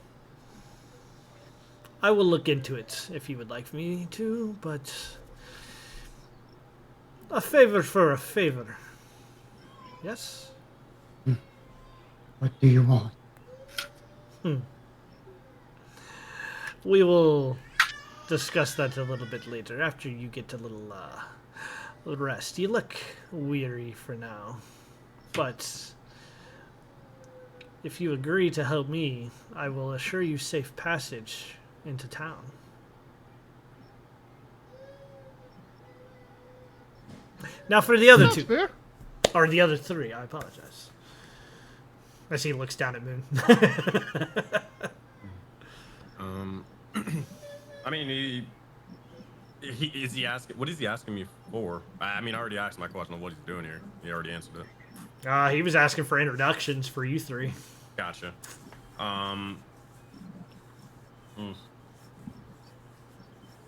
I will look into it if you would like me to, but a favor for a favor. Yes? What do you want? We will discuss that a little bit later after you get a little rest. You look weary for now, but if you agree to help me, I will assure you safe passage into town. Now for the other Sounds two, fair. or the other three, I apologize. As he looks down at Moon. I mean, he is he asking? What is he asking me for? I mean, I already asked my question of what he's doing here. He already answered it. He was asking for introductions for you three. Gotcha.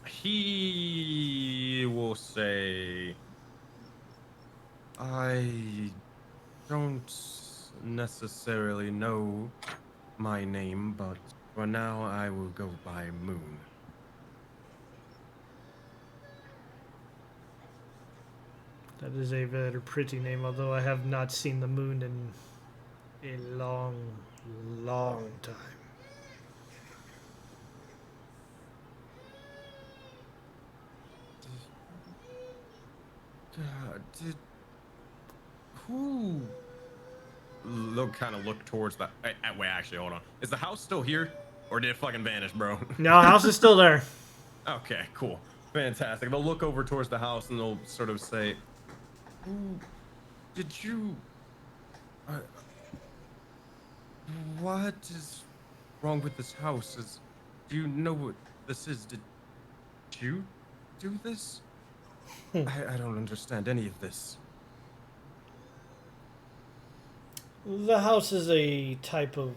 He will say, I don't necessarily know my name, but for now I will go by Moon. That is a very pretty name, although I have not seen the moon in a long, long time. Who? They'll kind of look towards the. Wait, actually, hold on. Is the house still here, or did it fucking vanish, bro? No, house is still there. Okay, cool, fantastic. They'll look over towards the house and they'll sort of say, "Did you? What is wrong with this house? Do you know what this is? Did you do this? I don't understand any of this." The house is a type of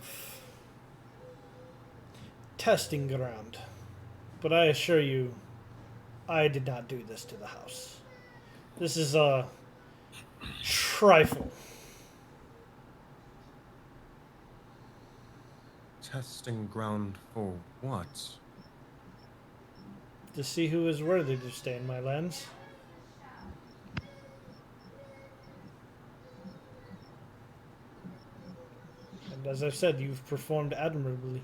testing ground, but I assure you, I did not do this to the house. This is a trifle. Testing ground for what? To see who is worthy to stay in my lands. And as I've said, you've performed admirably.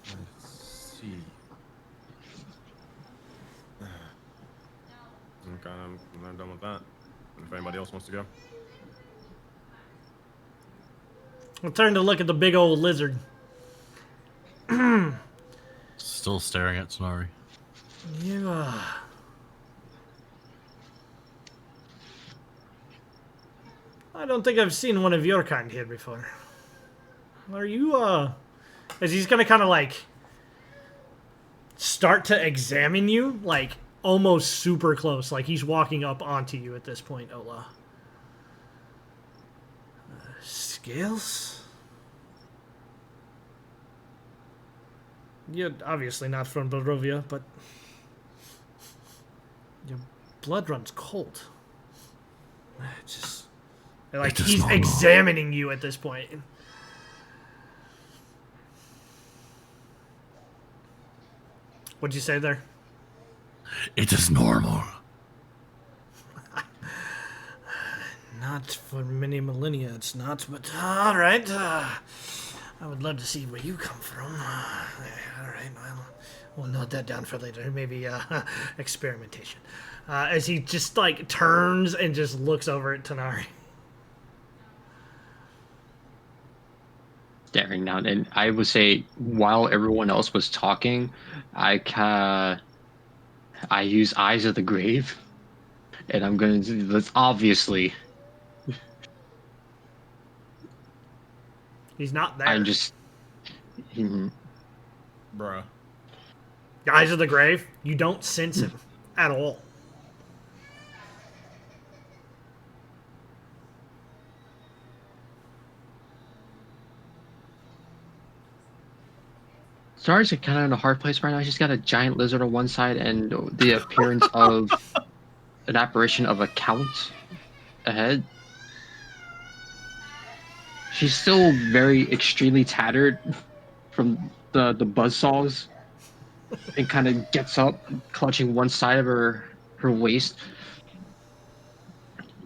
Let's see. Okay, I'm done with that. If anybody else wants to go. I'll turn to look at the big old lizard. Still staring at Sonari. Yeah. I don't think I've seen one of your kind here before. Are you, as he's gonna kind of, like, start to examine you, like, almost super close. Like, he's walking up onto you at this point, Ola. Scales? You're obviously not from Barovia, but your blood runs cold. Just like he's examining you at this point. What'd you say there? It is normal. Not for many millennia, it's not, but all right. I would love to see where you come from. All right, we'll note that down for later. Maybe experimentation. As he just like turns and just looks over at Tanari. Staring down, and I would say while everyone else was talking, I use Eyes of the Grave, and I'm gonna do this obviously. He's not there. I'm just. Bruh. Eyes of the Grave, you don't sense him at all. Star's kind of in a hard place right now. She's got a giant lizard on one side and the appearance of an apparition of a count ahead. She's still very extremely tattered from the buzzsaws and kind of gets up, clutching one side of her waist.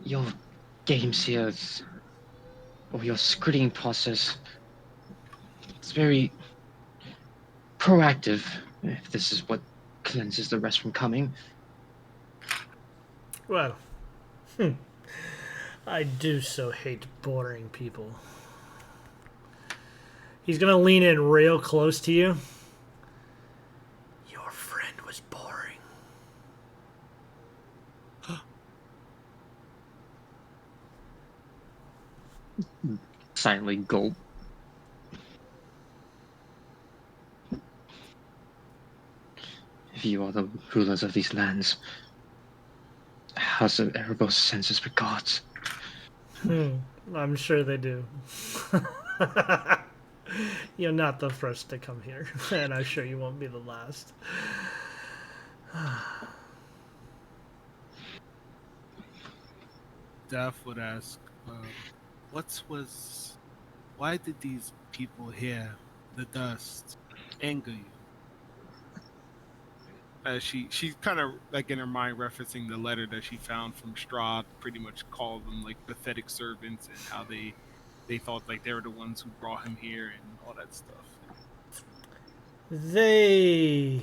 Your games here, or your screening process It's very proactive, if this is what cleanses the rest from coming. Well, I do so hate boring people. He's gonna lean in real close to you. Your friend was boring. Silently gulp. If you are the rulers of these lands, House of Erebos senses for gods. I'm sure they do. You're not the first to come here, and I'm sure you won't be the last. Daff would ask, why did these people here, the dust, anger you? She's kind of like in her mind referencing the letter that she found from Strahd, pretty much called them like pathetic servants and how they thought like they were the ones who brought him here and all that stuff. They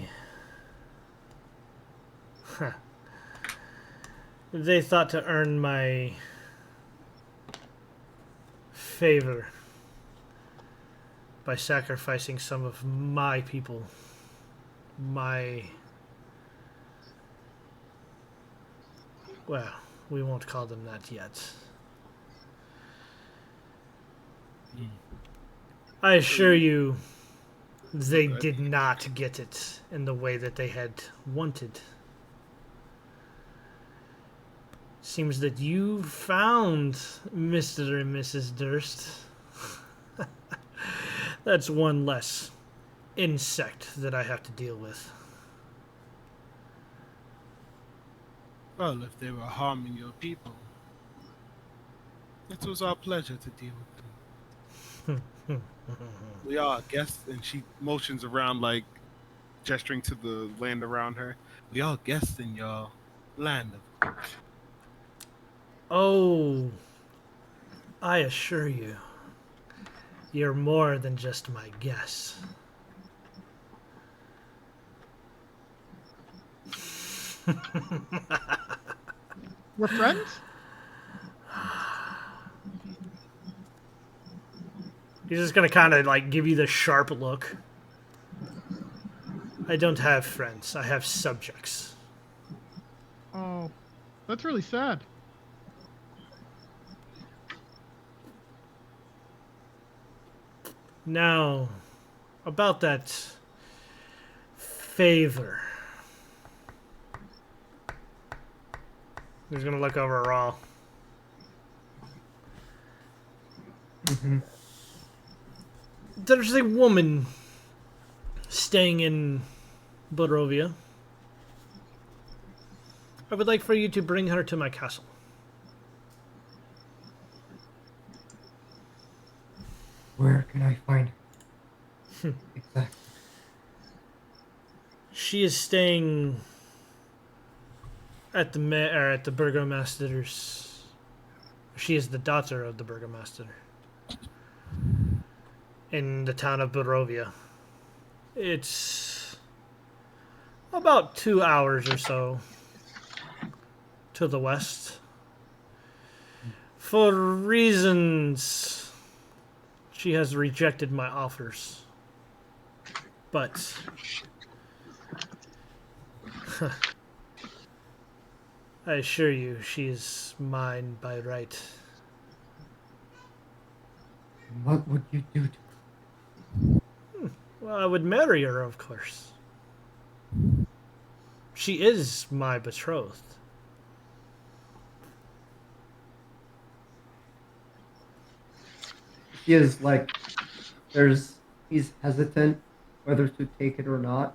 thought to earn my favor by sacrificing some of my people. Well, we won't call them that yet. I assure you, they did not get it in the way that they had wanted. Seems that you found Mr. and Mrs. Durst. That's one less insect that I have to deal with. Well, if they were harming your people, it was our pleasure to deal with them. We are guests, and she motions around, like gesturing to the land around her. We are guests in your land, of course. Oh, I assure you, you're more than just my guess. We're friends? He's just gonna kind of like give you the sharp look. I don't have friends. I have subjects. Oh, that's really sad. Now, about that favor. He's gonna look over Raw. There's a woman staying in Barovia. I would like for you to bring her to my castle. Where can I find her? Exactly. She is staying at the burgomaster's. She is the daughter of the burgomaster in the town of Barovia. It's about 2 hours or so to the west. For reasons, she has rejected my offers. But I assure you, she is mine by right. What would you do to her? Well, I would marry her, of course. She is my betrothed. He is like, he's hesitant whether to take it or not.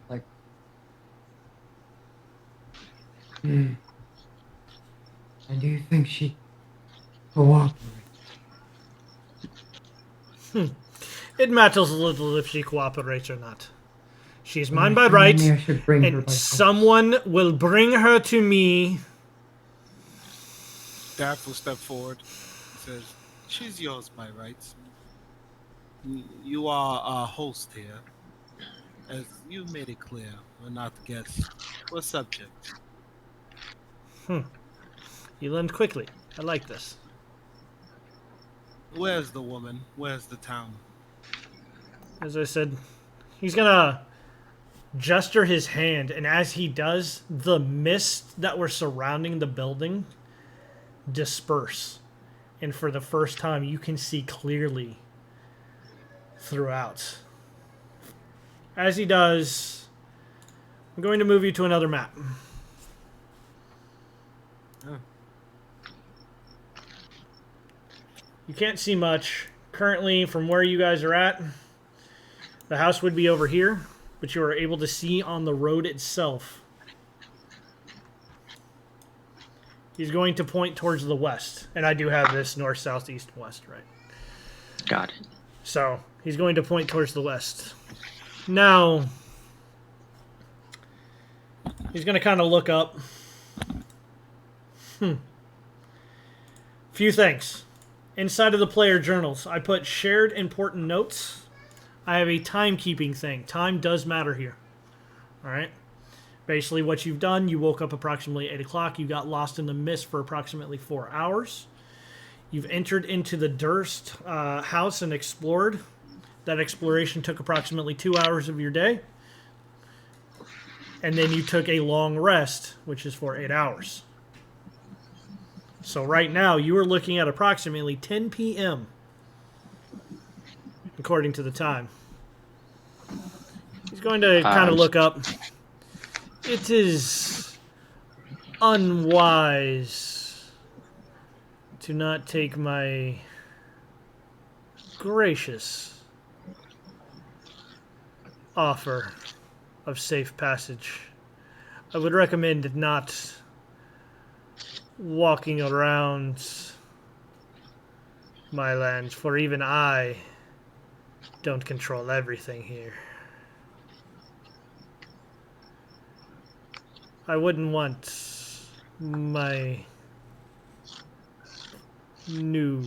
Like, and do you think she cooperates? It matters a little if she cooperates or not. She's mine by Maybe right, I should bring her and by force. someone will bring her to me. Daff will step forward. says, "She's yours by rights. You are our host here. As you made it clear, we're not guests. We're subjects." You learned quickly. I like this. Where's the woman? Where's the town? As I said, he's gonna gesture his hand, and as he does, the mist that were surrounding the building disperse. And for the first time, you can see clearly throughout. As he does, I'm going to move you to another map. You can't see much. Currently, from where you guys are at, the house would be over here, but you are able to see on the road itself. He's going to point towards the west. And I do have this north, south, east, west, right? Got it. So, he's going to point towards the west. Now, he's going to kind of look up. Few things. Inside of the player journals, I put shared important notes. I have a timekeeping thing. Time does matter here. Alright? Basically, what you've done, you woke up approximately 8 o'clock. You got lost in the mist for approximately 4 hours. You've entered into the Durst house and explored. That exploration took approximately 2 hours of your day. And then you took a long rest, which is for 8 hours. So right now, you are looking at approximately 10 p.m. according to the time. He's going to kind of look up. It is unwise to not take my gracious offer of safe passage. I would recommend not walking around my lands, for even I don't control everything here. I wouldn't want my new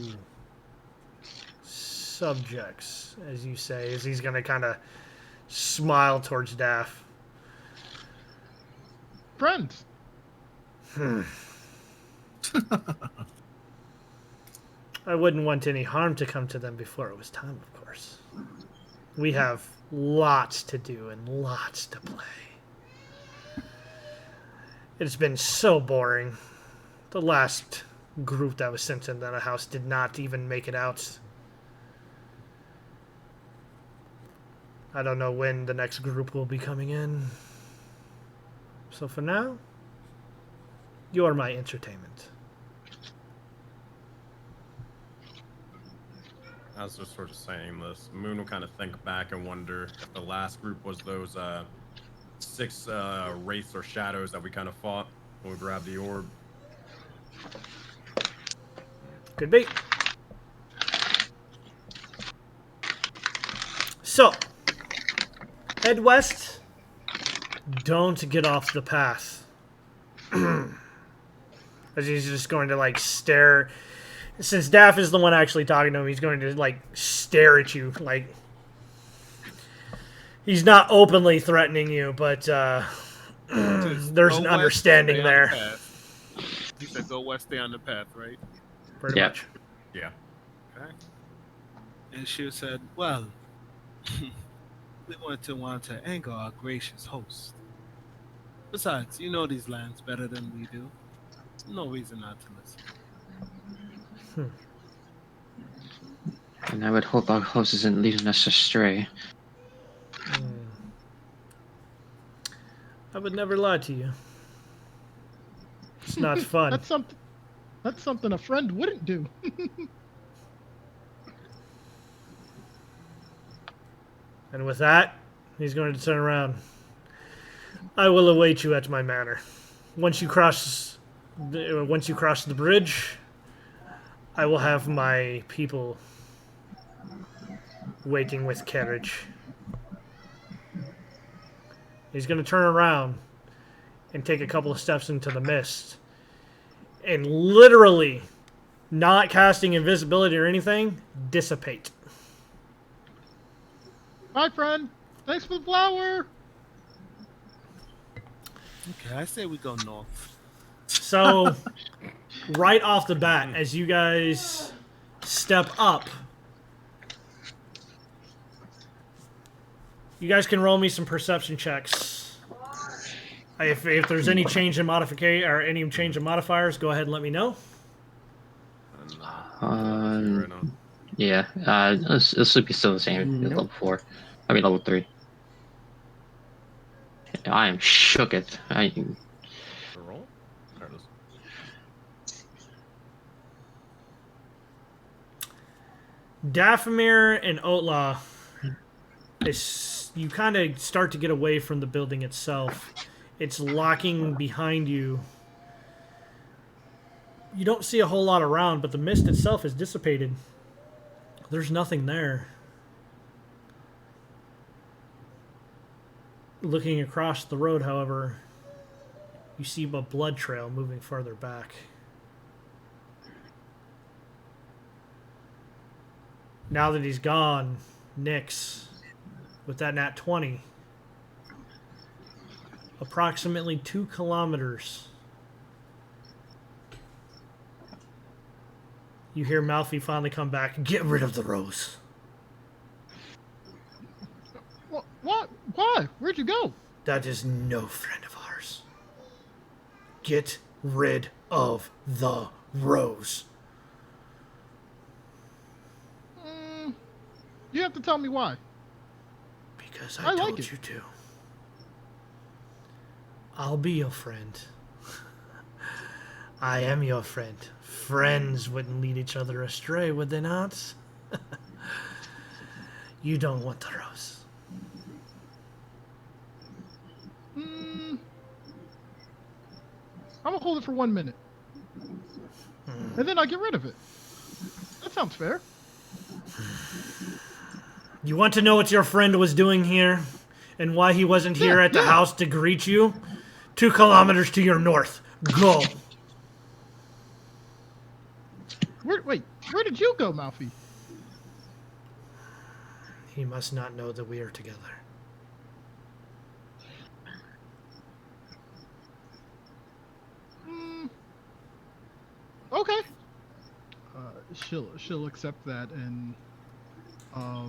subjects, as you say, as he's going to kind of smile towards Daff. Friends. I wouldn't want any harm to come to them before it was time, of course. We have lots to do and lots to play. It's been so boring. The last group that was sent into the house did not even make it out. I don't know when the next group will be coming in. So for now, you're my entertainment. As they're sort of saying this, Moon will kind of think back and wonder if the last group was those 6 wraiths or shadows that we kind of fought when we grabbed the orb. Could be. So, head west. Don't get off the path. As he's just going to, like, stare. Since Daff is the one actually talking to him, he's going to, like, stare at you. Like, he's not openly threatening you, but there's an understanding there. He said go west, stay on the path, right? Pretty much. Yeah. Okay. And she said, well, we want to anger our gracious host. Besides, you know these lands better than we do. No reason not to listen. And I would hope our host isn't leading us astray. I would never lie to you. It's not fun. That's something a friend wouldn't do. And with that, he's going to turn around. I will await you at my manor. Once you cross the bridge, I will have my people waiting with carriage. He's going to turn around and take a couple of steps into the mist. And literally, not casting invisibility or anything, dissipate. Bye, friend. Thanks for the flower. Okay, I say we go north. So, right off the bat, as you guys step up, you guys can roll me some perception checks. If there's any change in modification or any change in modifiers, go ahead and let me know. Yeah, this would be still the same. Nope. Level 4. I mean, level 3. I am shook it. Roll? There it is. Dathomir and Otla, you kind of start to get away from the building itself. It's locking behind you. You don't see a whole lot around, but the mist itself is dissipated. There's nothing there. Looking across the road, however, you see a blood trail moving farther back. Now that he's gone, Nyx, with that nat 20, approximately 2 kilometers, you hear Malfi finally come back. Get rid of the rose. What? Why? Where'd you go? That is no friend of ours. Get rid of the rose. You have to tell me why. Because I told like it. you to. I'll be your friend. I am your friend. Friends wouldn't lead each other astray, would they not? You don't want the rose. I'm gonna hold it for 1 minute. And then I'll get rid of it. That sounds fair. You want to know what your friend was doing here? And why he wasn't here at the house to greet you? 2 kilometers to your north. Go. Wait, where did you go, Malfi? He must not know that we are together. Okay. She'll accept that, and I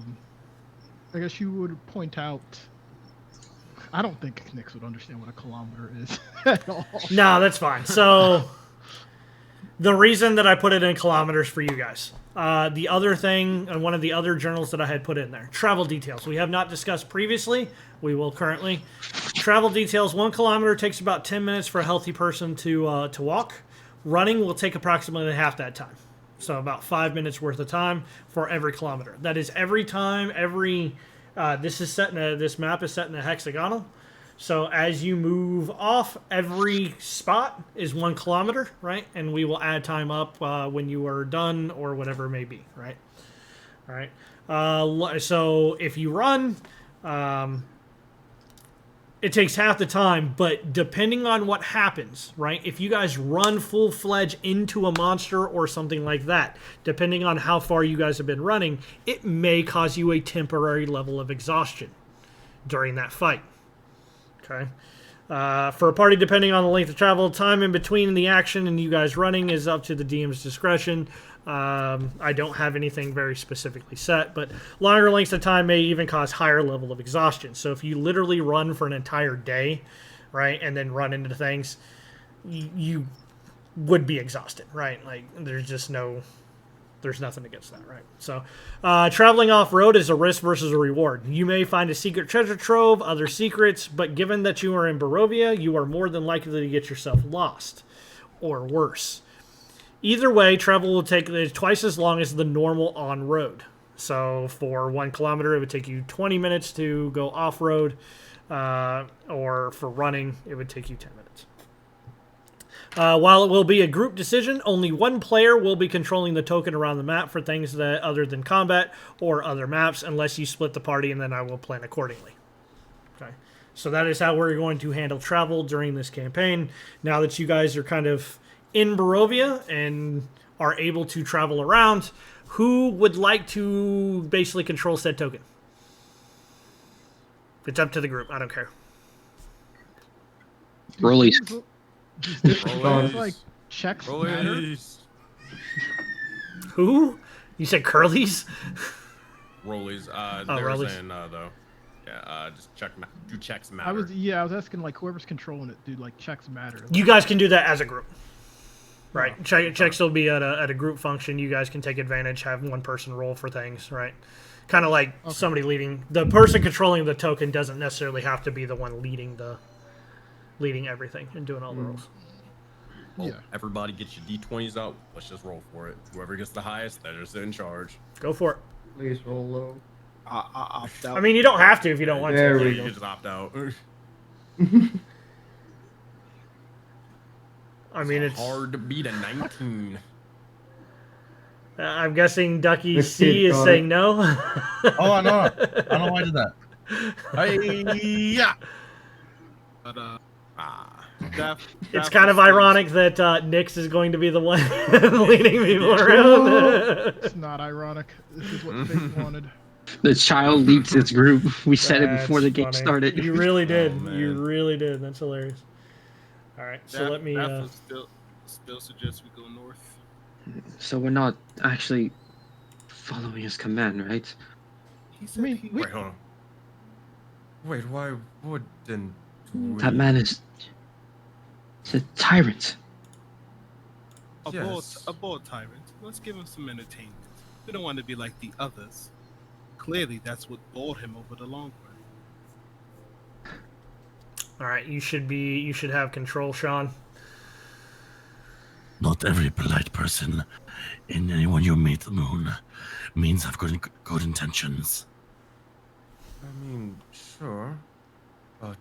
guess you would point out. I don't think Nyx would understand what a kilometer is at all. No, that's fine. So, the reason that I put it in kilometers for you guys. The other thing, and one of the other journals that I had put in there, travel details. We have not discussed previously. We will currently. Travel details, 1 kilometer takes about 10 minutes for a healthy person to walk. Running will take approximately half that time. So about 5 minutes worth of time for every kilometer. That is every time, this map is set in a hexagonal. So as you move off, every spot is 1 kilometer, right? And we will add time up when you are done or whatever it may be, right? All right. So if you run, it takes half the time, but depending on what happens, right? If you guys run full-fledged into a monster or something like that, depending on how far you guys have been running, it may cause you a temporary level of exhaustion during that fight. Okay. For a party, depending on the length of travel, time in between the action and you guys running is up to the DM's discretion. I don't have anything very specifically set, but longer lengths of time may even cause higher level of exhaustion. So if you literally run for an entire day, right, and then run into things, you would be exhausted, right? Like there's nothing against that, right? So traveling off-road is a risk versus a reward. You may find a secret treasure trove, other secrets, but given that you are in Barovia, you are more than likely to get yourself lost, or worse. Either way, travel will take twice as long as the normal on-road. So for 1 kilometer, it would take you 20 minutes to go off-road, or for running, it would take you 10 minutes. While it will be a group decision, only one player will be controlling the token around the map for things that other than combat or other maps, unless you split the party, and then I will plan accordingly. Okay, so that is how we're going to handle travel during this campaign. Now that you guys are kind of in Barovia and are able to travel around. Who would like to basically control said token? It's up to the group. I don't care. Rollies. Things like checks matter. Rollies. Who? You said Curly's? Rollies. They were Rollies. saying though. Yeah. Just do checks matter. I was asking like whoever's controlling it, dude. Like checks matter. You guys can do that as a group. Right. Oh, Checks will be at a group function. You guys can take advantage, have one person roll for things, right? Kind of like somebody leading. The person controlling the token doesn't necessarily have to be the one leading everything and doing all the rolls. Well, Yeah. Everybody get your d20s out. Let's just roll for it. Whoever gets the highest, they're just in charge. Go for it. Please roll low. I I mean, you don't have to if you don't want There to. we You go. can just opt out. I mean, it's hard to beat a 19. I'm guessing Ducky Let's C see, is got saying it. no. Oh, I know. I don't know why I did that. Yeah. But It's kind of ironic that Nyx is going to be the one leading people around. It's not ironic. This is what fate wanted. The child leads this group. We said it before the That's game funny. started. You really did. Oh, man. You really did. That's hilarious. All right, so let me. Still suggest we go north. So we're not actually following his command, right? He said he Wait, hold on. Wait, why wouldn't we? That man is a tyrant. aboard tyrant. Let's give him some entertainment. We don't want to be like the others. Clearly, that's what bored him over the long run. All right, you should have control, Sean. Not every polite person and anyone you meet the moon means have good intentions. I mean, sure. But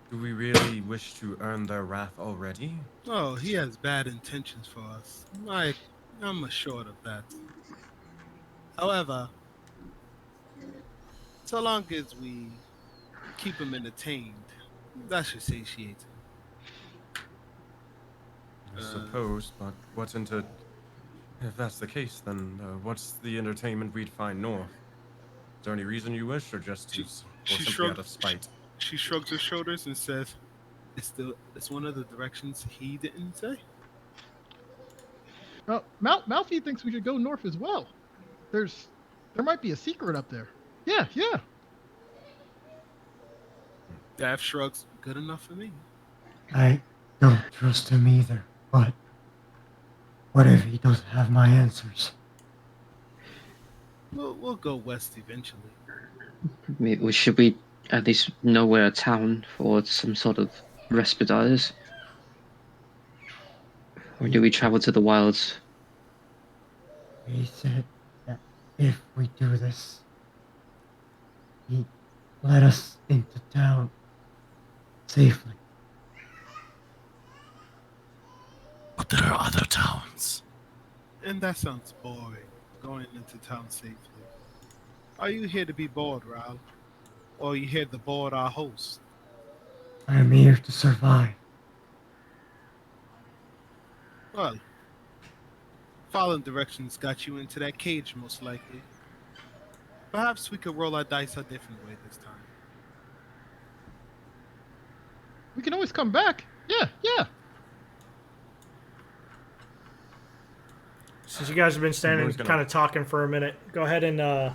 do we really wish to earn their wrath already? Oh, he has bad intentions for us. I'm assured of that. However, so long as we keep him entertained, that should satiate him. I suppose, but if that's the case, then what's the entertainment we'd find north? Is there any reason you wish, or just simply out of spite? She shrugs her shoulders and says, "It's one of the directions he didn't say." Malfi thinks we should go north as well. There might be a secret up there. Yeah. Daff shrugs. Good enough for me. I don't trust him either, but what if he doesn't have my answers? We'll go west eventually. Should we at least know where a town for some sort of respite is? Or do we travel to the wilds? He said that if we do this, he'd let us into town safely. But there are other towns. And that sounds boring, going into town safely. Are you here to be bored, Raul? Or are you here to board our host? I am here to survive. Well, following directions got you into that cage, most likely. Perhaps we could roll our dice a different way this time. We can always come back. Yeah. Since you guys have been standing, Everyone's gonna- kind of talking for a minute, go ahead and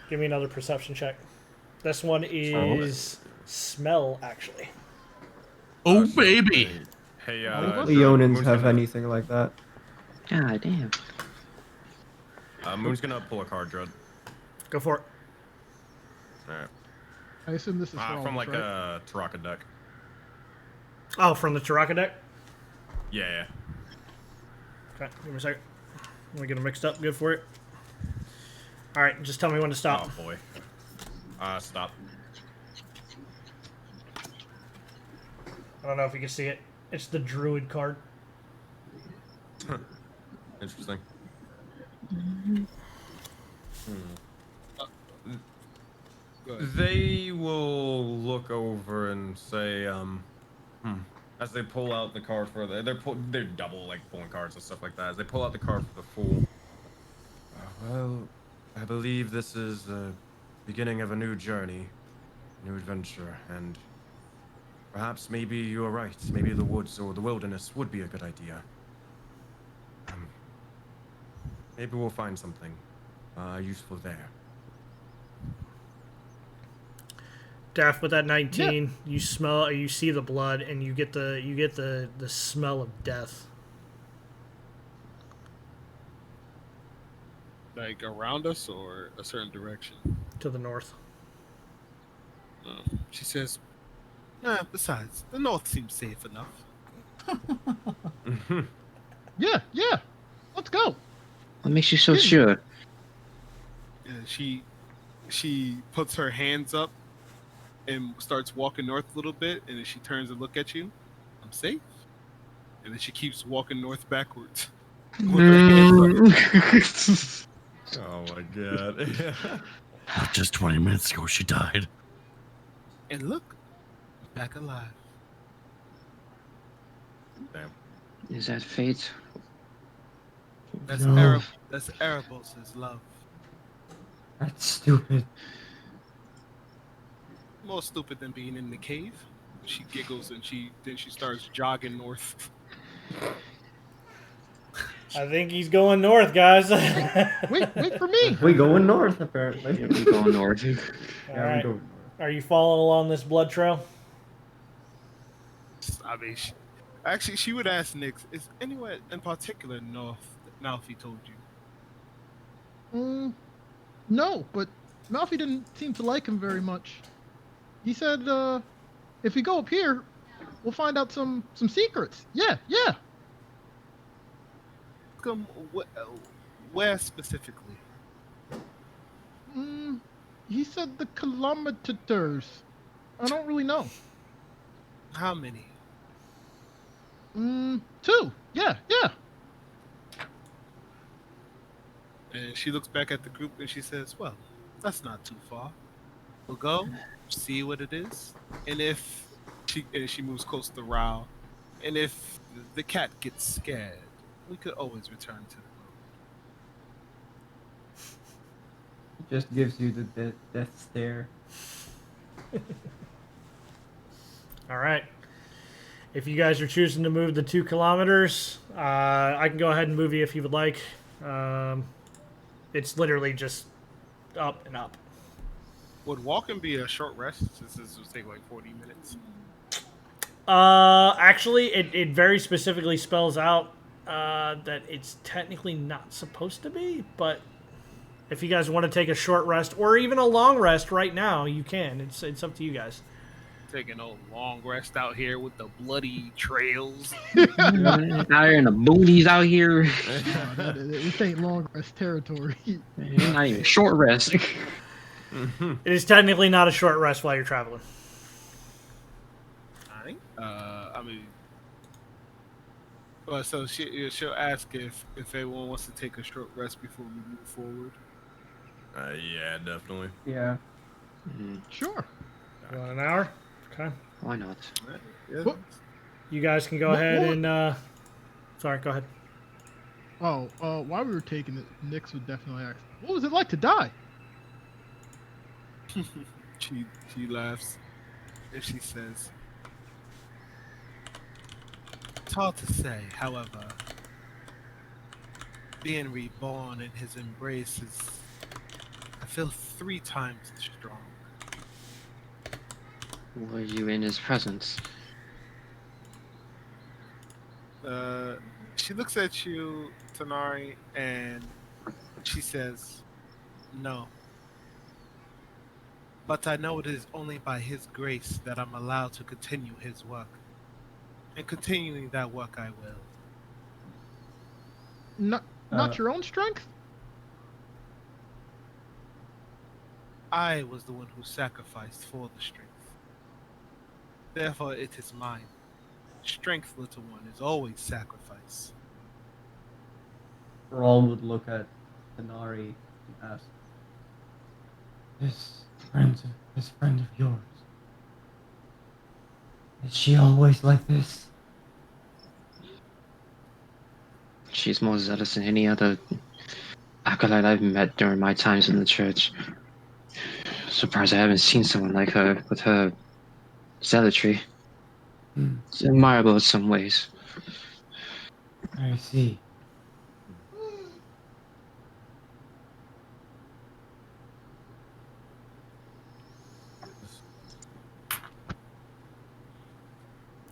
give me another perception check. This one is smell, actually. Oh, baby! Hey, Leonins Moon's have gonna- anything like that. God damn. Moon's gonna pull a card, Drud. Go for it. Alright. I assume this is From like right? a Taraka deck. Oh, from the Taraka deck? Yeah. Okay, give me a second. Let me get them mixed up. Good for it. All right, just tell me when to stop. Oh boy. Stop. I don't know if you can see it. It's the Druid card. Interesting. Go ahead. They will look over and say, As they pull out the card for they're double like pulling cards and stuff like that. As they pull out the card for the Fool. Well, I believe this is the beginning of a new journey, new adventure, and perhaps maybe you are right. Maybe the woods or the wilderness would be a good idea. Maybe we'll find something useful there. Daff, with that 19, you see the blood, and you get the smell of death. Like around us or a certain direction? To the north. She says, "Nah, besides, the north seems safe enough." Yeah, let's go. What makes you so sure? And she puts her hands up and starts walking north a little bit, and then she turns and look at you. "I'm safe." And then she keeps walking north backwards. With her hands up. Oh my god. Just 20 minutes ago, she died. And look, back alive. Damn. Is that fate? That's No. That's Erebos' love. That's stupid. More stupid than being in the cave. She giggles and she starts jogging north. I think he's going north, guys. Wait for me. We going north, apparently. Yeah, we go north. All Yeah, right. we go north. Are you following along this blood trail? I mean, actually, she would ask Nick, is anywhere in particular north that Malfi told you? No, but Malfi didn't seem to like him very much. He said, if we go up here, we'll find out some secrets. Yeah. Come, where specifically? He said the kilometers. I don't really know. How many? 2. Yeah. And she looks back at the group and she says, well, that's not too far. We'll go, see what it is. And if she moves close to Rao, and if the cat gets scared, we could always return to the road. It just gives you the death stare. All right. If you guys are choosing to move the 2 kilometers, I can go ahead and move you if you would like. It's literally just up and up. Would walking be a short rest since this will take like 40 minutes? Actually, it very specifically spells out that it's technically not supposed to be, but if you guys want to take a short rest or even a long rest right now, you can. It's up to you guys. Taking a long rest out here with the bloody trails. Out here in the boonies out here. This ain't long rest territory. Not even short rest. It is technically not a short rest while you're traveling. I mean, well, so she'll ask if everyone wants to take a short rest before we move forward. Yeah, definitely. Yeah. Sure. You want an hour? Okay. Why not? Yeah. What? You guys can go ahead and. Sorry, go ahead. Oh, while we were taking it, Nyx would definitely ask, what was it like to die? She laughs if she says, it's hard to say, however, being reborn in his embrace is, I feel 3 times as strong. Were you in his presence? She looks at you, Tanari, and she says, no. But I know it is only by his grace that I'm allowed to continue his work. And continuing that work I will. Not your own strength? I was the one who sacrificed for the strength. Therefore it is mine. Strength, little one, is always sacrifice. Brawl would look at Tanari and ask, this friend of yours, Is she always like this? She's more zealous than any other acolyte I've met during my times in the church. Surprised I haven't seen someone like her with her zealotry. It's admirable in some ways. I see.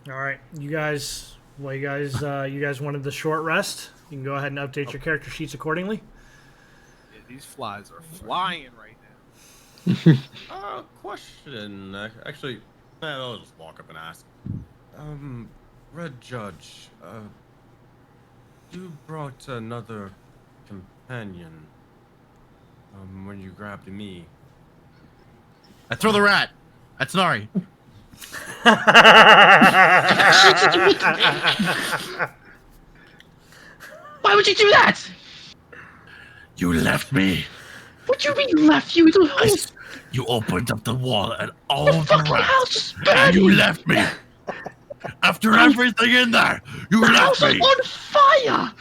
All right, you guys. Well, you guys wanted the short rest. You can go ahead and update your character sheets accordingly. Yeah, these flies are flying right now. Question. Actually, I'll just walk up and ask. Red Judge, you brought another companion. When you grabbed me. I throw the rat. That's Nari. Why would you do that? You left me. What do you mean you left? You You opened up the wall and all the the fucking rats. house is And burning. you left me. After everything in there, you The left house was me. on fire.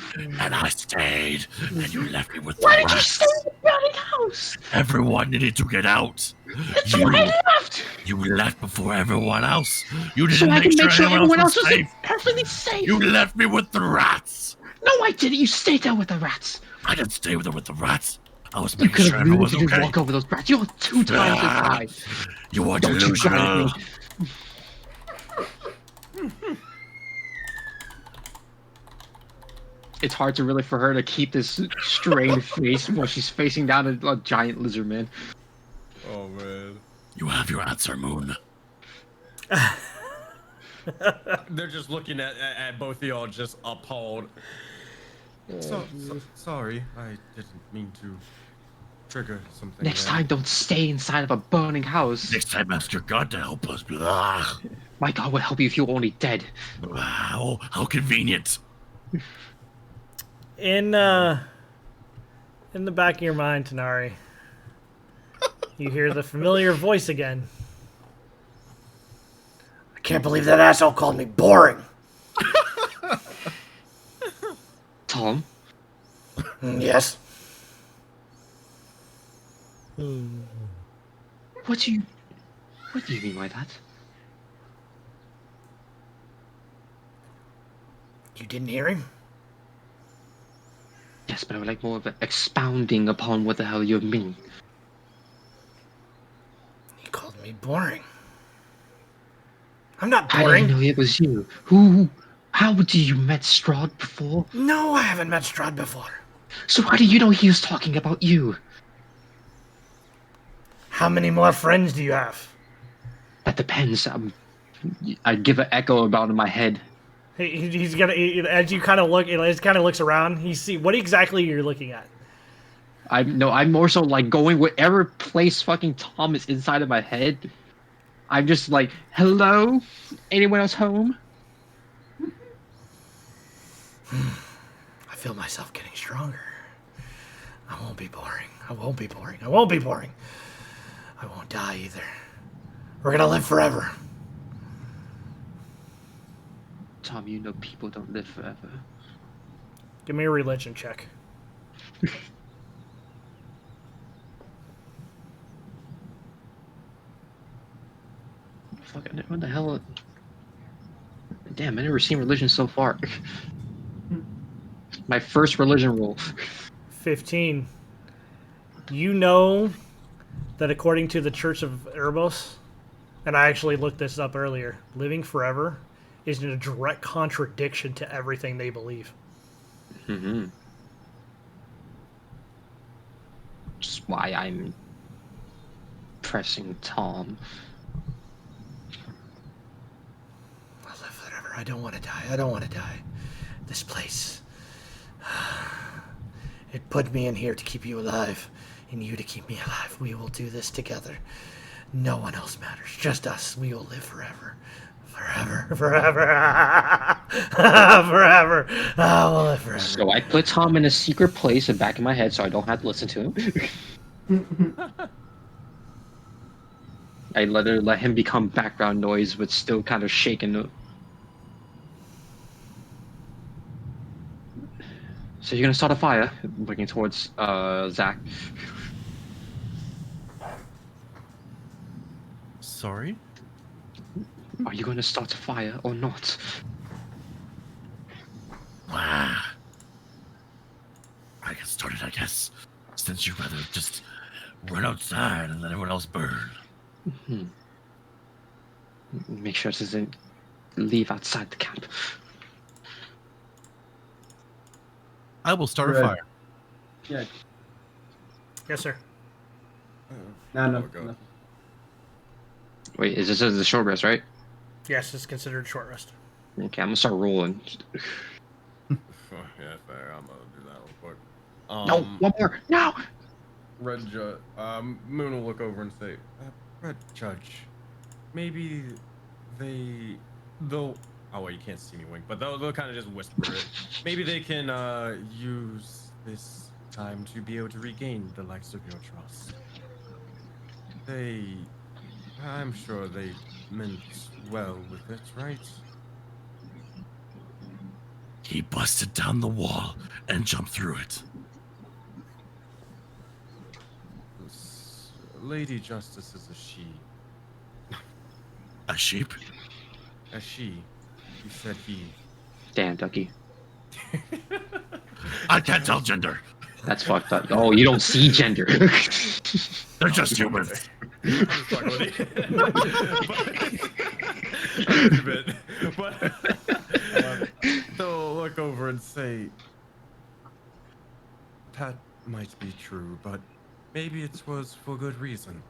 And I stayed. And you left me with the Why did you rats. stay in the burning house? Everyone needed to get out. That's why I left. You left before everyone else. You didn't So I can make sure anyone everyone else was was safe. perfectly safe. You left me with the rats. No, I didn't. You stayed there with the rats. I didn't stay with the rats. I was You making could sure have really everyone was just okay. walk over those rats. You're 2 times as high. You are Don't you try delusional. me. It's hard to really for her to keep this strained face while she's facing down a giant lizard man. Oh man. You have your answer, Moon. They're just looking at both of y'all, just appalled. Sorry, I didn't mean to trigger something. Next there. time, don't stay inside of a burning house. Next time, ask your God to help us. Blah. My God would help you if you were only dead. How convenient. In the back of your mind, Tanari, you hear the familiar voice again. I can't believe that asshole called me boring. Tom? Yes? What do you mean by that? You didn't hear him? Yes, but I would like more of an expounding upon what the hell you mean. He called me boring. I'm not How do you boring. know it was you? How did you met Strahd before? No, I haven't met Strahd before. So how do you know he was talking about you? How many more friends do you have? That depends. I give an echo about in my head. He's gonna, as you kind of look, it kind of looks around. He see what exactly you're looking at. I'm more so like going whatever place fucking Tom is inside of my head. I'm just like, hello? Anyone else home? I feel myself getting stronger. I won't be boring. I won't be boring. I won't be boring. I won't die either. We're gonna live forever. Tom, you know people don't live forever. Give me a religion check. Fucking what the hell? Damn, I never seen religion so far. My first religion roll. 15. You know that according to the Church of Erebos, and I actually looked this up earlier, living forever is in a direct contradiction to everything they believe. Mm-hmm. Just why I'm pressing Tom. I'll live forever. I don't want to die. I don't want to die. This place, it put me in here to keep you alive, and you to keep me alive. We will do this together. No one else matters. Just us. We will live forever. Forever. Forever. Forever. We'll live forever. So I put Tom in a secret place in the back of my head so I don't have to listen to him. I let him become background noise, but still kind of shaking. So you're gonna start a fire, looking towards Zach. Sorry? Are you gonna start a fire or not? Ah, I get started, I guess. Since you'd rather just run outside and let everyone else burn. Hmm. Make sure it doesn't leave outside the camp. I will start a Red. fire. Yeah. Yes, sir. No, no, Oh, God. nothing. Wait, is this a short rest, right? Yes, it's considered short rest. Okay, I'm gonna start rolling. Yeah, fair. I'm gonna do that real quick. No, one more. No. Red Judge, Moon will look over and say, Red Judge, maybe they'll. Oh wait, you can't see me wink, but they'll kind of just whisper it. Maybe they can use this time to be able to regain the likes of your trust. I'm sure they meant well with it, right? He busted down the wall and jumped through it. Lady Justice is a she. A sheep? A she. You said he. Damn, Ducky. I can't tell gender. That's fucked up. Oh, you don't see gender. They're just humans. I'm just fucking with you. That's a bit. But they'll look over and say, that might be true, but maybe it was for good reason.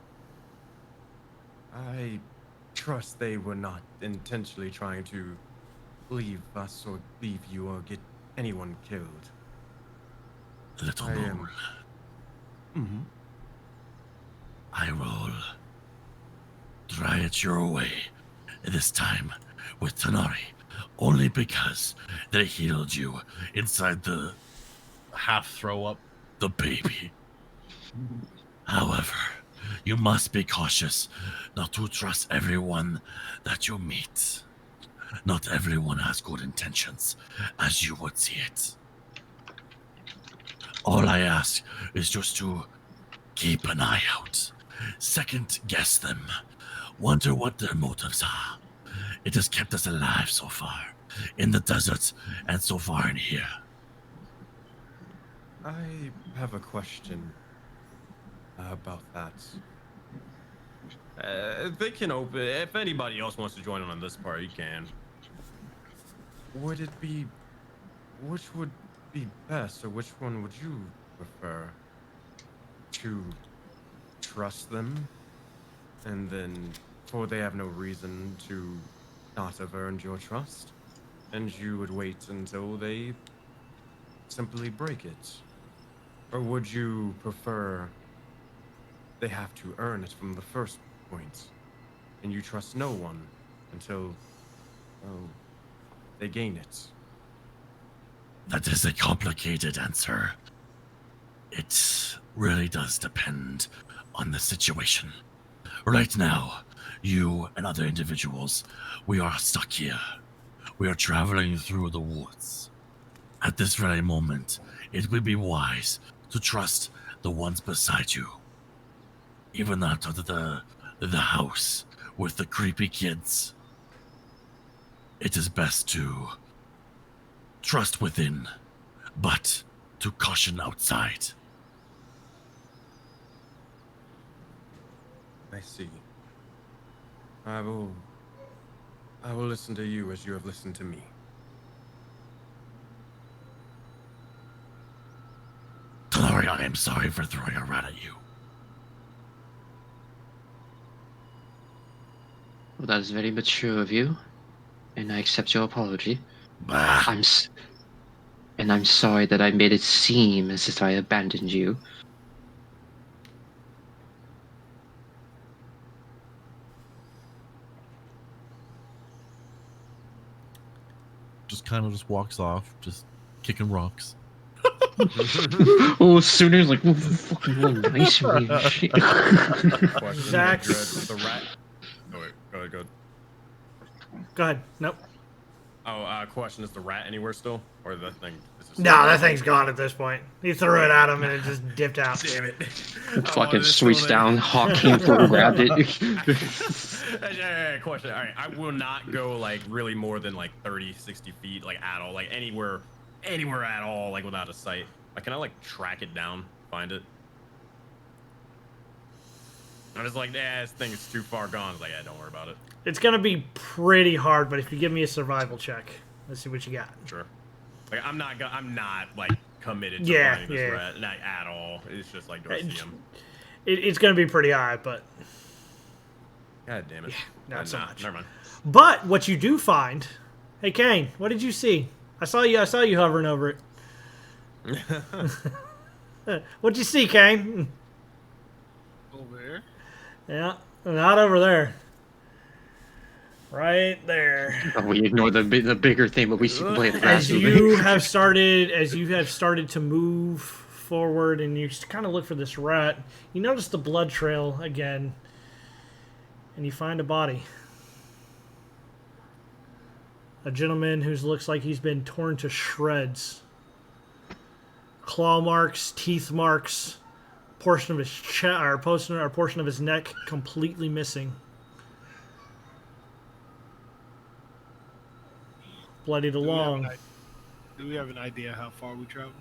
I trust they were not intentionally trying to leave us or leave you or get anyone killed. Little I moon. am. Mm-hmm. I will try it your way this time with Tanari, only because they healed you inside the half throw up the baby. However, you must be cautious not to trust everyone that you meet. Not everyone has good intentions, as you would see it. All I ask is just to keep an eye out, second guess them, wonder what their motives are. It has kept us alive so far, in the desert and so far in here. I have a question about that. They can open. If anybody else wants to join on this part, you can. Would it be? Which would be best, or which one would you prefer? To trust them, and then, for they have no reason to not have earned your trust, and you would wait until they simply break it? Or would you prefer they have to earn it from the first point, and you trust no one until, well, they gain it? That is a complicated answer. It really does depend on the situation. Right now, you and other individuals, we are stuck here. We are traveling through the woods. At this very moment, it would be wise to trust the ones beside you. Even out of the house with the creepy kids. It is best to trust within, but to caution outside. I see. I will listen to you as you have listened to me. Tori, I am sorry for throwing a rat at you. Well, that is very mature of you, and I accept your apology. Bah. I'm sorry that I made it seem as if I abandoned you. Just kind of just walks off, just kicking rocks. Oh, Sooner's like, well, fucking little nice me and shit. Question, Zach's- Dread, the rat. Oh wait, go ahead, go ahead. Go ahead. Nope. Oh, question: is the rat anywhere still, or the thing? Is this No, that thing's gone at this point. He threw it at him and it just dipped out. Damn it! Fucking switched down. Hawk came through, grabbed it. Question. All right, I will not go like really more than like 30, 60 feet, like at all, like anywhere at all, like without a sight. Like, can I like track it down, find it? I'm just like, this thing is too far gone. It's like, yeah, don't worry about it. It's gonna be pretty hard, but if you give me a survival check, let's see what you got. Sure. Like, I'm not like committed to Yeah, finding this yeah. rat like, at all. It's just like, do I see him? It's gonna be pretty high, but God damn it. not so much. Never mind. But what you do find, hey Kane, what did you see? I saw you hovering over it. What'd you see, Kane? Over there. Yeah, not over there. Right there. We ignore the bigger thing, but we see the blade of grass As moving. you have started to move forward, and you just kind of look for this rat, you notice the blood trail again, and you find a body. A gentleman who looks like he's been torn to shreds. Claw marks, teeth marks, portion of his chest, or portion of his neck completely missing. Bloodied along. Do we have an idea how far we traveled?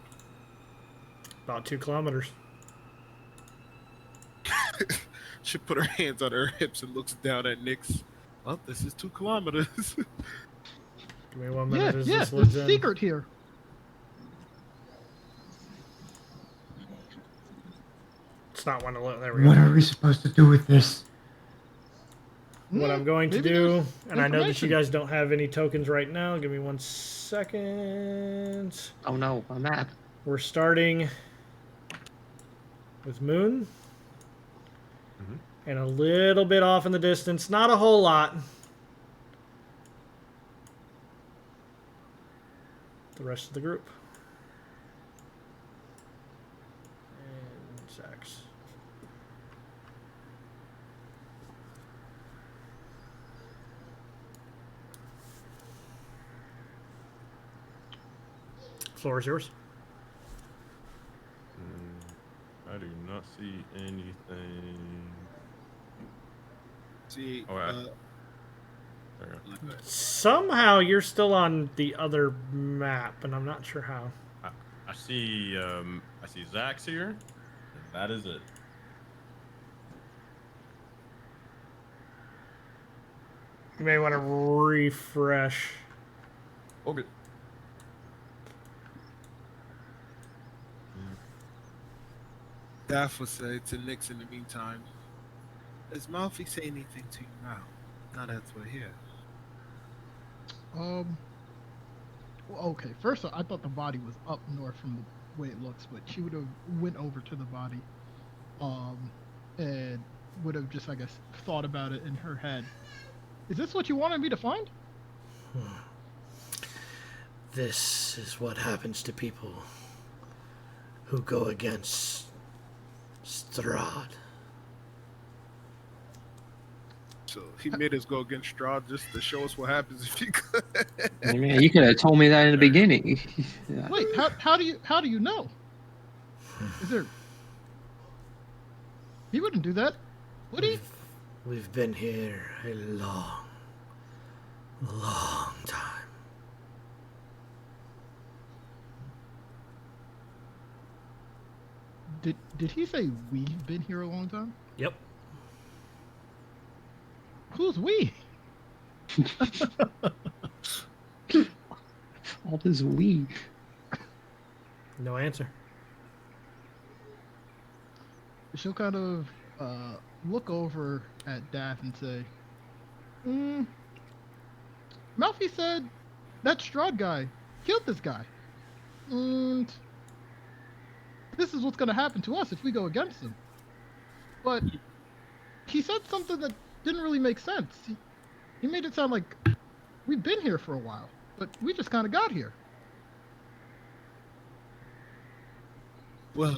About 2 kilometers. She put her hands on her hips and looks down at Nyx. Well, this is 2 kilometers. Give me 1 minute. as Yeah, this there's loads a in. secret here. It's not one to look. There we What go. are we supposed to do with this? What I'm going to Maybe do, there's and I know that you information. guys don't have any tokens right now. Give me 1 second. Oh no, a map. We're starting with Moon. And a little bit off in the distance. Not a whole lot. The rest of the group. And Zach's. Floor is yours. I do not see anything. See, Oh, yeah. There we go. Somehow you're still on the other map, and I'm not sure how. I see Zach's here. And that is it. You may want to refresh. Okay. Daff will say to Nyx in the meantime, does Malfi say anything to you now that we're here? Well, okay. First, I thought the body was up north from the way it looks, but she would have went over to the body, and would have just, I guess, thought about it in her head. Is this what you wanted me to find? This is what happens to people who go against Strahd. So he made us go against Strahd just to show us what happens if you could. I mean, you could have told me that in the beginning. Yeah. Wait, how do you know? Is there? He wouldn't do that, would he? We've been here a long, long time. Did he say we've been here a long time? Yep. Who's we? All this weed. No answer. She'll kind of look over at Daff and say, Malfi said that Strahd guy killed this guy. And this is what's going to happen to us if we go against him. But he said something that didn't really make sense. He made it sound like we've been here for a while, but we just kind of got here. Well,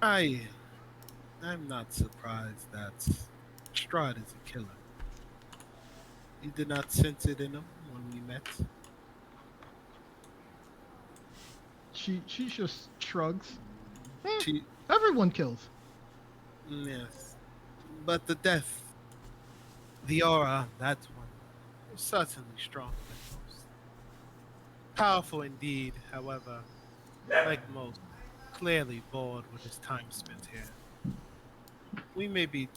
I'm not surprised that Strahd is a killer. You did not sense it in him when we met. She just shrugs. She, Everyone kills. yes, but the death, the aura, that one, was certainly stronger than most. Powerful indeed, however, like most, clearly bored with his time spent here. We may be.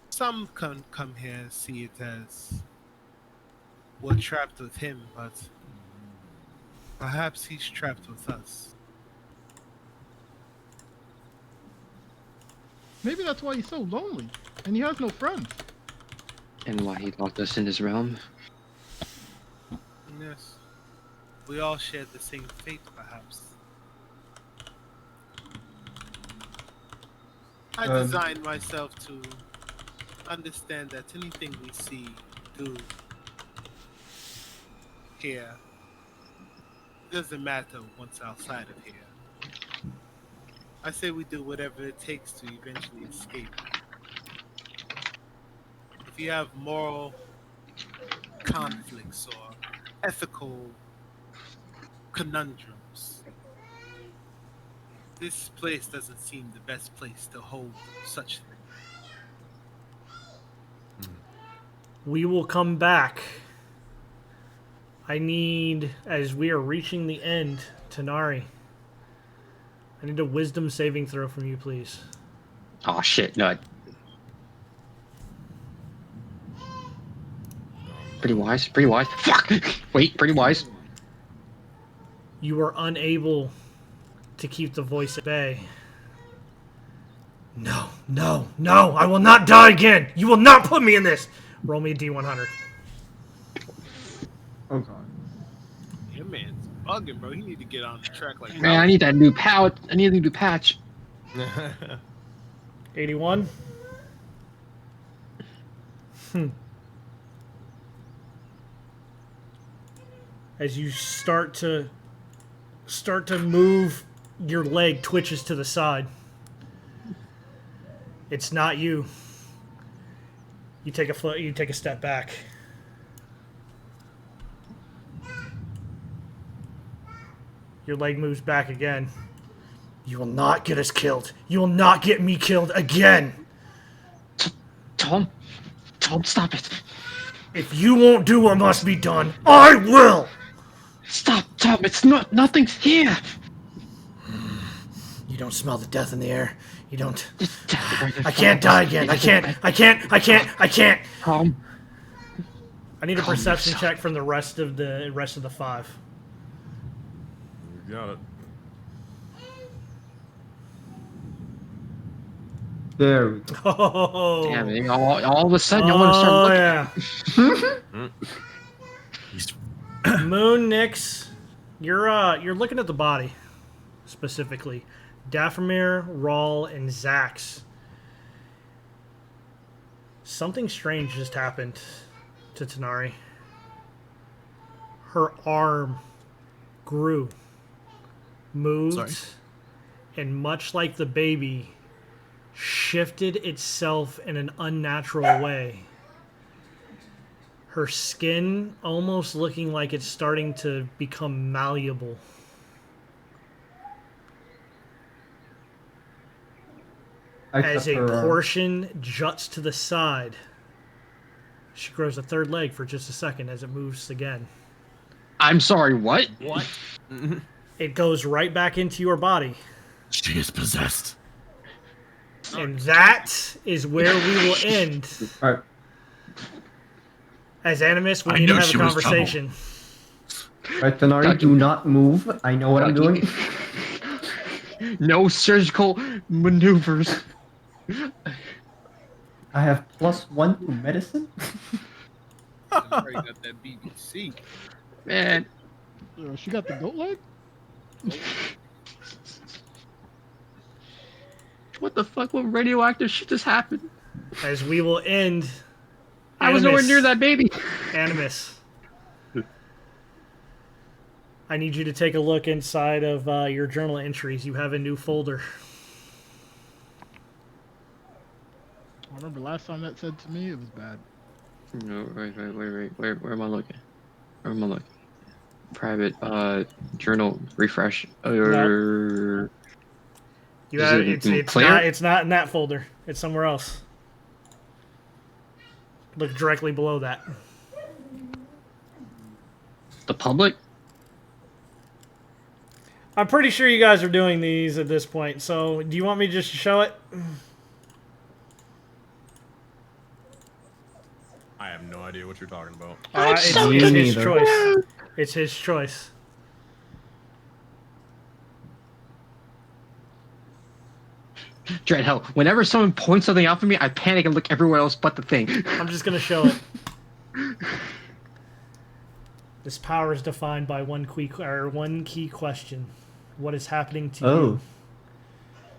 Some come here and see it as we're trapped with him, but perhaps he's trapped with us. Maybe that's why he's so lonely, and he has no friends. And why he locked us in his realm? Yes. We all share the same fate, perhaps. I designed myself to understand that anything we see, do, hear, doesn't matter once outside of here. I say we do whatever it takes to eventually escape. If you have moral conflicts or ethical conundrums, this place doesn't seem the best place to hold such things. We will come back. I need, as we are reaching the end, Tanari, I need a wisdom saving throw from you, please. Oh shit, no. Pretty wise, pretty wise. Fuck! Wait, pretty wise. You are unable to keep the voice at bay. No, no, no! I will not die again! You will not put me in this! Roll me a D100. Oh god. Your man's bugging, bro. He need to get on the track like Man, I need that new pouch. I need a new patch. 81. As you start to move, your leg twitches to the side. It's not you. You take a step back. Your leg moves back again. You will not get us killed. You will not get me killed again. Tom, stop it. If you won't do what must be done, I will. Stop, Tom. It's nothing's here. You don't smell the death in the air. You don't. I can't die again. I can't. Tom. I need a perception check from the rest of the five. You got it. There we go. Oh, Damn it. All of a sudden, you want to start looking. Yeah. Moon, Nyx, you're looking at the body specifically. Dathomir, Rawl, and Zax. Something strange just happened to Tanari. Her arm grew, moved, and much like the baby, shifted itself in an unnatural way. Her skin almost looking like it's starting to become malleable. As a portion juts to the side, she grows a third leg for just a second as it moves again. I'm sorry, what? What? It goes right back into your body. She is possessed. And that is where we will end. All right. As Animus, we need to have a conversation. Right, Tanari, do not move. I know what I'm doing. No surgical maneuvers. I have +1 to medicine. Already got that BBC. Man. She got the goat leg? What the fuck? What radioactive shit just happened? As we will end. I was nowhere near that baby. Animus. I need you to take a look inside of your journal entries. You have a new folder. I remember last time that said to me, it was bad. No, wait. Where am I looking? Where am I looking? Private journal refresh. You have it's not in that folder. It's somewhere else. Look directly below that. The public? I'm pretty sure you guys are doing these at this point. So, do you want me just to show it? I have no idea what you're talking about. It's his choice. It's his choice. Dread hell. Whenever someone points something out for me, I panic and look everywhere else but the thing. I'm just gonna show it. This power is defined by one key question: what is happening to you?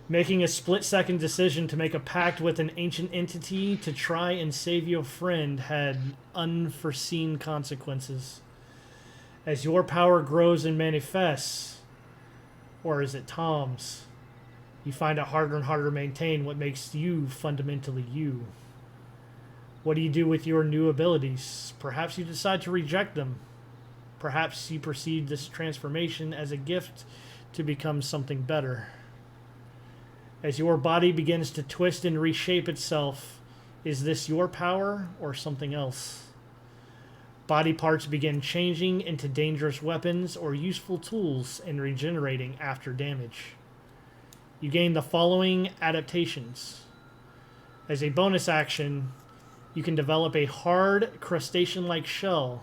Making a split-second decision to make a pact with an ancient entity to try and save your friend had unforeseen consequences. As your power grows and manifests, or is it Tom's? You find it harder and harder to maintain what makes you fundamentally you. What do you do with your new abilities? Perhaps you decide to reject them. Perhaps you perceive this transformation as a gift to become something better. As your body begins to twist and reshape itself, is this your power or something else? Body parts begin changing into dangerous weapons or useful tools and regenerating after damage. You gain the following adaptations. As a bonus action, you can develop a hard crustacean-like shell,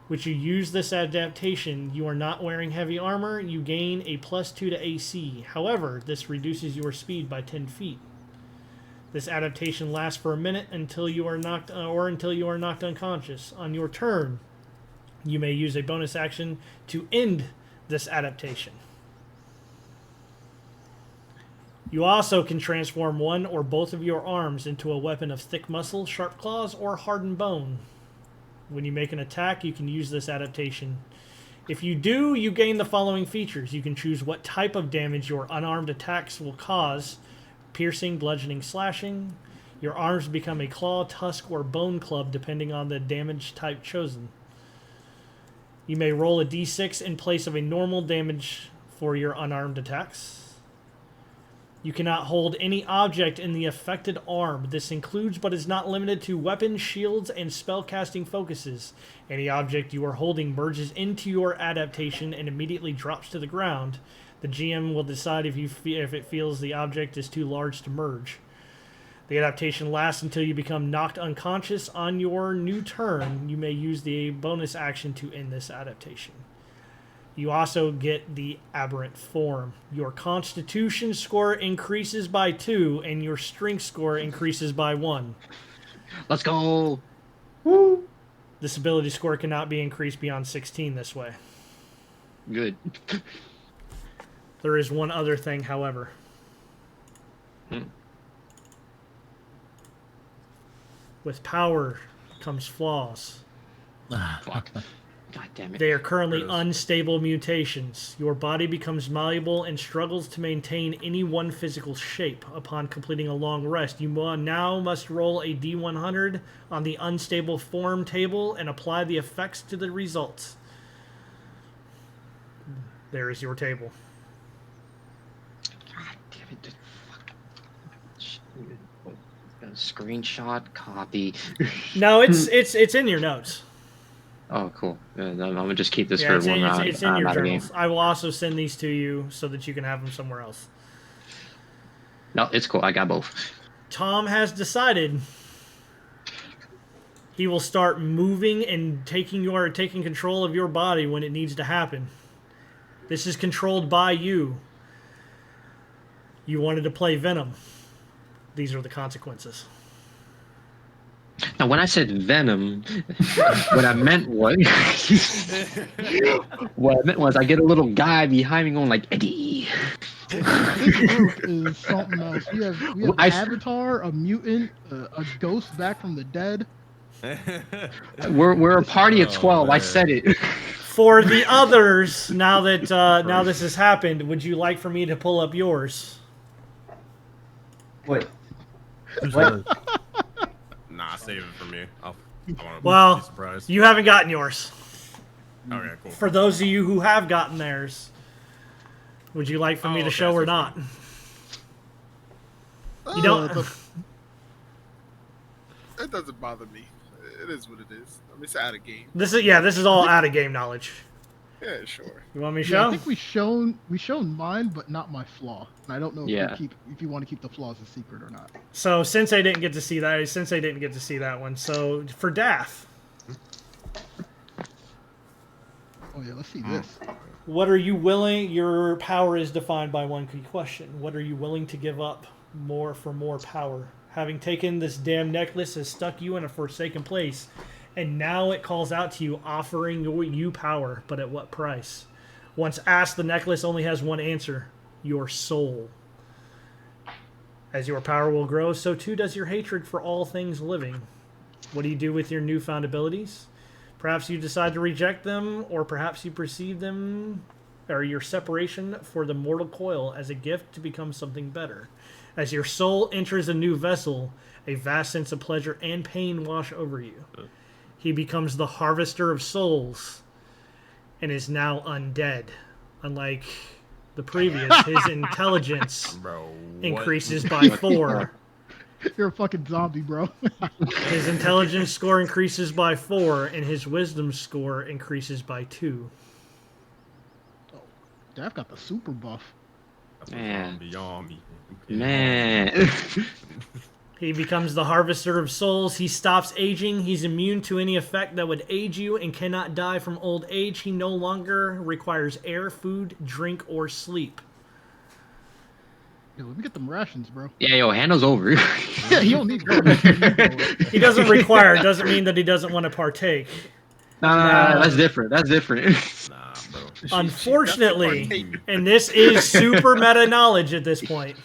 which you use this adaptation. You are not wearing heavy armor. You gain a +2 to AC. However, this reduces your speed by 10 feet. This adaptation lasts for a minute until you are knocked unconscious. On your turn, you may use a bonus action to end this adaptation. You also can transform one or both of your arms into a weapon of thick muscle, sharp claws, or hardened bone. When you make an attack, you can use this adaptation. If you do, you gain the following features. You can choose what type of damage your unarmed attacks will cause: piercing, bludgeoning, slashing. Your arms become a claw, tusk, or bone club depending on the damage type chosen. You may roll a d6 in place of a normal damage for your unarmed attacks. You cannot hold any object in the affected arm. This includes but is not limited to weapons, shields, and spellcasting focuses. Any object you are holding merges into your adaptation and immediately drops to the ground. The GM will decide if it feels the object is too large to merge. The adaptation lasts until you become knocked unconscious. On your new turn, you may use the bonus action to end this adaptation. You also get the aberrant form. Your constitution score increases by 2, and your strength score increases by 1. Let's go! Woo! This ability score cannot be increased beyond 16 this way. Good. There is one other thing, however. With power comes flaws. Fuck. God damn it. They are currently unstable mutations. Your body becomes malleable and struggles to maintain any one physical shape. Upon completing a long rest, you now must roll a D100 on the unstable form table and apply the effects to the results. There is your table. God damn it. Screenshot, copy. No, it's in your notes. Oh, cool. I'm gonna just keep this for one round. It's in your journals. I will also send these to you so that you can have them somewhere else. No, it's cool. I got both. Tom has decided he will start moving and taking control of your body when it needs to happen. This is controlled by you. You wanted to play Venom. These are the consequences. Now, when I said Venom, what I meant was I get a little guy behind me going like, Eddie. This group is something else. We have an Avatar, a mutant, a ghost back from the dead. We're a party of 12. Man. I said it. For the others, now that now this has happened, would you like for me to pull up yours? Wait. Who's What? Nah, save it for me. I wanna be Well, surprised. you haven't gotten yours. Okay, cool. For those of you who have gotten theirs, would you like for me to okay, show so or it's not? You don't. It doesn't bother me. It is what it is. I mean, it's out of game. This is all out of game knowledge. Yeah, sure. You want me to Yeah, I show? think we shown mine, but not my flaw. And I don't know if you want to keep the flaws a secret or not. So Sensei didn't get to see that. Sensei didn't get to see that one. So for Daff, Oh yeah, let's see this. what are you willing? Your power is defined by one key question. What are you willing to give up more for more power? Having taken this damn necklace has stuck you in a forsaken place, and now it calls out to you, offering you power, but at what price? Once asked, the necklace only has one answer: your soul. As your power will grow, so too does your hatred for all things living. What do you do with your newfound abilities? Perhaps you decide to reject them, or perhaps you perceive them, or your separation for the mortal coil, as a gift to become something better. As your soul enters a new vessel, a vast sense of pleasure and pain wash over you. He becomes the harvester of souls, and is now undead. Unlike the previous, his intelligence Bro, what? increases by 4. You're a fucking zombie, bro. His intelligence score increases by 4, and his wisdom score increases by 2. Dav got the super buff. Man. Beyond me. Man. He becomes the harvester of souls. He stops aging. He's immune to any effect that would age you and cannot die from old age. He no longer requires air, food, drink, or sleep. Yo, let me get them rations, bro. Yeah, yo, handle's over. Yeah, you don't need rations. He doesn't require. It doesn't mean that he doesn't want to partake. Nah, that's different. That's different. Nah, bro. Unfortunately, and this is super meta knowledge at this point,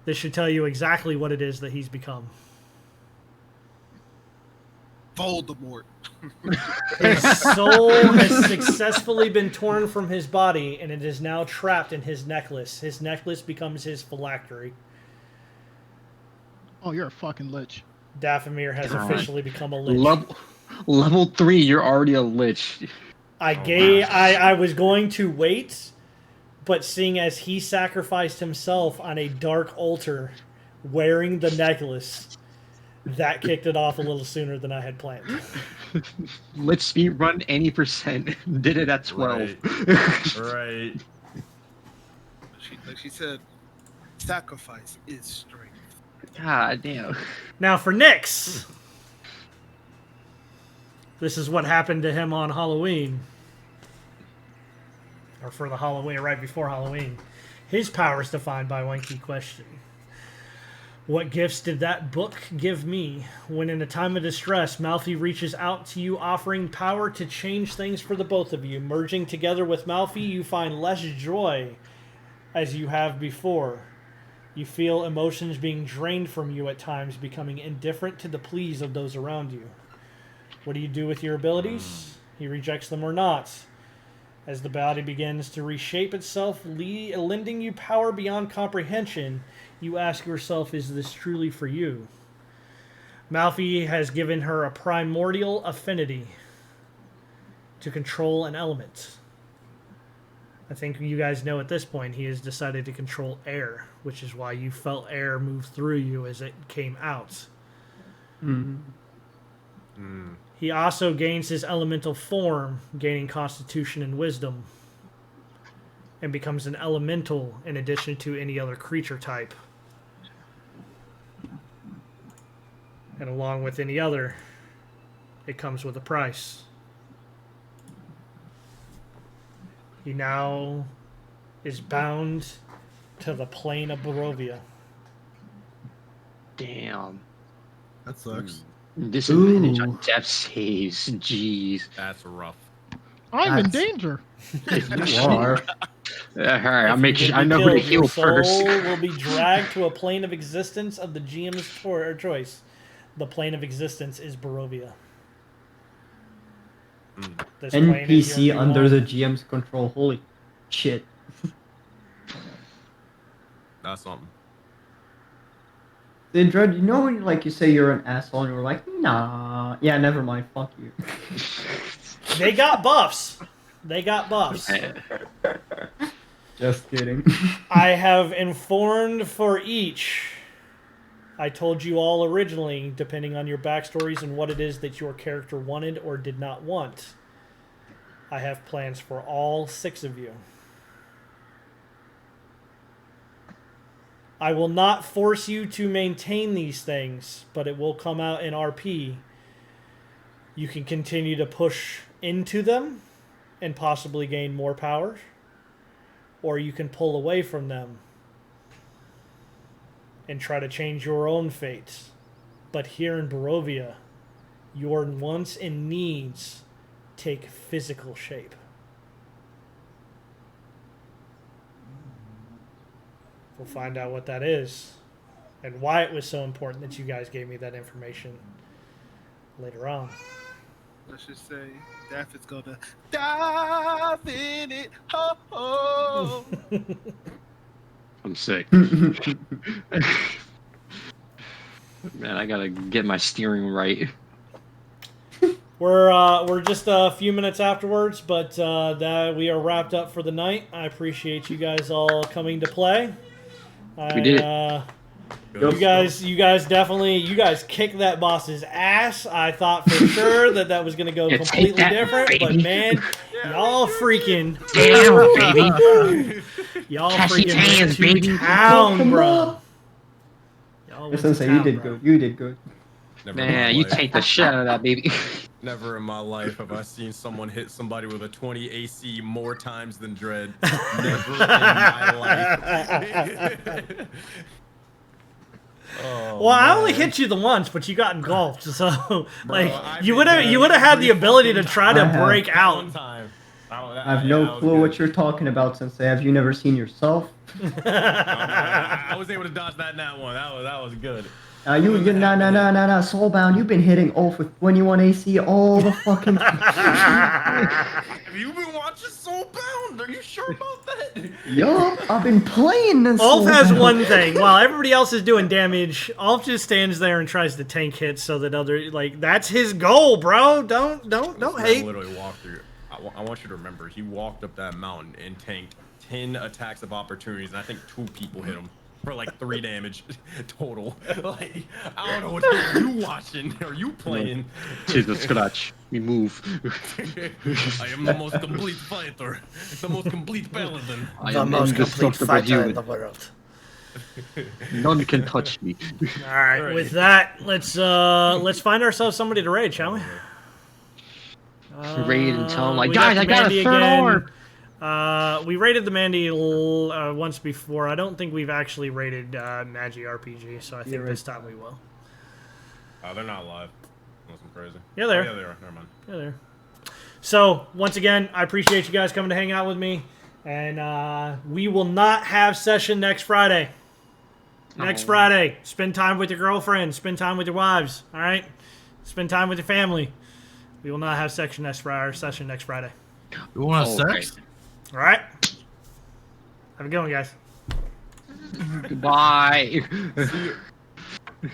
this should tell you exactly what it is that he's become. Voldemort. His soul has successfully been torn from his body, and it is now trapped in his necklace. His necklace becomes his phylactery. Oh, you're a fucking lich. Dathomir has God. officially become a lich. Level 3, you're already a lich. I was going to wait, but seeing as he sacrificed himself on a dark altar wearing the necklace, that kicked it off a little sooner than I had planned. Lich speed run any percent. Did it at 12. Right. Like she said, sacrifice is strength. God damn. Now for Nyx, this is what happened to him on Halloween. Or for the Halloween, right before Halloween. His power is defined by one key question. What gifts did that book give me? When in a time of distress, Malfi reaches out to you, offering power to change things for the both of you. Merging together with Malfi, you find less joy as you have before. You feel emotions being drained from you at times, becoming indifferent to the pleas of those around you. What do you do with your abilities? He rejects them or not. As the body begins to reshape itself, lending you power beyond comprehension, you ask yourself, is this truly for you? Malfi has given her a primordial affinity to control an element. I think you guys know at this point he has decided to control air, which is why you felt air move through you as it came out. He also gains his elemental form, gaining constitution and wisdom, and becomes an elemental in addition to any other creature type. And along with any other, it comes with a price. He now is bound to the plane of Barovia. Damn. That sucks. Disadvantage Ooh. on death saves. Jeez. That's rough. I'm in That's- danger. You are. Alright, I'll If make you sure would I be know who to killed, heal your first. soul will be dragged to a plane of existence of the GM's choice. The plane of existence is Barovia. This plane is NPC your new under home. the GM's control. Holy shit. That's something. Then Dread, you know when like you say you're an asshole and you're like, nah. Yeah, never mind. Fuck you. They got buffs. They got buffs. Just kidding. I have informed for each. I told you all originally, depending on your backstories and what it is that your character wanted or did not want. I have plans for all 6 of you. I will not force you to maintain these things, but it will come out in RP. You can continue to push into them and possibly gain more power, or you can pull away from them and try to change your own fate. But here in Barovia, your wants and needs take physical shape. We'll find out what that is and why it was so important that you guys gave me that information later on. Let's just say Daff is gonna dive in it. Ho ho. I'm sick. Man, I gotta get my steering right. We're just a few minutes afterwards, but that we are wrapped up for the night. I appreciate you guys all coming to play. We did it. You guys kicked that boss's ass. I thought for sure that was going to go completely different, but man, y'all freaking baby. Y'all Cassie freaking hands, went baby. to town, bro. Y'all went to Sensei, you town, did bro. good. You did good. Never in my Man, you life. take the shit out of that, baby. Never in my life have I seen someone hit somebody with a 20 AC more times than Dread. Never in my life. Oh, Well, I only man. hit you the once, but you got engulfed. So, like, I've you been would have dead had the every ability to fucking try to I have. break out. One time. I have no clue what you're talking about, Sensei. Have you never seen yourself? I was able to dodge that one. That was good. Nah, Soulbound, you've been hitting Ulf with 21 AC all the fucking time. Have you been watching Soulbound? Are you sure about that? Yup, I've been playing this. Ulf has Soulbound. one thing. While everybody else is doing damage, Ulf just stands there and tries to tank hits so that that's his goal, bro. Don't hate. Literally walked through. I want you to remember, he walked up that mountain and tanked 10 attacks of opportunities, and I think 2 people hit him for like 3 damage total. Like, I don't know what you watching or you playing. Jesus, scratch. We move. I am the most complete fighter, the most complete paladin. I am indestructible human. world. None can touch me. All right, with that, let's find ourselves somebody to raid, shall we? Raid and tell him, like, We guys, got I got a Mandy third again. orb. We raided the Mandy once before. I don't think we've actually raided Magi RPG, so I think this time we will. Oh, they're not live. Unless I'm crazy. Yeah, they are. Oh, yeah, they are. Never mind. Yeah, there. So, once again, I appreciate you guys coming to hang out with me. And we will not have session next Friday. Next Friday. Spend time with your girlfriends. Spend time with your wives. All right? Spend time with your family. We will not have session next Friday. We want to have sex? All right? Have a good one, guys. Goodbye. See you.